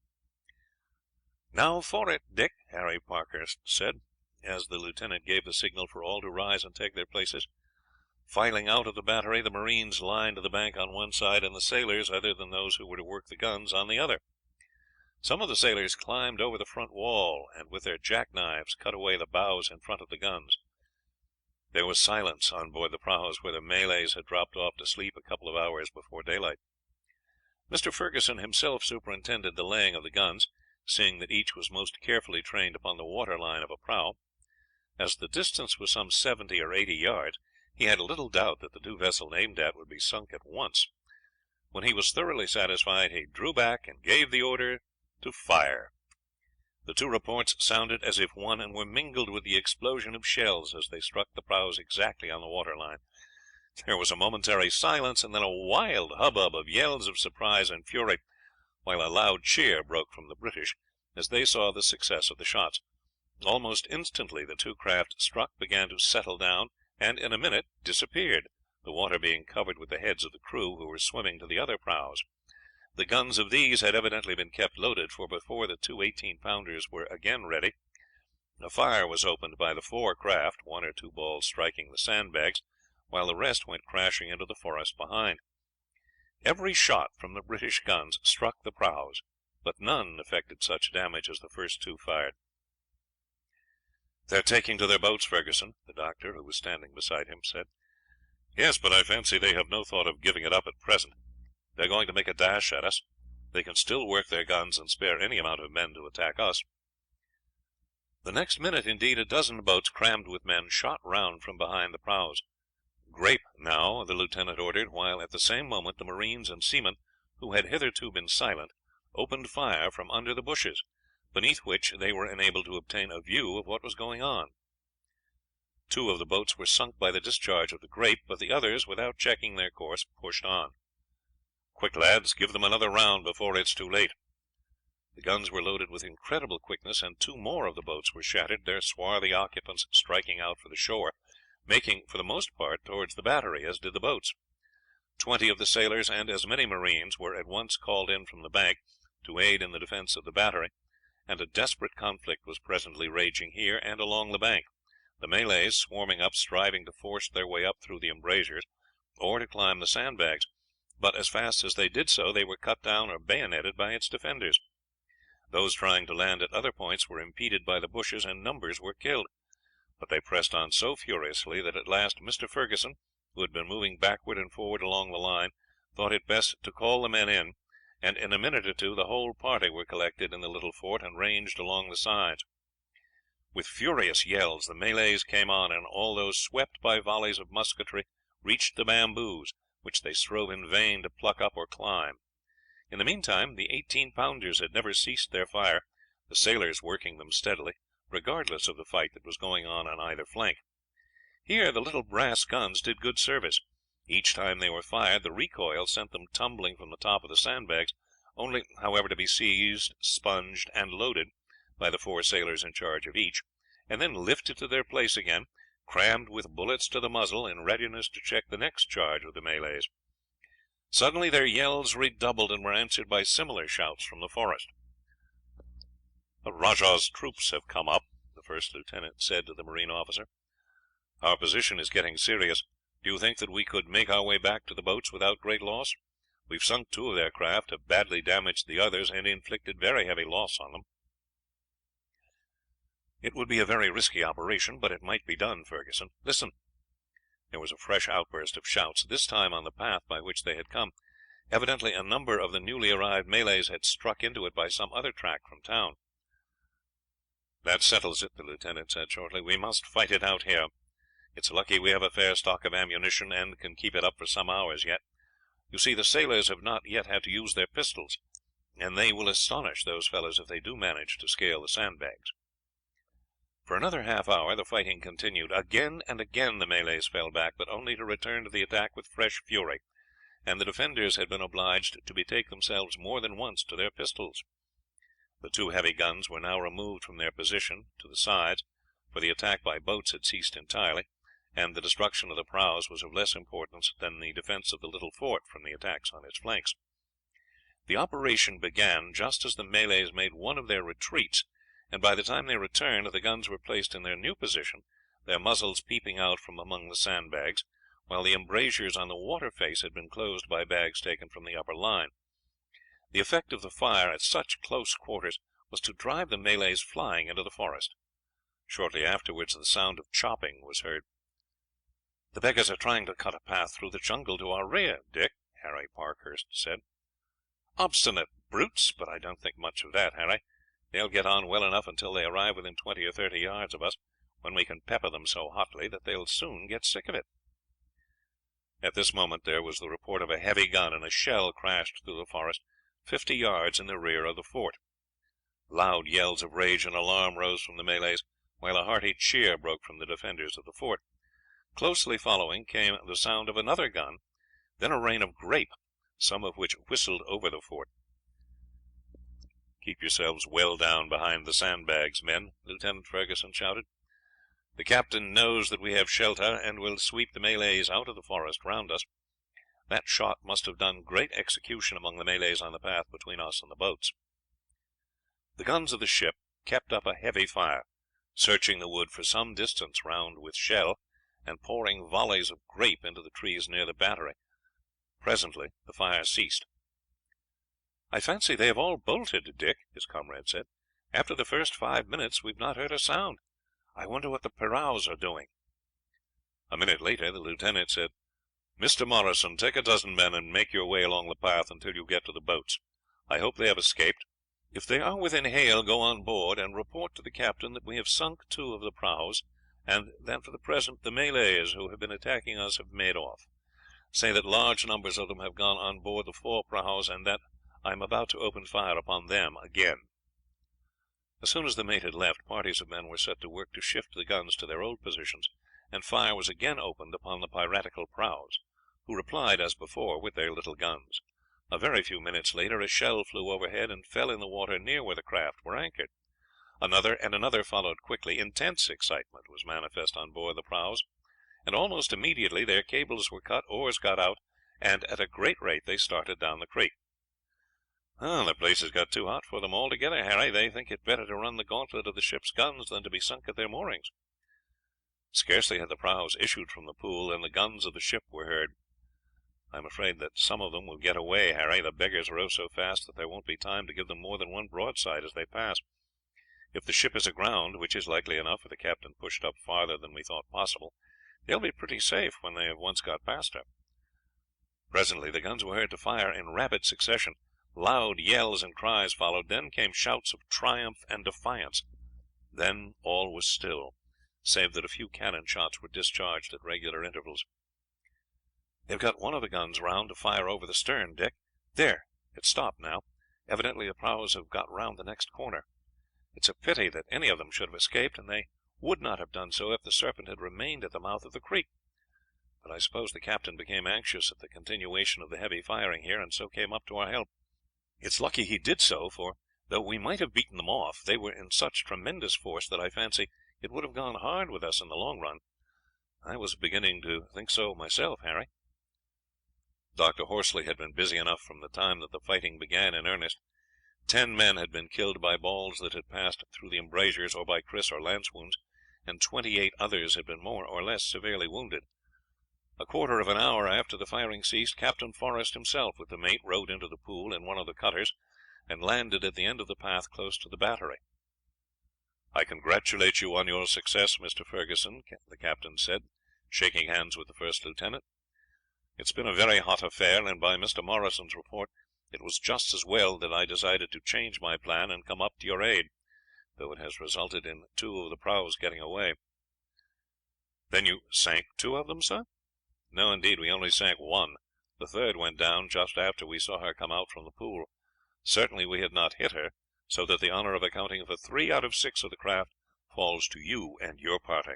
"Now for it, Dick," Harry Parkhurst said. as the lieutenant gave the signal for all to rise and take their places. Filing out of the battery, the marines lined the bank on one side, and the sailors, other than those who were to work the guns, on the other. Some of the sailors climbed over the front wall, and with their jackknives cut away the boughs in front of the guns. There was silence on board the prahus, where the Malays had dropped off to sleep a couple of hours before daylight. Mr. Ferguson himself superintended the laying of the guns, seeing that each was most carefully trained upon the water line of a prahu. As the distance was some 70 or 80 yards, he had little doubt that the two vessels aimed at would be sunk at once. When he was thoroughly satisfied, he drew back and gave the order to fire. The two reports sounded as if one, and were mingled with the explosion of shells as they struck the prahus exactly on the water line. There was a momentary silence, and then a wild hubbub of yells of surprise and fury, while a loud cheer broke from the British as they saw the success of the shots. Almost instantly the two craft struck began to settle down, and in a minute disappeared, the water being covered with the heads of the crew, who were swimming to the other prahus. The guns of these had evidently been kept loaded, for before the two 18-pounders were again ready, a fire was opened by the four craft, one or two balls striking the sandbags, while the rest went crashing into the forest behind. Every shot from the British guns struck the prahus, but none effected such damage as the first two fired. "They are taking to their boats, Ferguson," the doctor, who was standing beside him, said. "Yes, but I fancy they have no thought of giving it up at present. They are going to make a dash at us. They can still work their guns and spare any amount of men to attack us." The next minute, indeed, a dozen boats crammed with men shot round from behind the prahus. "Grape now," the lieutenant ordered, while at the same moment the marines and seamen, who had hitherto been silent, opened fire from under the bushes, beneath which they were enabled to obtain a view of what was going on. Two of the boats were sunk by the discharge of the grape, but the others, without checking their course, pushed on. "Quick, lads, give them another round before it is too late." The guns were loaded with incredible quickness, and two more of the boats were shattered, their swarthy occupants striking out for the shore, making for the most part towards the battery, as did the boats. 20 of the sailors and as many marines were at once called in from the bank to aid in the defence of the battery, and a desperate conflict was presently raging here and along the bank, the Malays swarming up, striving to force their way up through the embrasures, or to climb the sandbags, but as fast as they did so they were cut down or bayoneted by its defenders. Those trying to land at other points were impeded by the bushes, and numbers were killed. But they pressed on so furiously that at last Mr. Ferguson, who had been moving backward and forward along the line, thought it best to call the men in, and in a minute or two the whole party were collected in the little fort and ranged along the sides. With furious yells the Malays came on, and all those swept by volleys of musketry reached the bamboos, which they strove in vain to pluck up or climb. In the meantime the 18-pounders had never ceased their fire, the sailors working them steadily, regardless of the fight that was going on either flank. Here the little brass guns did good service. Each time they were fired the recoil sent them tumbling from the top of the sandbags, only, however, to be seized, sponged, and loaded by the four sailors in charge of each, and then lifted to their place again, crammed with bullets to the muzzle, in readiness to check the next charge of the Malays. Suddenly their yells redoubled, and were answered by similar shouts from the forest. "The rajah's troops have come up," the first lieutenant said to the marine officer. "Our position is getting serious. Do you think that we could make our way back to the boats without great loss? We have sunk two of their craft, have badly damaged the others, and inflicted very heavy loss on them." "It would be a very risky operation, but it might be done, Ferguson. Listen." There was a fresh outburst of shouts, this time on the path by which they had come. Evidently a number of the newly arrived Malays had struck into it by some other track from town. "That settles it," the lieutenant said shortly. "We must fight it out here. It's lucky we have a fair stock of ammunition, and can keep it up for some hours yet. You see, the sailors have not yet had to use their pistols, and they will astonish those fellows if they do manage to scale the sandbags." For another half hour the fighting continued. Again and again the Malays fell back, but only to return to the attack with fresh fury, and the defenders had been obliged to betake themselves more than once to their pistols. The two heavy guns were now removed from their position to the sides, for the attack by boats had ceased entirely, and the destruction of the prahus was of less importance than the defence of the little fort from the attacks on its flanks. The operation began just as the Malays made one of their retreats, and by the time they returned the guns were placed in their new position, their muzzles peeping out from among the sandbags, while the embrasures on the water face had been closed by bags taken from the upper line. The effect of the fire at such close quarters was to drive the Malays flying into the forest. Shortly afterwards the sound of chopping was heard. "The beggars are trying to cut a path through the jungle to our rear, Dick," Harry Parkhurst said. "Obstinate brutes, but I don't think much of that, Harry. They will get on well enough until they arrive within 20 or 30 yards of us, when we can pepper them so hotly that they will soon get sick of it." At this moment there was the report of a heavy gun, and a shell crashed through the forest 50 yards in the rear of the fort. Loud yells of rage and alarm rose from the Malays, while a hearty cheer broke from the defenders of the fort. Closely following came the sound of another gun, then a rain of grape, some of which whistled over the fort. "Keep yourselves well down behind the sandbags, men," Lieutenant Ferguson shouted. "The captain knows that we have shelter, and will sweep the Malays out of the forest round us. That shot must have done great execution among the Malays on the path between us and the boats." The guns of the ship kept up a heavy fire, searching the wood for some distance round with shell, and pouring volleys of grape into the trees near the battery. Presently the fire ceased. "I fancy they have all bolted, Dick," his comrade said. "After the first 5 minutes we have not heard a sound. I wonder what the prahus are doing." A minute later the lieutenant said, "Mr. Morrison, take a dozen men and make your way along the path until you get to the boats. I hope they have escaped. If they are within hail, go on board and report to the captain that we have sunk 2 of the prahus, and that for the present the Malays who have been attacking us have made off. Say that large numbers of them have gone on board the 4 prahus, and that I am about to open fire upon them again." As soon as the mate had left, parties of men were set to work to shift the guns to their old positions, and fire was again opened upon the piratical prahus, who replied as before with their little guns. A very few minutes later a shell flew overhead and fell in the water near where the craft were anchored. Another and another followed quickly. Intense excitement was manifest on board the prahus, and almost immediately their cables were cut, oars got out, and at a great rate they started down the creek. "The place has got too hot for them altogether, Harry. They think it better to run the gauntlet of the ship's guns than to be sunk at their moorings." Scarcely had the prahus issued from the pool than the guns of the ship were heard. "I am afraid that some of them will get away, Harry. The beggars row so fast that there won't be time to give them more than one broadside as they pass. If the ship is aground, which is likely enough, for the captain pushed up farther than we thought possible, they will be pretty safe when they have once got past her." Presently the guns were heard to fire in rapid succession. Loud yells and cries followed, then came shouts of triumph and defiance. Then all was still, save that a few cannon shots were discharged at regular intervals. "They have got one of the guns round to fire over the stern, Dick. There, it stopped now. Evidently the prahus have got round the next corner. It's a pity that any of them should have escaped, and they would not have done so if the Serpent had remained at the mouth of the creek. But I suppose the captain became anxious at the continuation of the heavy firing here, and so came up to our help. It's lucky he did so, for though we might have beaten them off, they were in such tremendous force that I fancy it would have gone hard with us in the long run. I was beginning to think so myself, Harry." Dr. Horsley had been busy enough from the time that the fighting began in earnest. 10 men had been killed by balls that had passed through the embrasures or by kris or lance wounds, and 28 others had been more or less severely wounded. A quarter of an hour after the firing ceased, Captain Forrest himself with the mate rowed into the pool in one of the cutters, and landed at the end of the path close to the battery. "I congratulate you on your success, Mr. Ferguson," the captain said, shaking hands with the first lieutenant. "It has been a very hot affair, and by Mr. Morrison's report it was just as well that I decided to change my plan and come up to your aid, though it has resulted in 2 of the prahus getting away." "Then you sank 2 of them, sir?" "No, indeed, we only sank 1. The third went down just after we saw her come out from the pool. Certainly we had not hit her, so that the honour of accounting for 3 out of 6 of the craft falls to you and your party.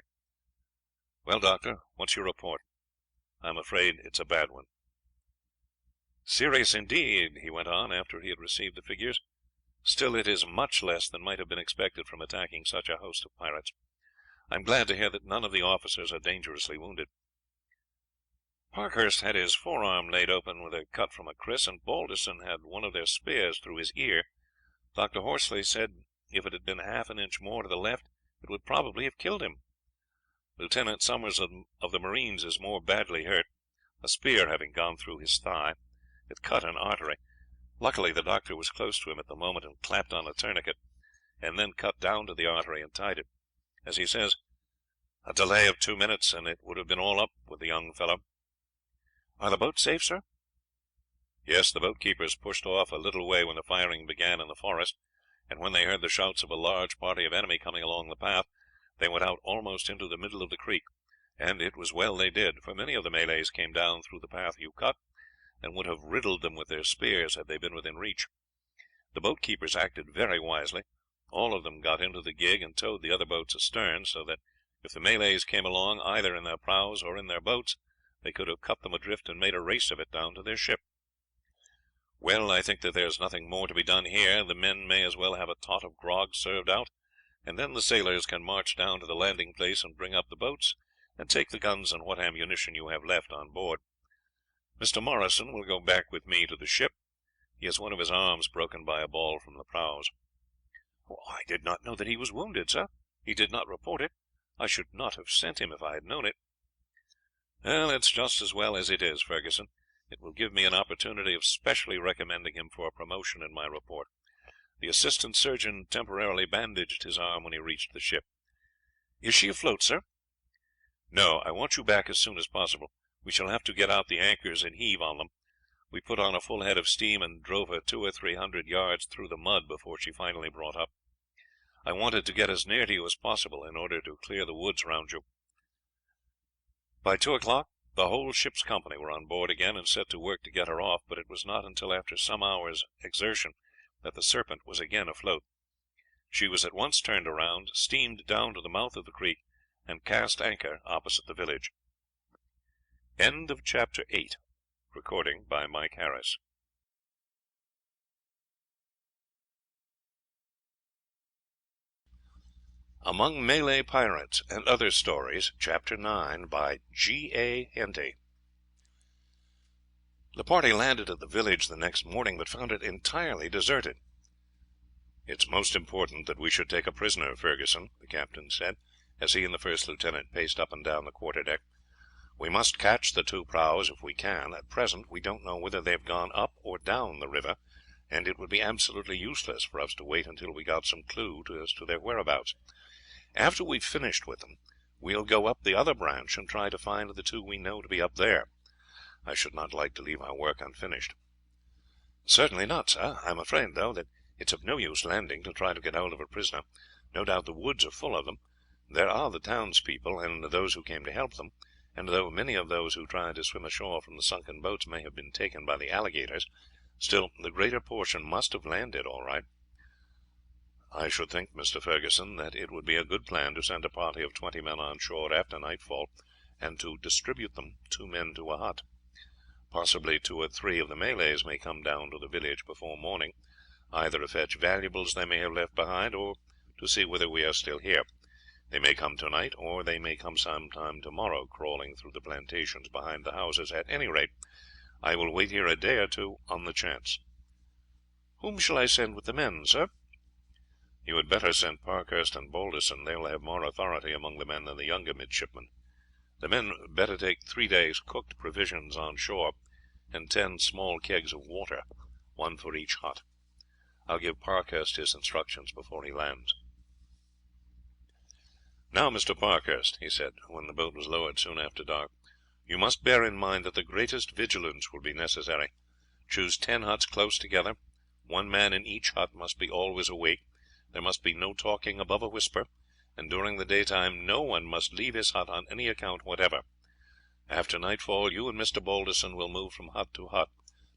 Well, Doctor, what's your report? I am afraid it's a bad one." "Serious indeed," he went on, after he had received the figures. "Still it is much less than might have been expected from attacking such a host of pirates. I am glad to hear that none of the officers are dangerously wounded." "Parkhurst had his forearm laid open with a cut from a kris, and Balderson had one of their spears through his ear. Dr. Horsley said if it had been half an inch more to the left it would probably have killed him. Lieutenant Somers of the Marines is more badly hurt, a spear having gone through his thigh. It cut an artery. Luckily the doctor was close to him at the moment and clapped on a tourniquet, and then cut down to the artery and tied it. As he says, a delay of 2 minutes and it would have been all up with the young fellow." "Are the boats safe, sir?" "Yes, the boat keepers pushed off a little way when the firing began in the forest, and when they heard the shouts of a large party of enemy coming along the path, they went out almost into the middle of the creek, and it was well they did, for many of the Malays came down through the path you cut, and would have riddled them with their spears had they been within reach. The boat keepers acted very wisely. All of them got into the gig and towed the other boats astern, so that if the Malays came along either in their prahus or in their boats, they could have cut them adrift and made a race of it down to their ship. Well, I think that there is nothing more to be done here. The men may as well have a tot of grog served out, and then the sailors can march down to the landing place and bring up the boats, and take the guns and what ammunition you have left on board. Mr. Morrison will go back with me to the ship. He has one of his arms broken by a ball from the prahus." "I did not know that he was wounded, sir. He did not report it. I should not have sent him if I had known it." "Well, it's just as well as it is, Ferguson. It will give me an opportunity of specially recommending him for a promotion in my report. The assistant surgeon temporarily bandaged his arm when he reached the ship." "Is she afloat, sir?" "No, I want you back as soon as possible. We shall have to get out the anchors and heave on them. We put on a full head of steam and drove her 200 or 300 yards through the mud before she finally brought up. I wanted to get as near to you as possible in order to clear the woods round you." By 2 o'clock the whole ship's company were on board again and set to work to get her off, but it was not until after some hours' exertion that the Serpent was again afloat. She was at once turned around, steamed down to the mouth of the creek, and cast anchor opposite the village. End of Chapter 8. Recording by Mike Harris. Among Malay Pirates and Other Stories, Chapter 9, by G. A. Henty. The party landed at the village the next morning, but found it entirely deserted. "It's most important that we should take a prisoner, Ferguson," the captain said, as he and the first lieutenant paced up and down the quarterdeck. "We must catch the two prahus if we can. At present we don't know whether they have gone up or down the river, and it would be absolutely useless for us to wait until we got some clue as to their whereabouts. After we've finished with them, we'll go up the other branch and try to find the two we know to be up there. I should not like to leave our work unfinished." "Certainly not, sir. I am afraid, though, that it's of no use landing to try to get hold of a prisoner. No doubt the woods are full of them. There are the townspeople and those who came to help them, and though many of those who tried to swim ashore from the sunken boats may have been taken by the alligators, still the greater portion must have landed all right." "I should think, Mr. Ferguson, that it would be a good plan to send a party of 20 men on shore after nightfall, and to distribute them, 2 men to a hut. Possibly 2 or 3 of the Malays may come down to the village before morning, either to fetch valuables they may have left behind, or to see whether we are still here. They may come tonight, or they may come sometime tomorrow, crawling through the plantations behind the houses. At any rate, I will wait here a day or two on the chance." "Whom shall I send with the men, sir?" "You had better send Parkhurst and Balderson. They will have more authority among the men than the younger midshipmen. The men better take 3 days' cooked provisions on shore, and 10 small kegs of water, 1 for each hut. I'll give Parkhurst his instructions before he lands." "Now, Mr. Parkhurst," he said, when the boat was lowered soon after dark, "you must bear in mind that the greatest vigilance will be necessary. Choose 10 huts close together. 1 man in each hut must be always awake. There must be no talking above a whisper, and during the daytime no one must leave his hut on any account whatever. After nightfall you and Mr. Balderson will move from hut to hut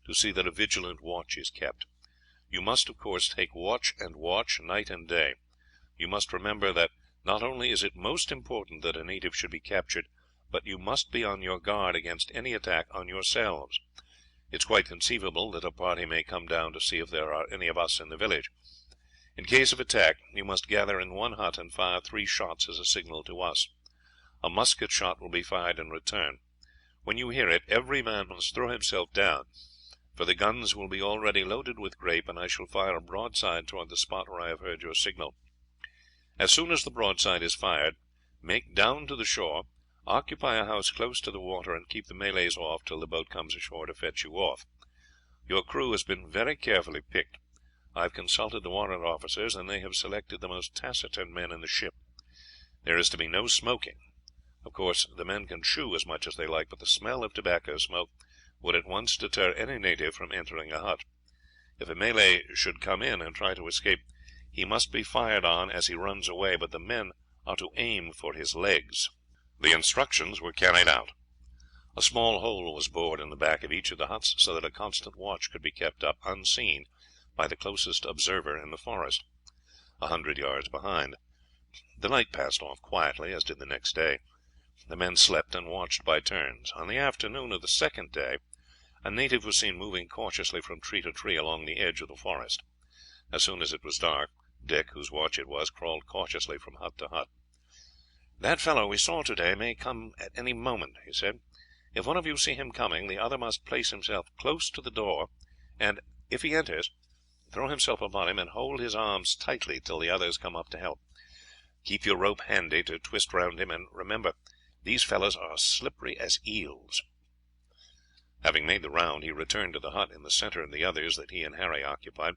to see that a vigilant watch is kept. You must, of course, take watch and watch night and day. You must remember that not only is it most important that a native should be captured, but you must be on your guard against any attack on yourselves. It's quite conceivable that a party may come down to see if there are any of us in the village. In case of attack, you must gather in one hut and fire 3 shots as a signal to us. A musket shot will be fired in return. When you hear it, every man must throw himself down for the guns will be already loaded with grape, and I shall fire a broadside towards the spot where I have heard your signal. As soon as the broadside is fired, make down to the shore, occupy a house close to the water, and keep the Malays off till the boat comes ashore to fetch you off. Your crew has been very carefully picked. I have consulted the warrant officers, and they have selected the most taciturn men in the ship. There is to be no smoking. Of course, the men can chew as much as they like, but the smell of tobacco smoke would at once deter any native from entering a hut. If a Malay should come in and try to escape, he must be fired on as he runs away, but the men are to aim for his legs." The instructions were carried out. A small hole was bored in the back of each of the huts, so that a constant watch could be kept up unseen by the closest observer in the forest, 100 yards behind. The night passed off quietly, as did the next day. The men slept and watched by turns. On the afternoon of the second day a native was seen moving cautiously from tree to tree along the edge of the forest. As soon as it was dark, Dick, whose watch it was, crawled cautiously from hut to hut. "That fellow we saw today may come at any moment," he said. "If one of you see him coming, the other must place himself close to the door, and if he enters, throw himself upon him and hold his arms tightly till the others come up to help. Keep your rope handy to twist round him, and remember, these fellows are slippery as eels." Having made the round, he returned to the hut in the centre of the others that he and Harry occupied.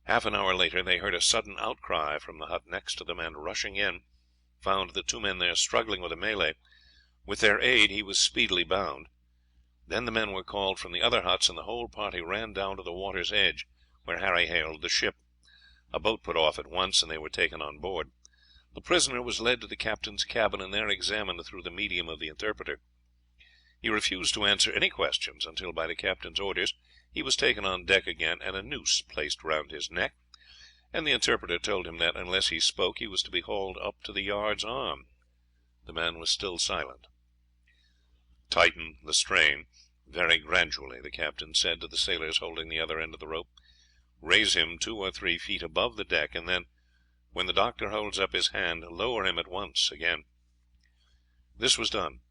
Half an hour later they heard a sudden outcry from the hut next to them, and, rushing in, found the two men there struggling with a Malay. With their aid he was speedily bound. Then the men were called from the other huts, and the whole party ran down to the water's edge, where Harry hailed the ship. A boat put off at once, and they were taken on board. The prisoner was led to the captain's cabin, and there examined through the medium of the interpreter. He refused to answer any questions until, by the captain's orders, he was taken on deck again and a noose placed round his neck, and the interpreter told him that, unless he spoke, he was to be hauled up to the yard's arm. The man was still silent. "Tighten the strain very gradually," the captain said to the sailors holding the other end of the rope. "Raise him 2 or 3 feet above the deck, and then, when the doctor holds up his hand, lower him at once again." This was done.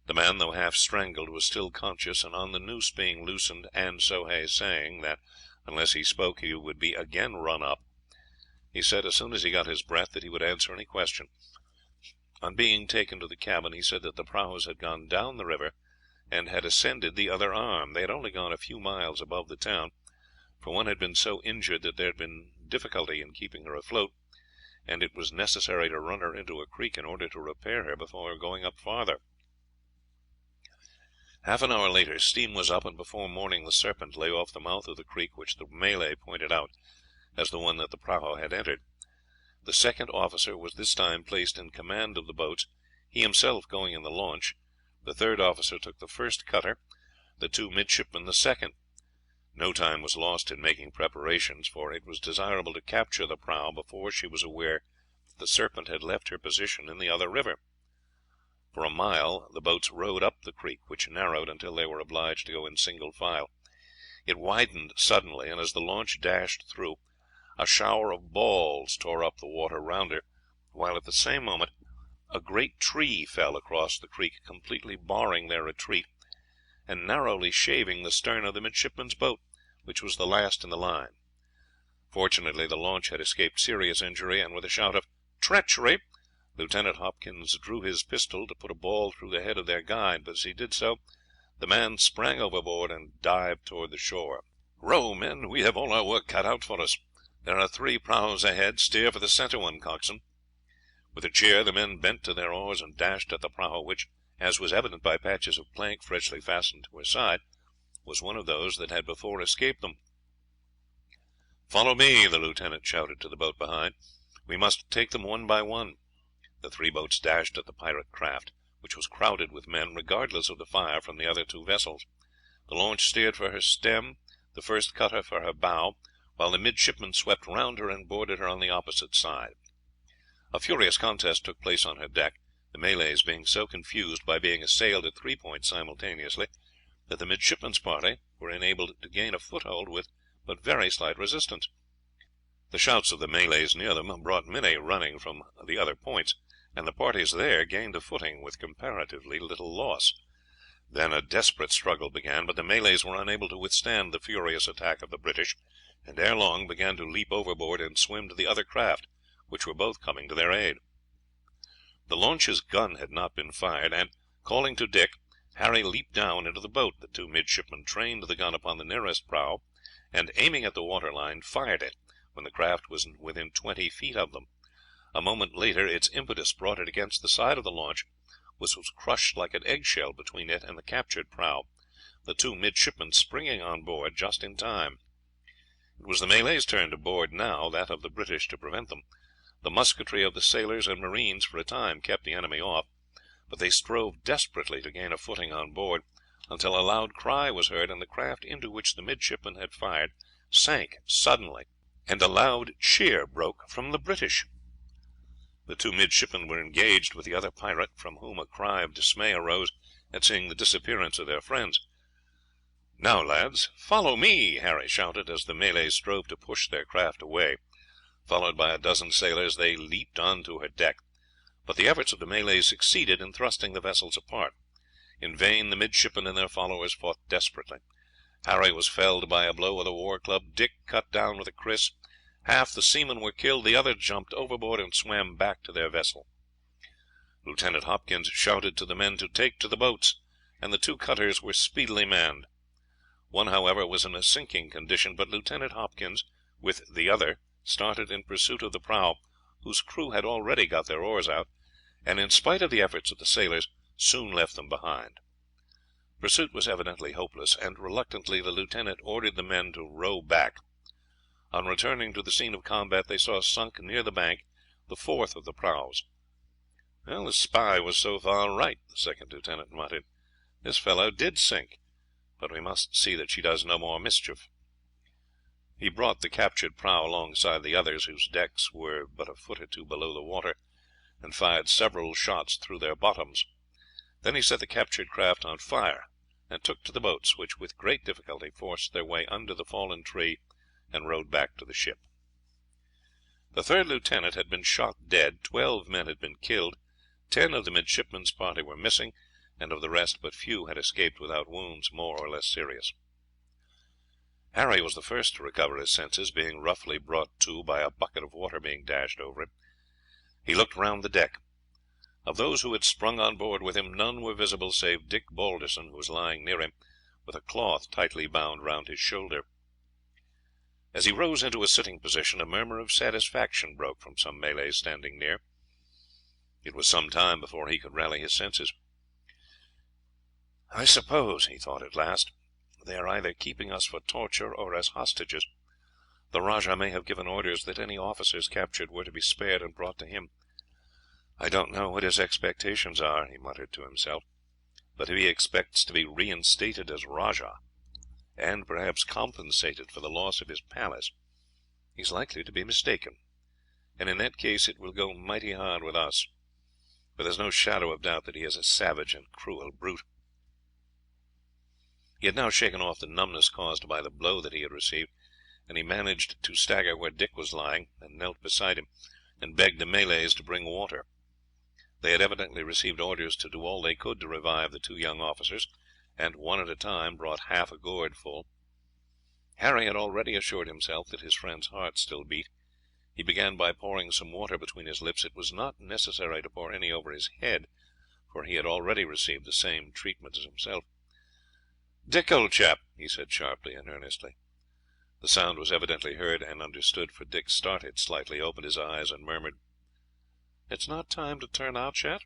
The man, though half strangled, was still conscious, and on the noose being loosened, and Sohay saying that, unless he spoke, he would be again run up, he said, as soon as he got his breath, that he would answer any question. On being taken to the cabin, he said that the prahus had gone down the river and had ascended the other arm. They had only gone a few miles above the town, for one had been so injured that there had been difficulty in keeping her afloat, and it was necessary to run her into a creek in order to repair her before going up farther. Half an hour later steam was up, and before morning the Serpent lay off the mouth of the creek, which the Malay pointed out as the one that the prahu had entered. The second officer was this time placed in command of the boats, he himself going in the launch. The third officer took the first cutter, the 2 midshipmen the second. No time was lost in making preparations, for it was desirable to capture the prahu before she was aware that the Serpent had left her position in the other river. For a mile the boats rowed up the creek, which narrowed until they were obliged to go in single file. It widened suddenly, and as the launch dashed through, a shower of balls tore up the water round her, while at the same moment a great tree fell across the creek, completely barring their retreat, and narrowly shaving the stern of the midshipmen's boat, which was the last in the line. Fortunately the launch had escaped serious injury, and with a shout of "Treachery!" Lieutenant Hopkins drew his pistol to put a ball through the head of their guide, but as he did so, the man sprang overboard and dived towards the shore. "Row, men, we have all our work cut out for us. There are 3 prahus ahead. Steer for the centre one, coxswain." With a cheer the men bent to their oars and dashed at the prahu, which, as was evident by patches of plank freshly fastened to her side, was one of those that had before escaped them. "Follow me," the lieutenant shouted to the boat behind. "We must take them one by one." The 3 boats dashed at the pirate craft, which was crowded with men, regardless of the fire from the other 2 vessels. The launch steered for her stem, the first cutter for her bow, while the midshipmen swept round her and boarded her on the opposite side. A furious contest took place on her deck, the Malays being so confused by being assailed at 3 points simultaneously that the midshipmen's party were enabled to gain a foothold with but very slight resistance. The shouts of the Malays near them brought many running from the other points, and the parties there gained a footing with comparatively little loss. Then a desperate struggle began, but the Malays were unable to withstand the furious attack of the British, and ere long began to leap overboard and swim to the other craft, which were both coming to their aid. The launch's gun had not been fired, and, calling to Dick, Harry leaped down into the boat. The two midshipmen trained the gun upon the nearest prahu, and, aiming at the waterline, fired it when the craft was within 20 feet of them. A moment later its impetus brought it against the side of the launch, which was crushed like an eggshell between it and the captured prahu, the two midshipmen springing on board just in time. It was the Malays' turn to board now, that of the British to prevent them. The musketry of the sailors and marines for a time kept the enemy off, but they strove desperately to gain a footing on board, until a loud cry was heard, and the craft into which the midshipmen had fired sank suddenly, and a loud cheer broke from the British. The two midshipmen were engaged with the other pirate, from whom a cry of dismay arose at seeing the disappearance of their friends. "Now, lads, follow me!" Harry shouted, as the Malays strove to push their craft away. Followed by a dozen sailors, they leaped on to her deck, but the efforts of the Malays succeeded in thrusting the vessels apart. In vain the midshipmen and their followers fought desperately. Harry was felled by a blow with a war club, Dick cut down with a kris. Half the seamen were killed, the other jumped overboard and swam back to their vessel. Lieutenant Hopkins shouted to the men to take to the boats, and the two cutters were speedily manned. One, however, was in a sinking condition, but Lieutenant Hopkins, with the other, started in pursuit of the prahu, whose crew had already got their oars out, and, in spite of the efforts of the sailors, soon left them behind. Pursuit was evidently hopeless, and reluctantly the lieutenant ordered the men to row back. On returning to the scene of combat, they saw sunk near the bank the fourth of the prahus. "Well, the spy was so far right," the second lieutenant muttered. "This fellow did sink, but we must see that she does no more mischief." He brought the captured prahu alongside the others, whose decks were but a foot or two below the water, and fired several shots through their bottoms. Then he set the captured craft on fire, and took to the boats, which with great difficulty forced their way under the fallen tree and rowed back to the ship. The third lieutenant had been shot dead, 12 men had been killed, 10 of the midshipmen's party were missing, and of the rest but few had escaped without wounds more or less serious. Harry was the first to recover his senses, being roughly brought to by a bucket of water being dashed over him. He looked round the deck. Of those who had sprung on board with him, none were visible save Dick Balderson, who was lying near him, with a cloth tightly bound round his shoulder. As he rose into a sitting position, a murmur of satisfaction broke from some Malays standing near. It was some time before he could rally his senses. "I suppose," he thought at last, "they are either keeping us for torture or as hostages. The rajah may have given orders that any officers captured were to be spared and brought to him. I don't know what his expectations are," he muttered to himself, "but if he expects to be reinstated as rajah, and perhaps compensated for the loss of his palace, he is likely to be mistaken, and in that case it will go mighty hard with us, for there is no shadow of doubt that he is a savage and cruel brute." He had now shaken off the numbness caused by the blow that he had received, and he managed to stagger where Dick was lying, and knelt beside him, and begged the Malays to bring water. They had evidently received orders to do all they could to revive the two young officers, and one at a time brought half a gourd full. Harry had already assured himself that his friend's heart still beat. He began by pouring some water between his lips. It was not necessary to pour any over his head, for he had already received the same treatment as himself. "Dick, old chap," he said sharply and earnestly. The sound was evidently heard and understood, for Dick started slightly, opened his eyes, and murmured, "It is not time to turn out yet?"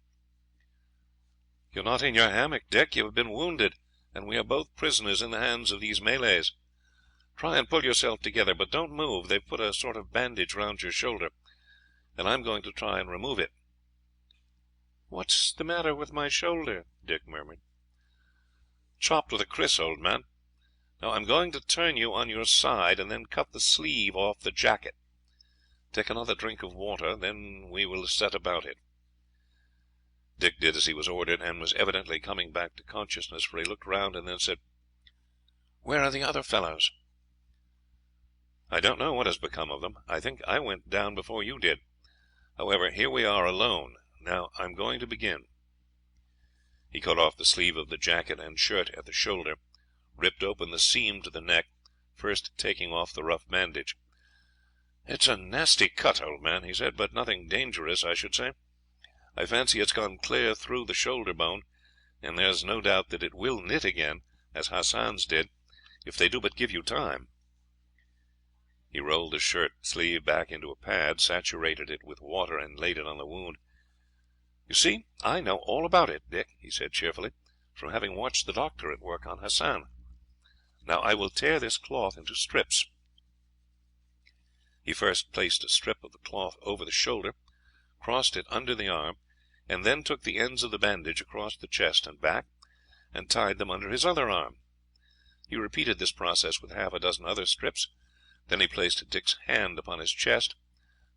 "You are not in your hammock, Dick. You have been wounded, and we are both prisoners in the hands of these Malays. Try and pull yourself together, but don't move. They have put a sort of bandage round your shoulder, and I am going to try and remove it." "What's the matter with my shoulder?" Dick murmured. "Chopped with a kris, old man. Now I am going to turn you on your side, and then cut the sleeve off the jacket. Take another drink of water, then we will set about it." Dick did as he was ordered, and was evidently coming back to consciousness, for he looked round and then said, "Where are the other fellows?" "I don't know what has become of them. I think I went down before you did. However, here we are alone. Now I am going to begin." He He cut off the sleeve of the jacket and shirt at the shoulder, ripped open the seam to the neck, first taking off the rough bandage. "It's a nasty cut, old man," he said, "but nothing dangerous, I should say. I fancy it's gone clear through the shoulder bone, and there's no doubt that it will knit again, as Hassan's did, if they do but give you time." He rolled the shirt sleeve back into a pad, saturated it with water, and laid it on the wound. "You see, I know all about it, Dick," he said cheerfully, "from having watched the doctor at work on Hassan. Now I will tear this cloth into strips." He first placed a strip of the cloth over the shoulder, crossed it under the arm, and then took the ends of the bandage across the chest and back, and tied them under his other arm. He repeated this process with half a dozen other strips. Then he placed Dick's hand upon his chest,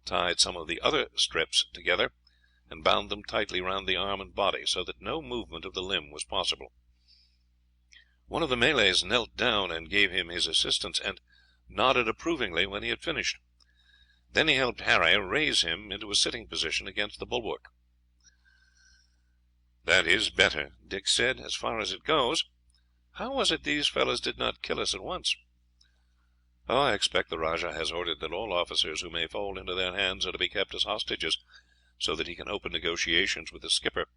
tied some of the other strips together, and bound them tightly round the arm and body, so that no movement of the limb was possible. One of the Malays knelt down and gave him his assistance, and nodded approvingly when he had finished. Then he helped Harry raise him into a sitting position against the bulwark. "That is better," Dick said, "as far as it goes. How was it these fellows did not kill us at once?" "Oh, I expect the Rajah has ordered that all officers who may fall into their hands are to be kept as hostages, so that he can open negotiations with the skipper.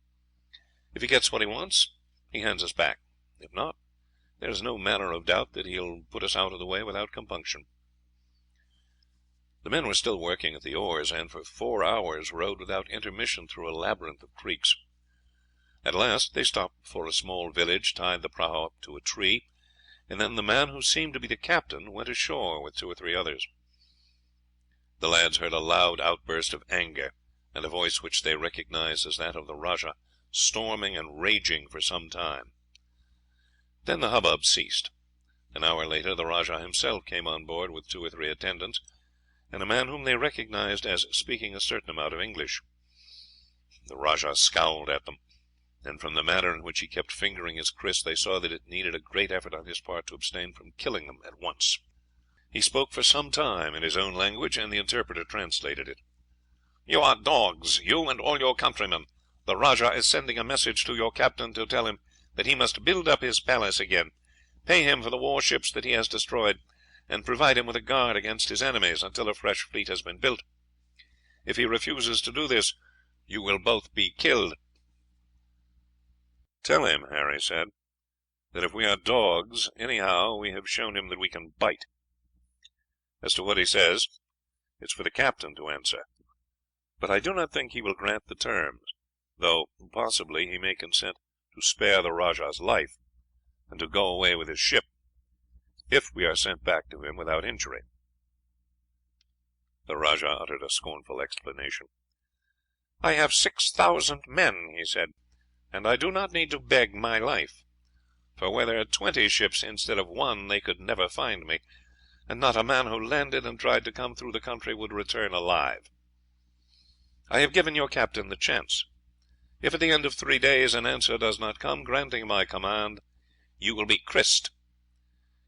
If he gets what he wants, he hands us back. If not, there is no manner of doubt that he will put us out of the way without compunction." The men were still working at the oars, and for 4 hours rowed without intermission through a labyrinth of creeks. At last they stopped before a small village, tied the prahu up to a tree, and then the man who seemed to be the captain went ashore with 2 or 3 others. The lads heard a loud outburst of anger, and a voice which they recognized as that of the Rajah, storming and raging for some time. Then the hubbub ceased. An hour later the Rajah himself came on board with 2 or 3 attendants, and a man whom they recognized as speaking a certain amount of English. The Rajah scowled at them, and from the manner in which he kept fingering his kris they saw that it needed a great effort on his part to abstain from killing them at once. He spoke for some time in his own language, and the interpreter translated it. "You are dogs, you and all your countrymen. The Rajah is sending a message to your captain to tell him that he must build up his palace again, pay him for the warships that he has destroyed, and provide him with a guard against his enemies until a fresh fleet has been built. If he refuses to do this, you will both be killed." "Tell him," Harry said, "that if we are dogs, anyhow we have shown him that we can bite. As to what he says, it is for the captain to answer; but I do not think he will grant the terms, though possibly he may consent to spare the Rajah's life, and to go away with his ship, if we are sent back to him without injury." The Rajah uttered a scornful exclamation. "I have 6,000 men," he said, "and I do not need to beg my life, for were there 20 ships instead of 1 they could never find me, and not a man who landed and tried to come through the country would return alive. I have given your captain the chance. If at the end of 3 days an answer does not come granting my command, you will be krised.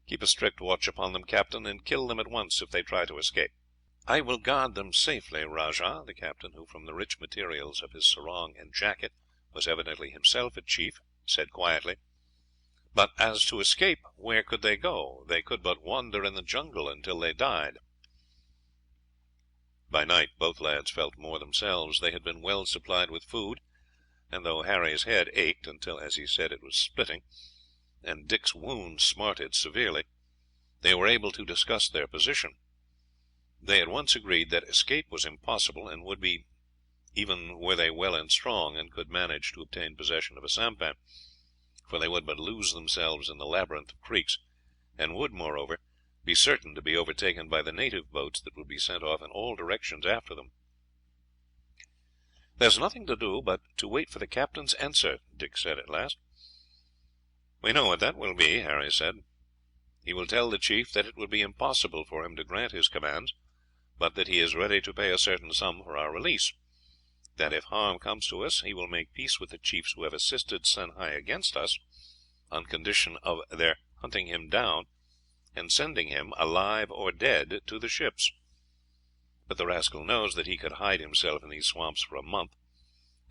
Keep a strict watch upon them, captain, and kill them at once if they try to escape." "I will guard them safely, Rajah," the captain, who from the rich materials of his sarong and jacket was evidently himself a chief, said quietly. "But as to escape, where could they go? They could but wander in the jungle until they died." By night both lads felt more themselves. They had been well supplied with food, and though Harry's head ached until, as he said, it was splitting, and Dick's wound smarted severely, they were able to discuss their position. They at once agreed that escape was impossible, and would be even were they well and strong, and could manage to obtain possession of a sampan, for they would but lose themselves in the labyrinth of creeks, and would, moreover, be certain to be overtaken by the native boats that would be sent off in all directions after them. "There is nothing to do but to wait for the captain's answer," Dick said at last. "We know what that will be," Harry said. "He will tell the chief that it would be impossible for him to grant his commands, but that he is ready to pay a certain sum for our release; that if harm comes to us he will make peace with the chiefs who have assisted Senhai against us, on condition of their hunting him down and sending him, alive or dead, to the ships. But the rascal knows that he could hide himself in these swamps for a month,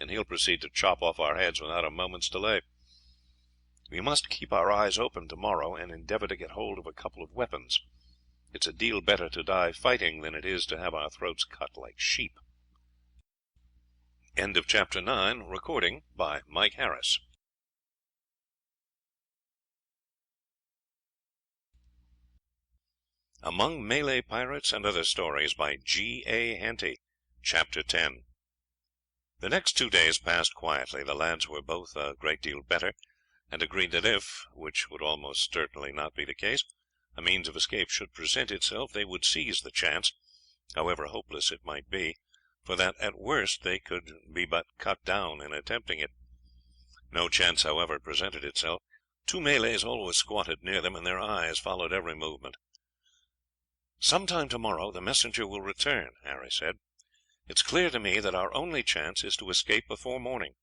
and he will proceed to chop off our heads without a moment's delay. We must keep our eyes open tomorrow, and endeavour to get hold of a couple of weapons. It's a deal better to die fighting than it is to have our throats cut like sheep." End of Chapter 9. Recording by Mike Harris. Among Malay Pirates and Other Stories by G. A. Henty. Chapter 10. The next 2 days passed quietly. The lads were both a great deal better, and agreed that if, which would almost certainly not be the case, a means of escape should present itself, they would seize the chance, however hopeless it might be, for that at worst they could be but cut down in attempting it. No chance, however, presented itself. 2 Malays always squatted near them, and their eyes followed every movement. "Some time tomorrow the messenger will return," Harry said. "It's clear to me that our only chance is to escape before morning.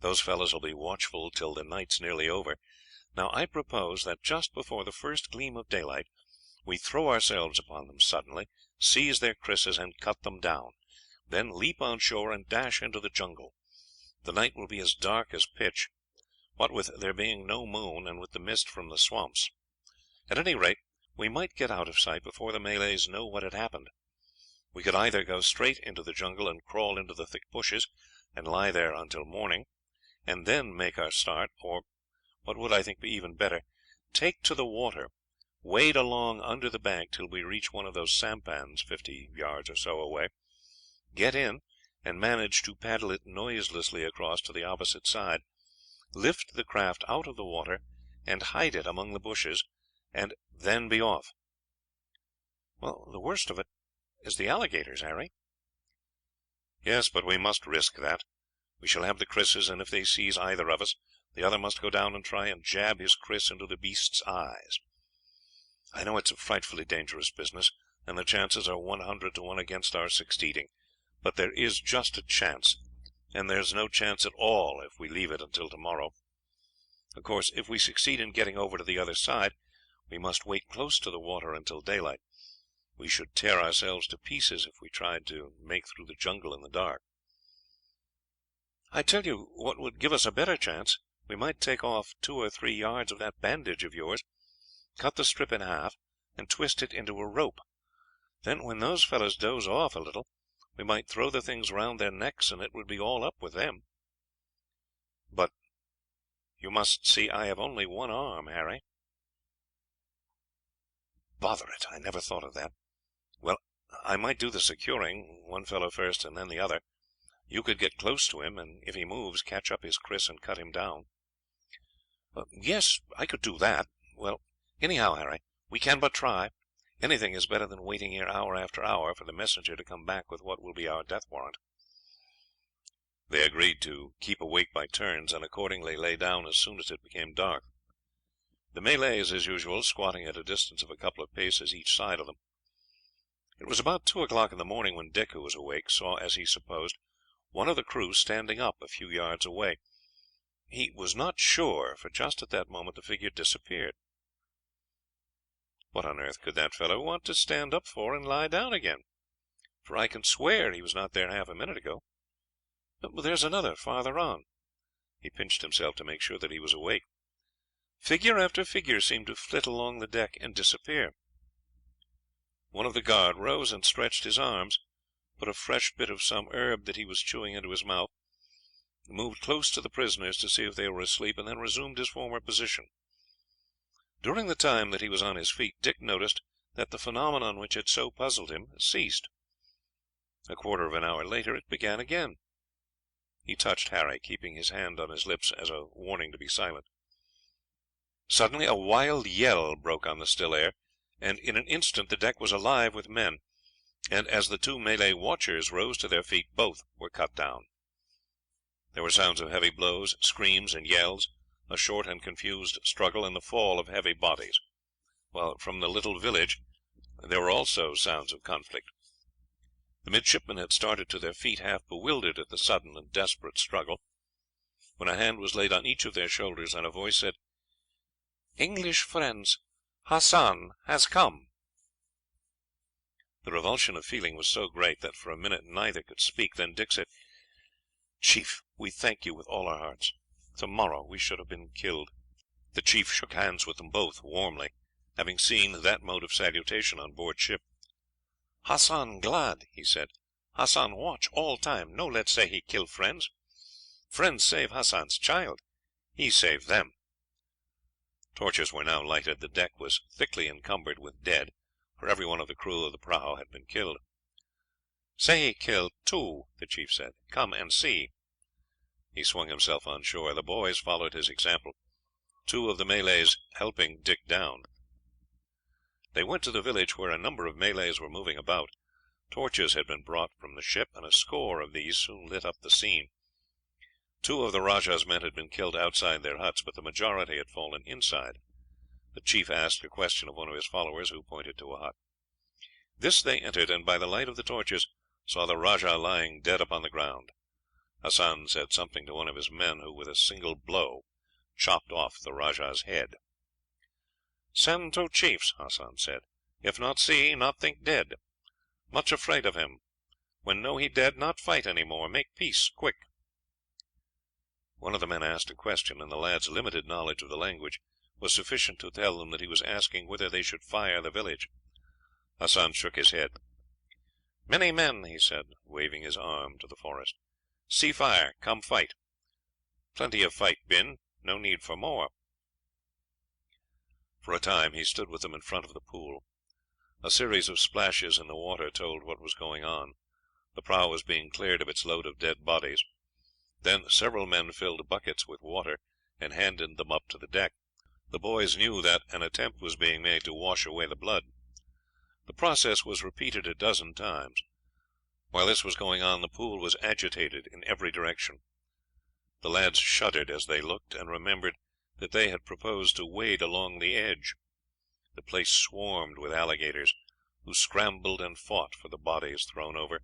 Those fellows will be watchful till the night's nearly over. Now I propose that just before the first gleam of daylight we throw ourselves upon them suddenly, seize their krises and cut them down, then leap on shore and dash into the jungle. The night will be as dark as pitch, what with there being no moon and with the mist from the swamps. At any rate, we might get out of sight before the Malays know what had happened. We could either go straight into the jungle and crawl into the thick bushes and lie there until morning, and then make our start, or, what would I think be even better, take to the water, wade along under the bank till we reach one of those sampans 50 yards or so away, get in and manage to paddle it noiselessly across to the opposite side, lift the craft out of the water and hide it among the bushes, and then be off." "Well, the worst of it is the alligators, Harry." "Yes, but we must risk that. We shall have the krises, and if they seize either of us, the other must go down and try and jab his kris into the beast's eyes. I know it's a frightfully dangerous business, and the chances are 100 to 1 against our succeeding, but there is just a chance, and there's no chance at all if we leave it until tomorrow. Of course, if we succeed in getting over to the other side, we must wait close to the water until daylight. We should tear ourselves to pieces if we tried to make through the jungle in the dark." "I tell you what would give us a better chance. We might take off 2 or 3 yards of that bandage of yours, cut the strip in half, and twist it into a rope. Then when those fellows doze off a little, we might throw the things round their necks, and it would be all up with them." "But you must see I have only one arm, Harry." "Bother it, I never thought of that. Well, I might do the securing, one fellow first and then the other. You could get close to him, and if he moves, catch up his kris and cut him down." "Yes, I could do that. Well, anyhow, Harry, we can but try. Anything is better than waiting here hour after hour for the messenger to come back with what will be our death warrant." They agreed to keep awake by turns, and accordingly lay down as soon as it became dark. The Malays, as usual, squatting at a distance of a couple of paces each side of them. It was about 2 o'clock in the morning when Dick, who was awake, saw, as he supposed, one of the crew standing up a few yards away. He was not sure, for just at that moment the figure disappeared. "What on earth could that fellow want to stand up for and lie down again? For I can swear he was not there half a minute ago. There's another farther on." He pinched himself to make sure that he was awake. Figure after figure seemed to flit along the deck and disappear. One of the guard rose and stretched his arms, put a fresh bit of some herb that he was chewing into his mouth, moved close to the prisoners to see if they were asleep, and then resumed his former position. During the time that he was on his feet, Dick noticed that the phenomenon which had so puzzled him ceased. A quarter of an hour later it began again. He touched Harry, keeping his hand on his lips as a warning to be silent. Suddenly a wild yell broke on the still air, and in an instant the deck was alive with men, and as the 2 Malay watchers rose to their feet, both were cut down. There were sounds of heavy blows, screams and yells, a short and confused struggle, and the fall of heavy bodies, while from the little village there were also sounds of conflict. The midshipmen had started to their feet, half bewildered at the sudden and desperate struggle, when a hand was laid on each of their shoulders, and a voice said, "English friends, Hassan has come." The revulsion of feeling was so great that for a minute neither could speak. Then Dick said, "Chief, we thank you with all our hearts. Tomorrow we should have been killed." The chief shook hands with them both warmly, having seen that mode of salutation on board ship. "Hassan glad," he said. "Hassan watch all time. No let say he kill friends. Friends save Hassan's child. He save them." Torches were now lighted. The deck was thickly encumbered with dead, for every one of the crew of the prahu had been killed. "Sehi killed two," the chief said. "Come and see." He swung himself on shore. The boys followed his example, two of the Malays helping Dick down. They went to the village, where a number of Malays were moving about. Torches had been brought from the ship, and a score of these soon lit up the scene. Two of the rajah's men had been killed outside their huts, but the majority had fallen inside. The chief asked a question of one of his followers, who pointed to a hut. This they entered, and by the light of the torches saw the rajah lying dead upon the ground. Hassan said something to one of his men, who with a single blow chopped off the rajah's head. "Send to chiefs," Hassan said. "If not see, not think dead. Much afraid of him. When know he dead, not fight any more. Make peace quick." One of the men asked a question, and the lad's limited knowledge of the language was sufficient to tell them that he was asking whether they should fire the village. Hassan shook his head. "Many men," he said, waving his arm to the forest. "See fire, come fight. Plenty of fight been, no need for more." For a time he stood with them in front of the pool. A series of splashes in the water told what was going on. The prahu was being cleared of its load of dead bodies. Then several men filled buckets with water and handed them up to the deck. The boys knew that an attempt was being made to wash away the blood. The process was repeated a dozen times. While this was going on, the pool was agitated in every direction. The lads shuddered as they looked, and remembered that they had proposed to wade along the edge. The place swarmed with alligators, who scrambled and fought for the bodies thrown over,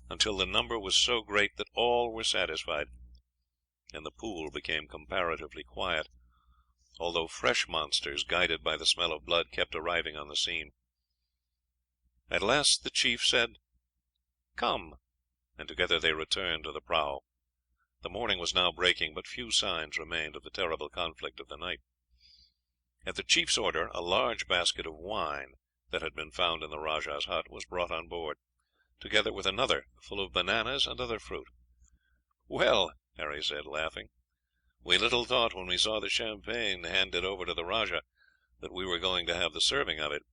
until the number was so great that all were satisfied, and the pool became comparatively quiet, although fresh monsters, guided by the smell of blood, kept arriving on the scene. At last the chief said, "Come," and together they returned to the prahu. The morning was now breaking, but few signs remained of the terrible conflict of the night. At the chief's order, a large basket of wine that had been found in the rajah's hut was brought on board, together with another full of bananas and other fruit. "Well," Harry said, laughing, "we little thought, when we saw the champagne handed over to the rajah, that we were going to have the serving of it."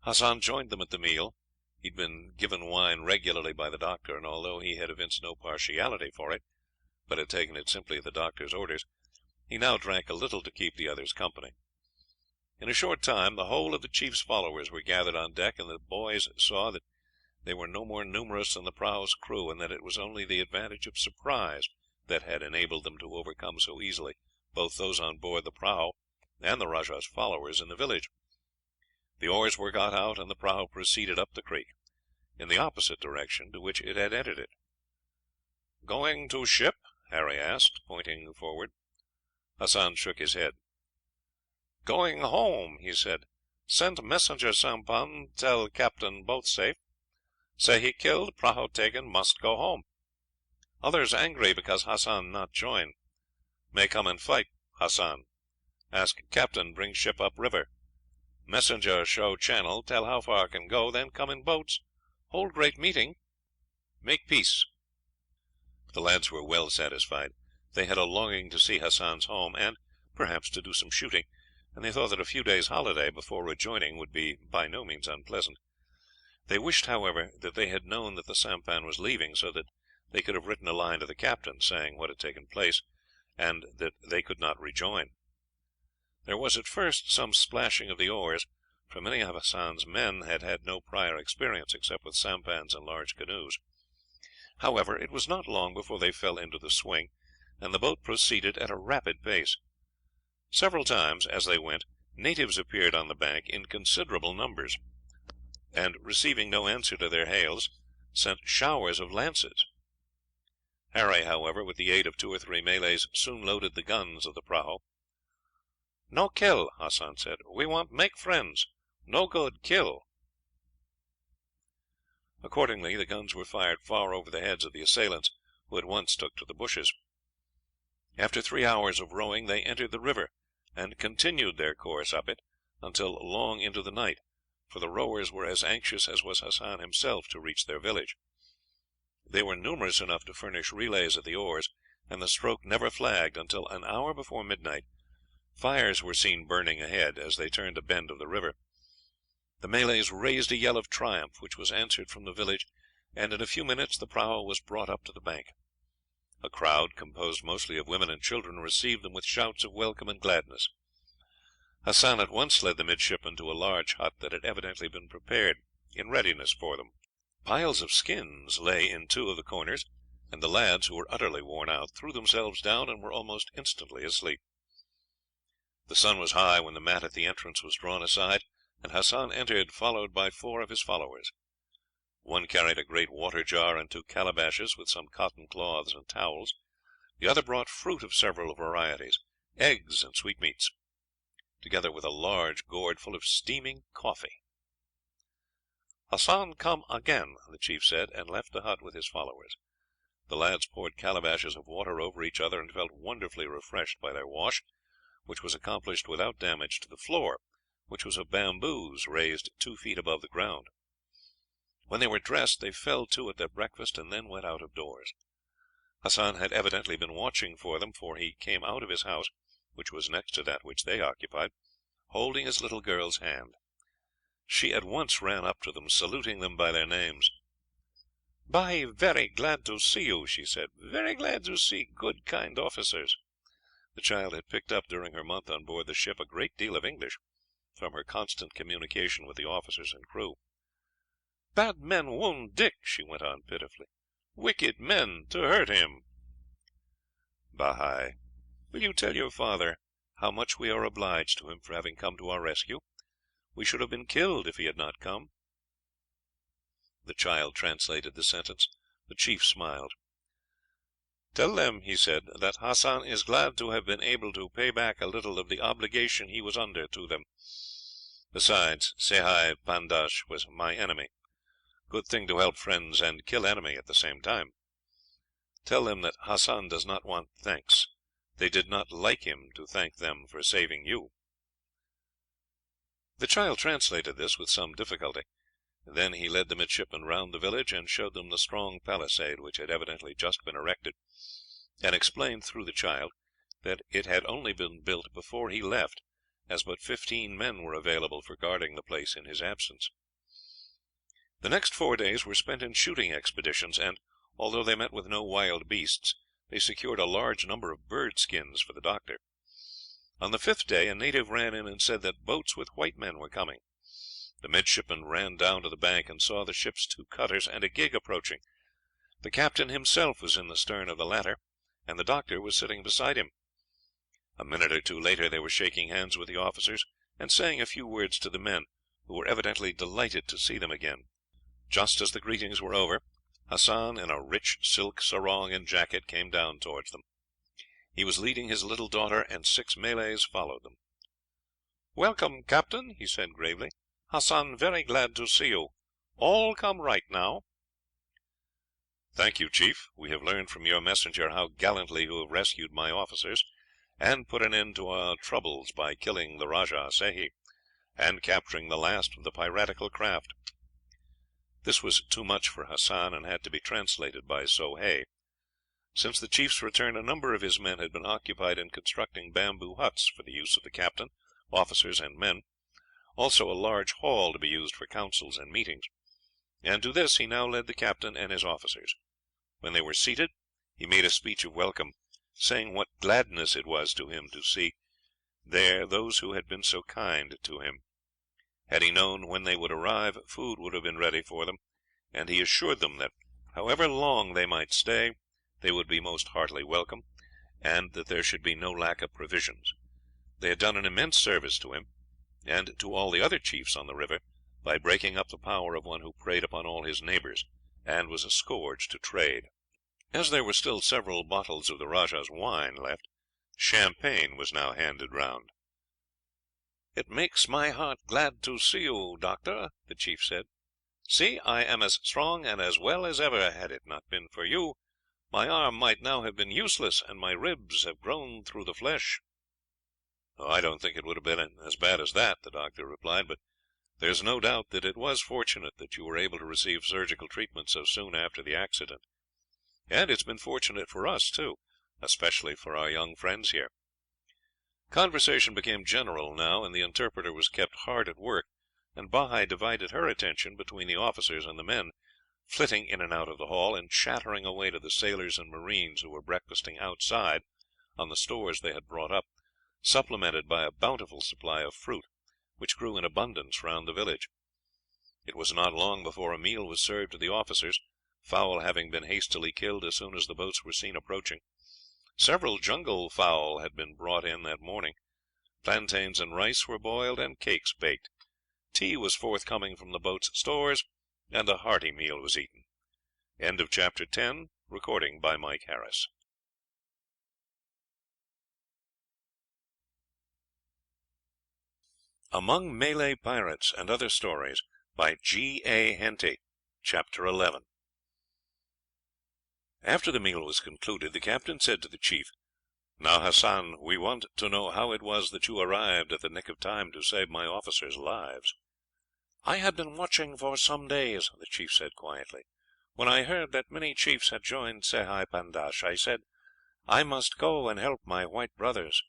Hassan joined them at the meal. He had been given wine regularly by the doctor, and although he had evinced no partiality for it, but had taken it simply at the doctor's orders, he now drank a little to keep the others company. In a short time the whole of the chief's followers were gathered on deck, and the boys saw that they were no more numerous than the prahu's crew, and that it was only the advantage of surprise that had enabled them to overcome so easily both those on board the prahu and the rajah's followers in the village. The oars were got out, and the prahu proceeded up the creek, in the opposite direction to which it had entered it. "Going to ship?" Harry asked, pointing forward. Hassan shook his head. "Going home," he said. "Sent messenger sampan, tell captain both safe. Say he killed, prahu taken, must go home. Others angry because Hassan not join. May come and fight, Hassan. Ask captain bring ship up river. Messenger show channel, tell how far can go, then come in boats. Hold great meeting. Make peace." The lads were well satisfied. They had a longing to see Hassan's home, and perhaps to do some shooting, and they thought that a few days' holiday before rejoining would be by no means unpleasant. They wished, however, that they had known that the sampan was leaving, so that they could have written a line to the captain saying what had taken place, and that they could not rejoin. There was at first some splashing of the oars, for many of Hassan's men had had no prior experience except with sampans and large canoes. However, it was not long before they fell into the swing, and the boat proceeded at a rapid pace. Several times, as they went, natives appeared on the bank in considerable numbers, and, receiving no answer to their hails, sent showers of lances. Harry, however, with the aid of 2 or 3 Malays, soon loaded the guns of the prahu. "No kill," Hassan said. "We want make friends. No good kill." Accordingly, the guns were fired far over the heads of the assailants, who at once took to the bushes. After 3 hours of rowing they entered the river, and continued their course up it until long into the night, for the rowers were as anxious as was Hassan himself to reach their village. They were numerous enough to furnish relays at the oars, and the stroke never flagged until, an hour before midnight, fires were seen burning ahead as they turned a bend of the river. The Malays raised a yell of triumph, which was answered from the village, and in a few minutes the prahu was brought up to the bank. A crowd, composed mostly of women and children, received them with shouts of welcome and gladness. Hassan at once led the midshipmen to a large hut that had evidently been prepared in readiness for them. Piles of skins lay in 2 of the corners, and the lads, who were utterly worn out, threw themselves down and were almost instantly asleep. The sun was high when the mat at the entrance was drawn aside, and Hassan entered, followed by 4 of his followers. One carried a great water jar and 2 calabashes with some cotton cloths and towels. The other brought fruit of several varieties, eggs and sweetmeats, together with a large gourd full of steaming coffee. "Hassan come again," the chief said, and left the hut with his followers. The lads poured calabashes of water over each other, and felt wonderfully refreshed by their wash, which was accomplished without damage to the floor, which was of bamboos raised 2 feet above the ground. When they were dressed they fell to at their breakfast, and then went out of doors. Hassan had evidently been watching for them, for he came out of his house, which was next to that which they occupied, holding his little girl's hand. She at once ran up to them, saluting them by their names. "Bhai, very glad to see you," she said. "Very glad to see good, kind officers." The child had picked up during her month on board the ship a great deal of English, from her constant communication with the officers and crew. "Bad men wound Dick," she went on pitifully. "Wicked men to hurt him." "Bhai, will you tell your father how much we are obliged to him for having come to our rescue? We should have been killed if he had not come." The child translated the sentence. The chief smiled. "Tell them," he said, "that Hassan is glad to have been able to pay back a little of the obligation he was under to them. Besides, Sehi Pandash was my enemy. Good thing to help friends and kill enemy at the same time. Tell them that Hassan does not want thanks. They did not like him to thank them for saving you." The child translated this with some difficulty. Then he led the midshipmen round the village, and showed them the strong palisade which had evidently just been erected, and explained through the child that it had only been built before he left, as but 15 men were available for guarding the place in his absence. The next 4 days were spent in shooting expeditions, and, although they met with no wild beasts, they secured a large number of bird skins for the doctor. On the 5th day a native ran in and said that boats with white men were coming. The midshipmen ran down to the bank and saw the ship's 2 cutters and a gig approaching. The captain himself was in the stern of the latter, and the doctor was sitting beside him. A minute or 2 later they were shaking hands with the officers, and saying a few words to the men, who were evidently delighted to see them again. Just as the greetings were over, Hassan, in a rich silk sarong and jacket, came down towards them. He was leading his little daughter, and 6 Malays followed them. "Welcome, captain," he said gravely. "Hassan very glad to see you. All come right now." "Thank you, chief. We have learned from your messenger how gallantly you have rescued my officers, and put an end to our troubles by killing the Rajah Sehi, and capturing the last of the piratical craft." This was too much for Hassan, and had to be translated by Soh Hay. Since the chief's return, a number of his men had been occupied in constructing bamboo huts for the use of the captain, officers, and men, also a large hall to be used for councils and meetings, and to this he now led the captain and his officers. When they were seated, he made a speech of welcome, saying what gladness it was to him to see there those who had been so kind to him. Had he known when they would arrive, food would have been ready for them, and he assured them that, however long they might stay, they would be most heartily welcome, and that there should be no lack of provisions. They had done an immense service to him, and to all the other chiefs on the river, by breaking up the power of one who preyed upon all his neighbours, and was a scourge to trade. As there were still several bottles of the Rajah's wine left, champagne was now handed round. "It makes my heart glad to see you, doctor," the chief said. "See, I am as strong and as well as ever. Had it not been for you, my arm might now have been useless, and my ribs have grown through the flesh." "I don't think it would have been as bad as that," the doctor replied, "but there is no doubt that it was fortunate that you were able to receive surgical treatment so soon after the accident. And it's been fortunate for us, too, especially for our young friends here." Conversation became general now, and the interpreter was kept hard at work, and Bahi divided her attention between the officers and the men, flitting in and out of the hall, and chattering away to the sailors and marines who were breakfasting outside on the stores they had brought up, supplemented by a bountiful supply of fruit, which grew in abundance round the village. It was not long before a meal was served to the officers, fowl having been hastily killed as soon as the boats were seen approaching. Several jungle fowl had been brought in that morning. Plantains and rice were boiled, and cakes baked. Tea was forthcoming from the boat's stores, and a hearty meal was eaten. End of chapter 10. Recording by Mike Harris. Among Malay Pirates and Other Stories, by G. A. Henty. Chapter 11. After the meal was concluded, the captain said to the chief, "Now, Hassan, we want to know how it was that you arrived at the nick of time to save my officers' lives." "I had been watching for some days," the chief said quietly. "When I heard that many chiefs had joined Sehi Pandash, I said I must go and help my white brothers.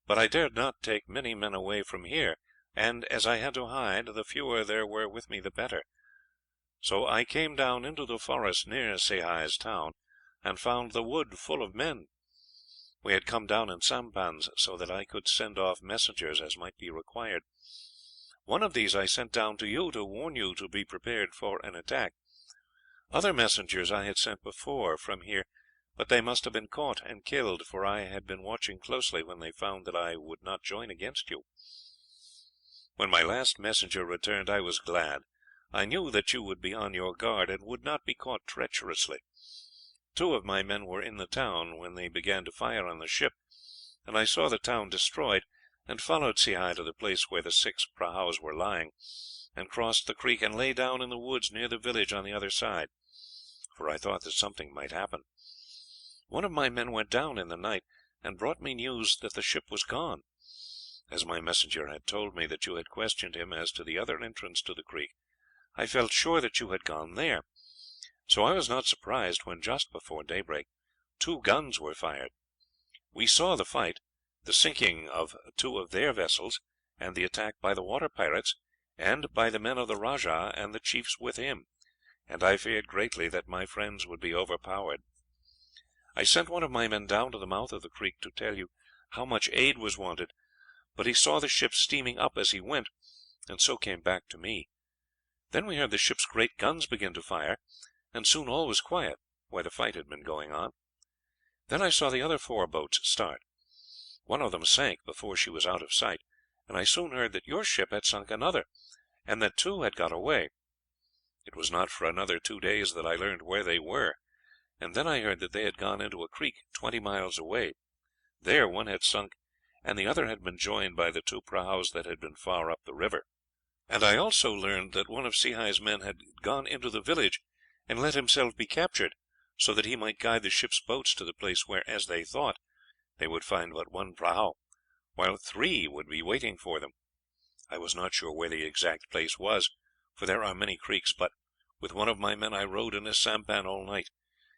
But I dared not take many men away from here, and as I had to hide, the fewer there were with me the better. So I came down into the forest near Sehi's town, and found the wood full of men. We had come down in sampans, so that I could send off messengers as might be required. One of these I sent down to you to warn you to be prepared for an attack. Other messengers I had sent before from here, but they must have been caught and killed, for I had been watching closely when they found that I would not join against you. When my last messenger returned I was glad. I knew that you would be on your guard, and would not be caught treacherously. 2 of my men were in the town when they began to fire on the ship, and I saw the town destroyed, and followed Sehi to the place where the 6 prahus were lying, and crossed the creek and lay down in the woods near the village on the other side, for I thought that something might happen. One of my men went down in the night, and brought me news that the ship was gone. As my messenger had told me that you had questioned him as to the other entrance to the creek, I felt sure that you had gone there. So I was not surprised when, just before daybreak, 2 guns were fired. We saw the fight, the sinking of 2 of their vessels, and the attack by the water pirates, and by the men of the rajah and the chiefs with him, and I feared greatly that my friends would be overpowered. I sent one of my men down to the mouth of the creek to tell you how much aid was wanted, but he saw the ship steaming up as he went, and so came back to me. Then we heard the ship's great guns begin to fire, and soon all was quiet where the fight had been going on. Then I saw the other 4 boats start. One of them sank before she was out of sight, and I soon heard that your ship had sunk another, and that 2 had got away. It was not for another 2 days that I learned where they were, and then I heard that they had gone into a creek 20 miles away. There one had sunk, and the other had been joined by the 2 prahus that had been far up the river. And I also learned that one of Sehi's men had gone into the village and let himself be captured, so that he might guide the ship's boats to the place where, as they thought, they would find but 1 prahu, while 3 would be waiting for them. I was not sure where the exact place was, for there are many creeks, but with one of my men I rowed in a sampan all night,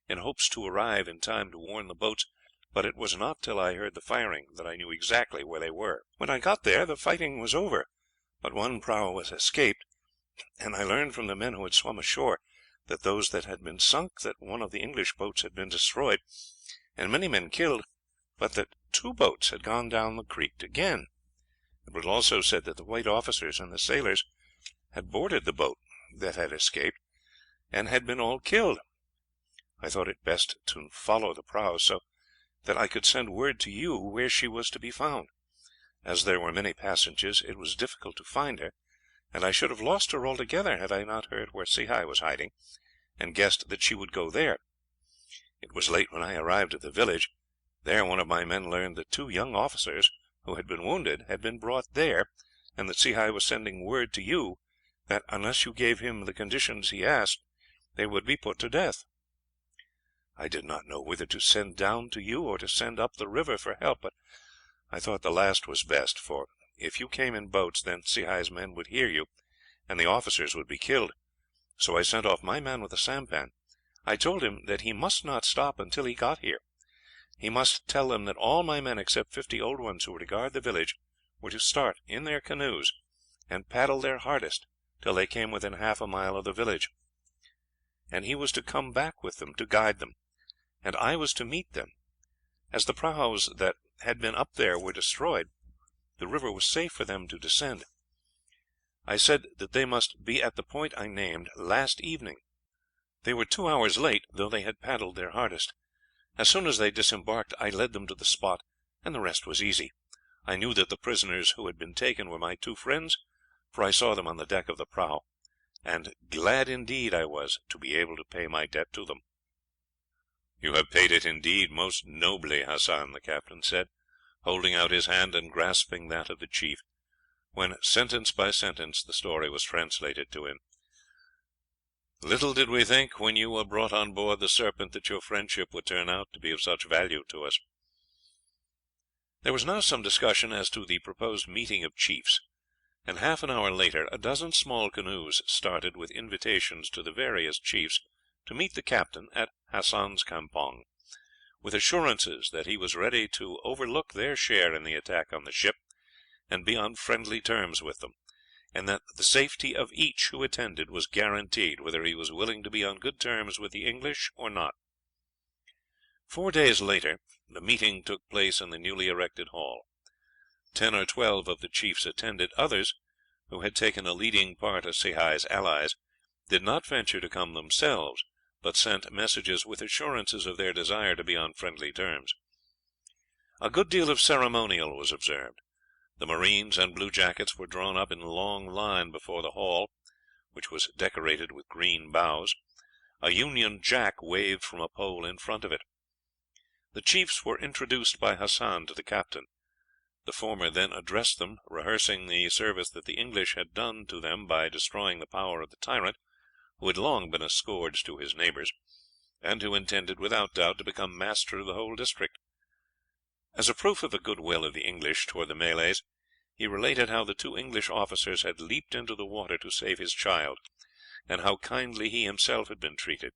in hopes to arrive in time to warn the boats, but it was not till I heard the firing that I knew exactly where they were. When I got there the fighting was over, but 1 prahu was escaped, and I learned from the men who had swum ashore that those that had been sunk that one of the English boats had been destroyed, and many men killed, but that 2 boats had gone down the creek again. It was also said that the white officers and the sailors had boarded the boat that had escaped, and had been all killed. I thought it best to follow the prahu, so that I could send word to you where she was to be found. As there were many passengers, it was difficult to find her, and I should have lost her altogether had I not heard where Sehi was hiding, and guessed that she would go there. It was late when I arrived at the village. There one of my men learned that 2 young officers, who had been wounded, had been brought there, and that Sehi was sending word to you that unless you gave him the conditions he asked, they would be put to death. I did not know whether to send down to you or to send up the river for help, but I thought the last was best, for if you came in boats, then Sehi's men would hear you, and the officers would be killed. So I sent off my man with a sampan. I told him that he must not stop until he got here. He must tell them that all my men, except 50 old ones who were to guard the village, were to start in their canoes and paddle their hardest till they came within half a mile of the village, and he was to come back with them to guide them, and I was to meet them. As the prahus that had been up there were destroyed, the river was safe for them to descend. I said that they must be at the point I named last evening. They were 2 hours late, though they had paddled their hardest. As soon as they disembarked I led them to the spot, and the rest was easy. I knew that the prisoners who had been taken were my 2 friends, for I saw them on the deck of the prahu, and glad indeed I was to be able to pay my debt to them." "You have paid it indeed most nobly, Hassan," the captain said, holding out his hand and grasping that of the chief, when sentence by sentence the story was translated to him. "Little did we think, when you were brought on board the Serpent, that your friendship would turn out to be of such value to us." There was now some discussion as to the proposed meeting of chiefs, and half an hour later a dozen small canoes started with invitations to the various chiefs to meet the captain at Hassan's campong, with assurances that he was ready to overlook their share in the attack on the ship, and be on friendly terms with them, and that the safety of each who attended was guaranteed, whether he was willing to be on good terms with the English or not. 4 days later the meeting took place in the newly erected hall. 10 or 12 of the chiefs attended. Others, who had taken a leading part as Sehi's allies, did not venture to come themselves, but sent messages with assurances of their desire to be on friendly terms. A good deal of ceremonial was observed. The marines and bluejackets were drawn up in long line before the hall, which was decorated with green boughs. A Union Jack waved from a pole in front of it. The chiefs were introduced by Hassan to the captain. The former then addressed them, rehearsing the service that the English had done to them by destroying the power of the tyrant, who had long been a scourge to his neighbours, and who intended, without doubt, to become master of the whole district. As a proof of the goodwill of the English towards the Malays, he related how the 2 English officers had leaped into the water to save his child, and how kindly he himself had been treated.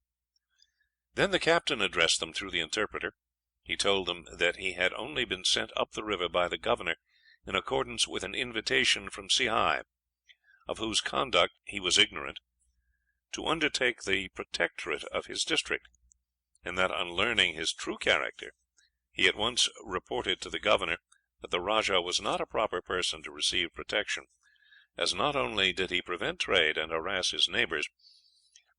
Then the captain addressed them through the interpreter. He told them that he had only been sent up the river by the governor in accordance with an invitation from Sehi, of whose conduct he was ignorant, to undertake the protectorate of his district, and that on learning his true character he at once reported to the governor that the rajah was not a proper person to receive protection, as not only did he prevent trade and harass his neighbours,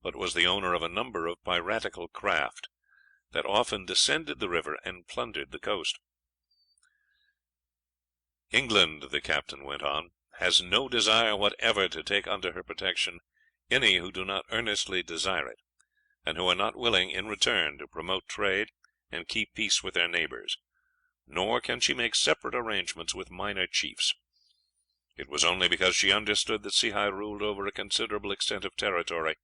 but was the owner of a number of piratical craft that often descended the river and plundered the coast. "England," the captain went on, "has no desire whatever to take under her protection any who do not earnestly desire it, and who are not willing, in return, to promote trade and keep peace with their neighbours, nor can she make separate arrangements with minor chiefs. It was only because she understood that Sehi ruled over a considerable extent of territory,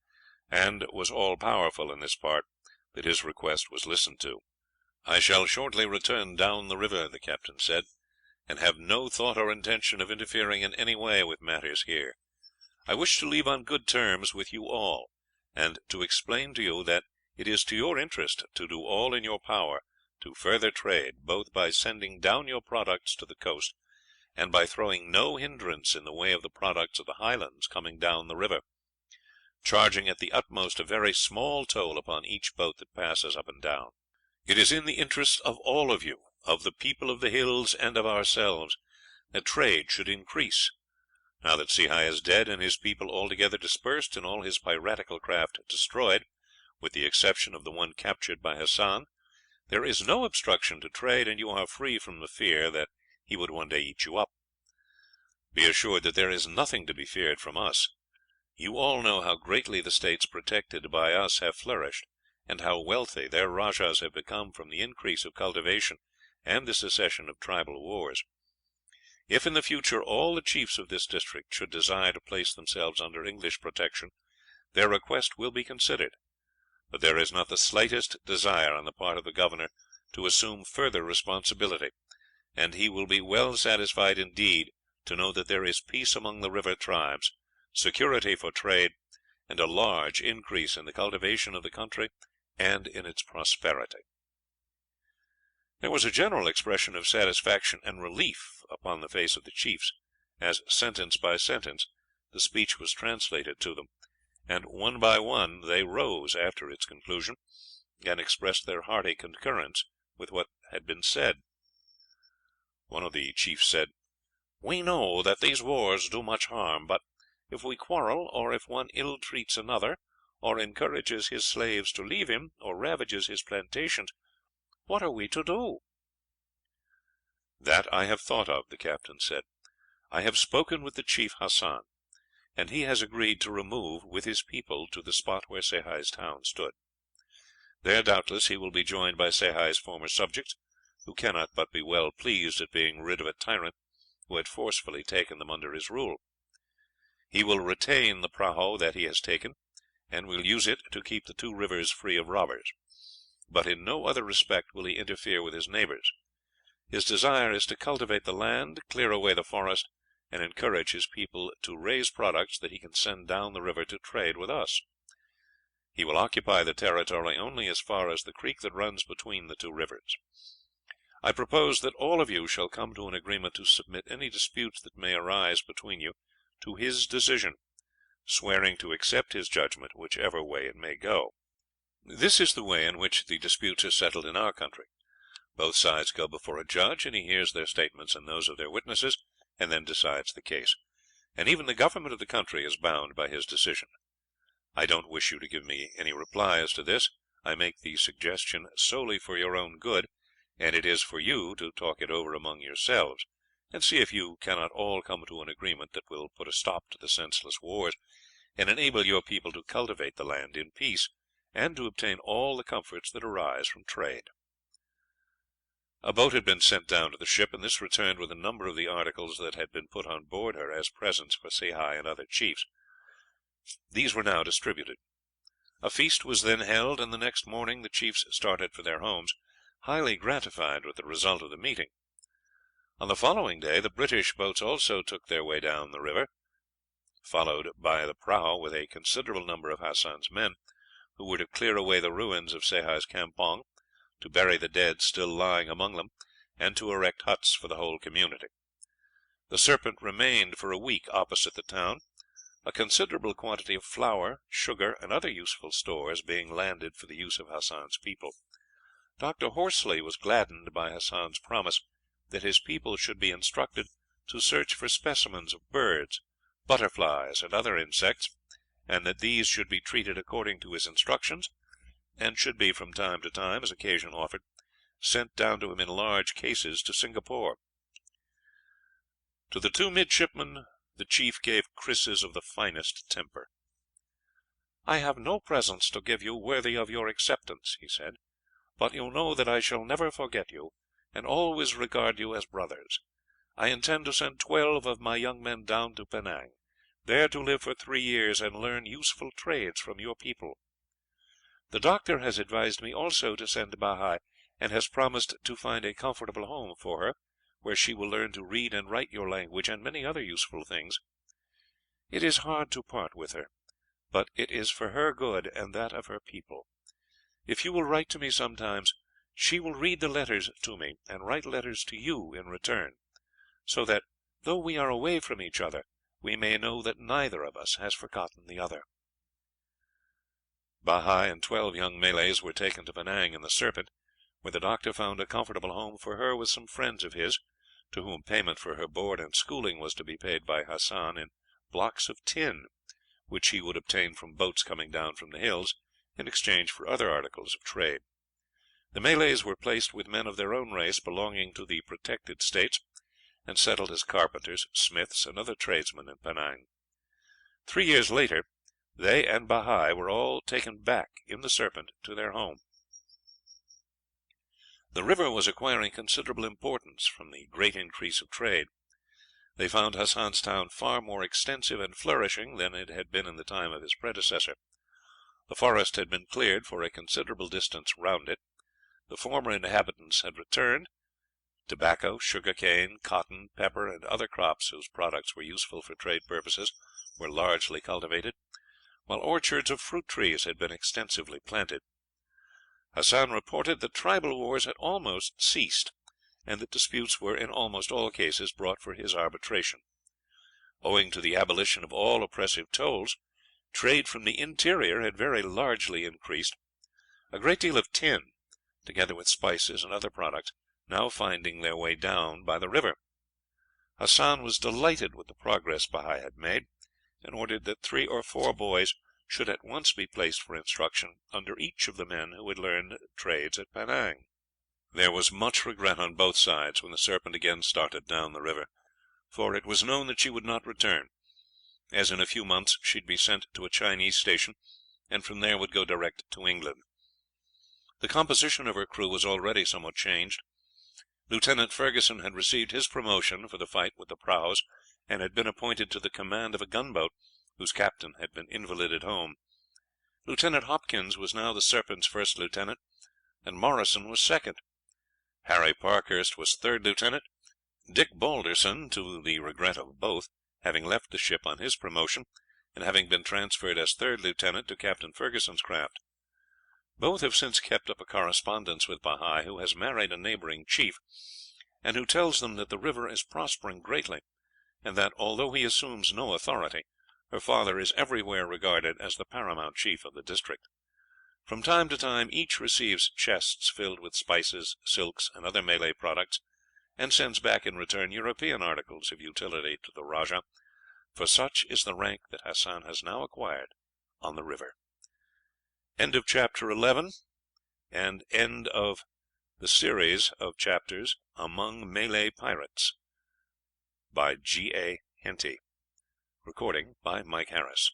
and was all powerful in this part, that his request was listened to." "I shall shortly return down the river," the captain said, "and have no thought or intention of interfering in any way with matters here. I wish to leave on good terms with you all, and to explain to you that it is to your interest to do all in your power to further trade, both by sending down your products to the coast, and by throwing no hindrance in the way of the products of the highlands coming down the river, charging at the utmost a very small toll upon each boat that passes up and down. It is in the interest of all of you, of the people of the hills, and of ourselves, that trade should increase. Now that Sehi is dead, and his people altogether dispersed, and all his piratical craft destroyed, with the exception of the one captured by Hassan, there is no obstruction to trade, and you are free from the fear that he would one day eat you up. Be assured that there is nothing to be feared from us. You all know how greatly the states protected by us have flourished, and how wealthy their rajahs have become from the increase of cultivation and the cessation of tribal wars. If in the future all the chiefs of this district should desire to place themselves under English protection, their request will be considered. but there is not the slightest desire on the part of the governor to assume further responsibility, and he will be well satisfied indeed to know that there is peace among the river tribes, security for trade, and a large increase in the cultivation of the country and in its prosperity." There was a general expression of satisfaction and relief upon the face of the chiefs, as, sentence by sentence, the speech was translated to them, and one by one they rose after its conclusion, and expressed their hearty concurrence with what had been said. One of the chiefs said, "We know that these wars do much harm, but if we quarrel, or if one ill treats another, or encourages his slaves to leave him, or ravages his plantations, what are we to do?" "That I have thought of," the captain said. "I have spoken with the chief Hassan, and he has agreed to remove with his people to the spot where Sehi's town stood. There doubtless he will be joined by Sehi's former subjects, who cannot but be well pleased at being rid of a tyrant who had forcibly taken them under his rule. He will retain the prahu that he has taken, and will use it to keep the two rivers free of robbers, but in no other respect will he interfere with his neighbors. His desire is to cultivate the land, clear away the forest, and encourage his people to raise products that he can send down the river to trade with us. He will occupy the territory only as far as the creek that runs between the two rivers. I propose that all of you shall come to an agreement to submit any disputes that may arise between you to his decision, swearing to accept his judgment whichever way it may go. This is the way in which the disputes are settled in our country. Both sides go before a judge, and he hears their statements and those of their witnesses, and then decides the case, and even the government of the country is bound by his decision. I don't wish you to give me any reply as to this. I make the suggestion solely for your own good, and it is for you to talk it over among yourselves, and see if you cannot all come to an agreement that will put a stop to the senseless wars, and enable your people to cultivate the land in peace, and to obtain all the comforts that arise from trade." A boat had been sent down to the ship, and this returned with a number of the articles that had been put on board her as presents for Sehi and other chiefs. These were now distributed. A feast was then held, and the next morning the chiefs started for their homes, highly gratified with the result of the meeting. On the following day the British boats also took their way down the river, followed by the prahu with a considerable number of Hassan's men, who were to clear away the ruins of Sehi's campong, to bury the dead still lying among them, and to erect huts for the whole community. The Serpent remained for a week opposite the town, a considerable quantity of flour, sugar, and other useful stores being landed for the use of Hassan's people. Dr. Horsley was gladdened by Hassan's promise that his people should be instructed to search for specimens of birds, butterflies, and other insects, and that these should be treated according to his instructions, and should be, from time to time, as occasion offered, sent down to him in large cases to Singapore. To the two midshipmen the chief gave krises of the finest temper. "I have no presents to give you worthy of your acceptance," he said, "but you know that I shall never forget you, and always regard you as brothers. I intend to send 12 of my young men down to Penang, there to live for 3 years and learn useful trades from your people. The doctor has advised me also to send Bahi, and has promised to find a comfortable home for her, where she will learn to read and write your language, and many other useful things. It is hard to part with her, but it is for her good and that of her people. If you will write to me sometimes, she will read the letters to me, and write letters to you in return, so that, though we are away from each other, we may know that neither of us has forgotten the other." Bahi and 12 young Malays were taken to Penang in the Serpent, where the doctor found a comfortable home for her with some friends of his, to whom payment for her board and schooling was to be paid by Hassan in blocks of tin, which he would obtain from boats coming down from the hills, in exchange for other articles of trade. The Malays were placed with men of their own race belonging to the protected states, and settled as carpenters, smiths, and other tradesmen in Penang. 3 years later they and Bahi were all taken back in the Serpent to their home. The river was acquiring considerable importance from the great increase of trade. They found Hassan's town far more extensive and flourishing than it had been in the time of his predecessor. The forest had been cleared for a considerable distance round it. The former inhabitants had returned. Tobacco, sugar cane, cotton, pepper, and other crops whose products were useful for trade purposes were largely cultivated, while orchards of fruit trees had been extensively planted. Hassan reported that tribal wars had almost ceased, and that disputes were in almost all cases brought for his arbitration. Owing to the abolition of all oppressive tolls, trade from the interior had very largely increased, a great deal of tin, together with spices and other products, now finding their way down by the river. Hassan was delighted with the progress Bahi had made, and ordered that 3 or 4 boys should at once be placed for instruction under each of the men who had learned trades at Penang. There was much regret on both sides when the Serpent again started down the river, for it was known that she would not return, as in a few months she would be sent to a Chinese station, and from there would go direct to England. The composition of her crew was already somewhat changed. Lieutenant Ferguson had received his promotion for the fight with the prahus, and had been appointed to the command of a gunboat, whose captain had been invalided home. Lieutenant Hopkins was now the Serpent's first lieutenant, and Morrison was second. Harry Parkhurst was third lieutenant, Dick Balderson, to the regret of both, having left the ship on his promotion, and having been transferred as third lieutenant to Captain Ferguson's craft. Both have since kept up a correspondence with Bahi, who has married a neighbouring chief, and who tells them that the river is prospering greatly, and that, although he assumes no authority, her father is everywhere regarded as the paramount chief of the district. From time to time each receives chests filled with spices, silks, and other Malay products, and sends back in return European articles of utility to the rajah, for such is the rank that Hassan has now acquired on the river. End of chapter 11, and end of the series of chapters Among Malay Pirates, by G. A. Henty. Recording by Mike Harris.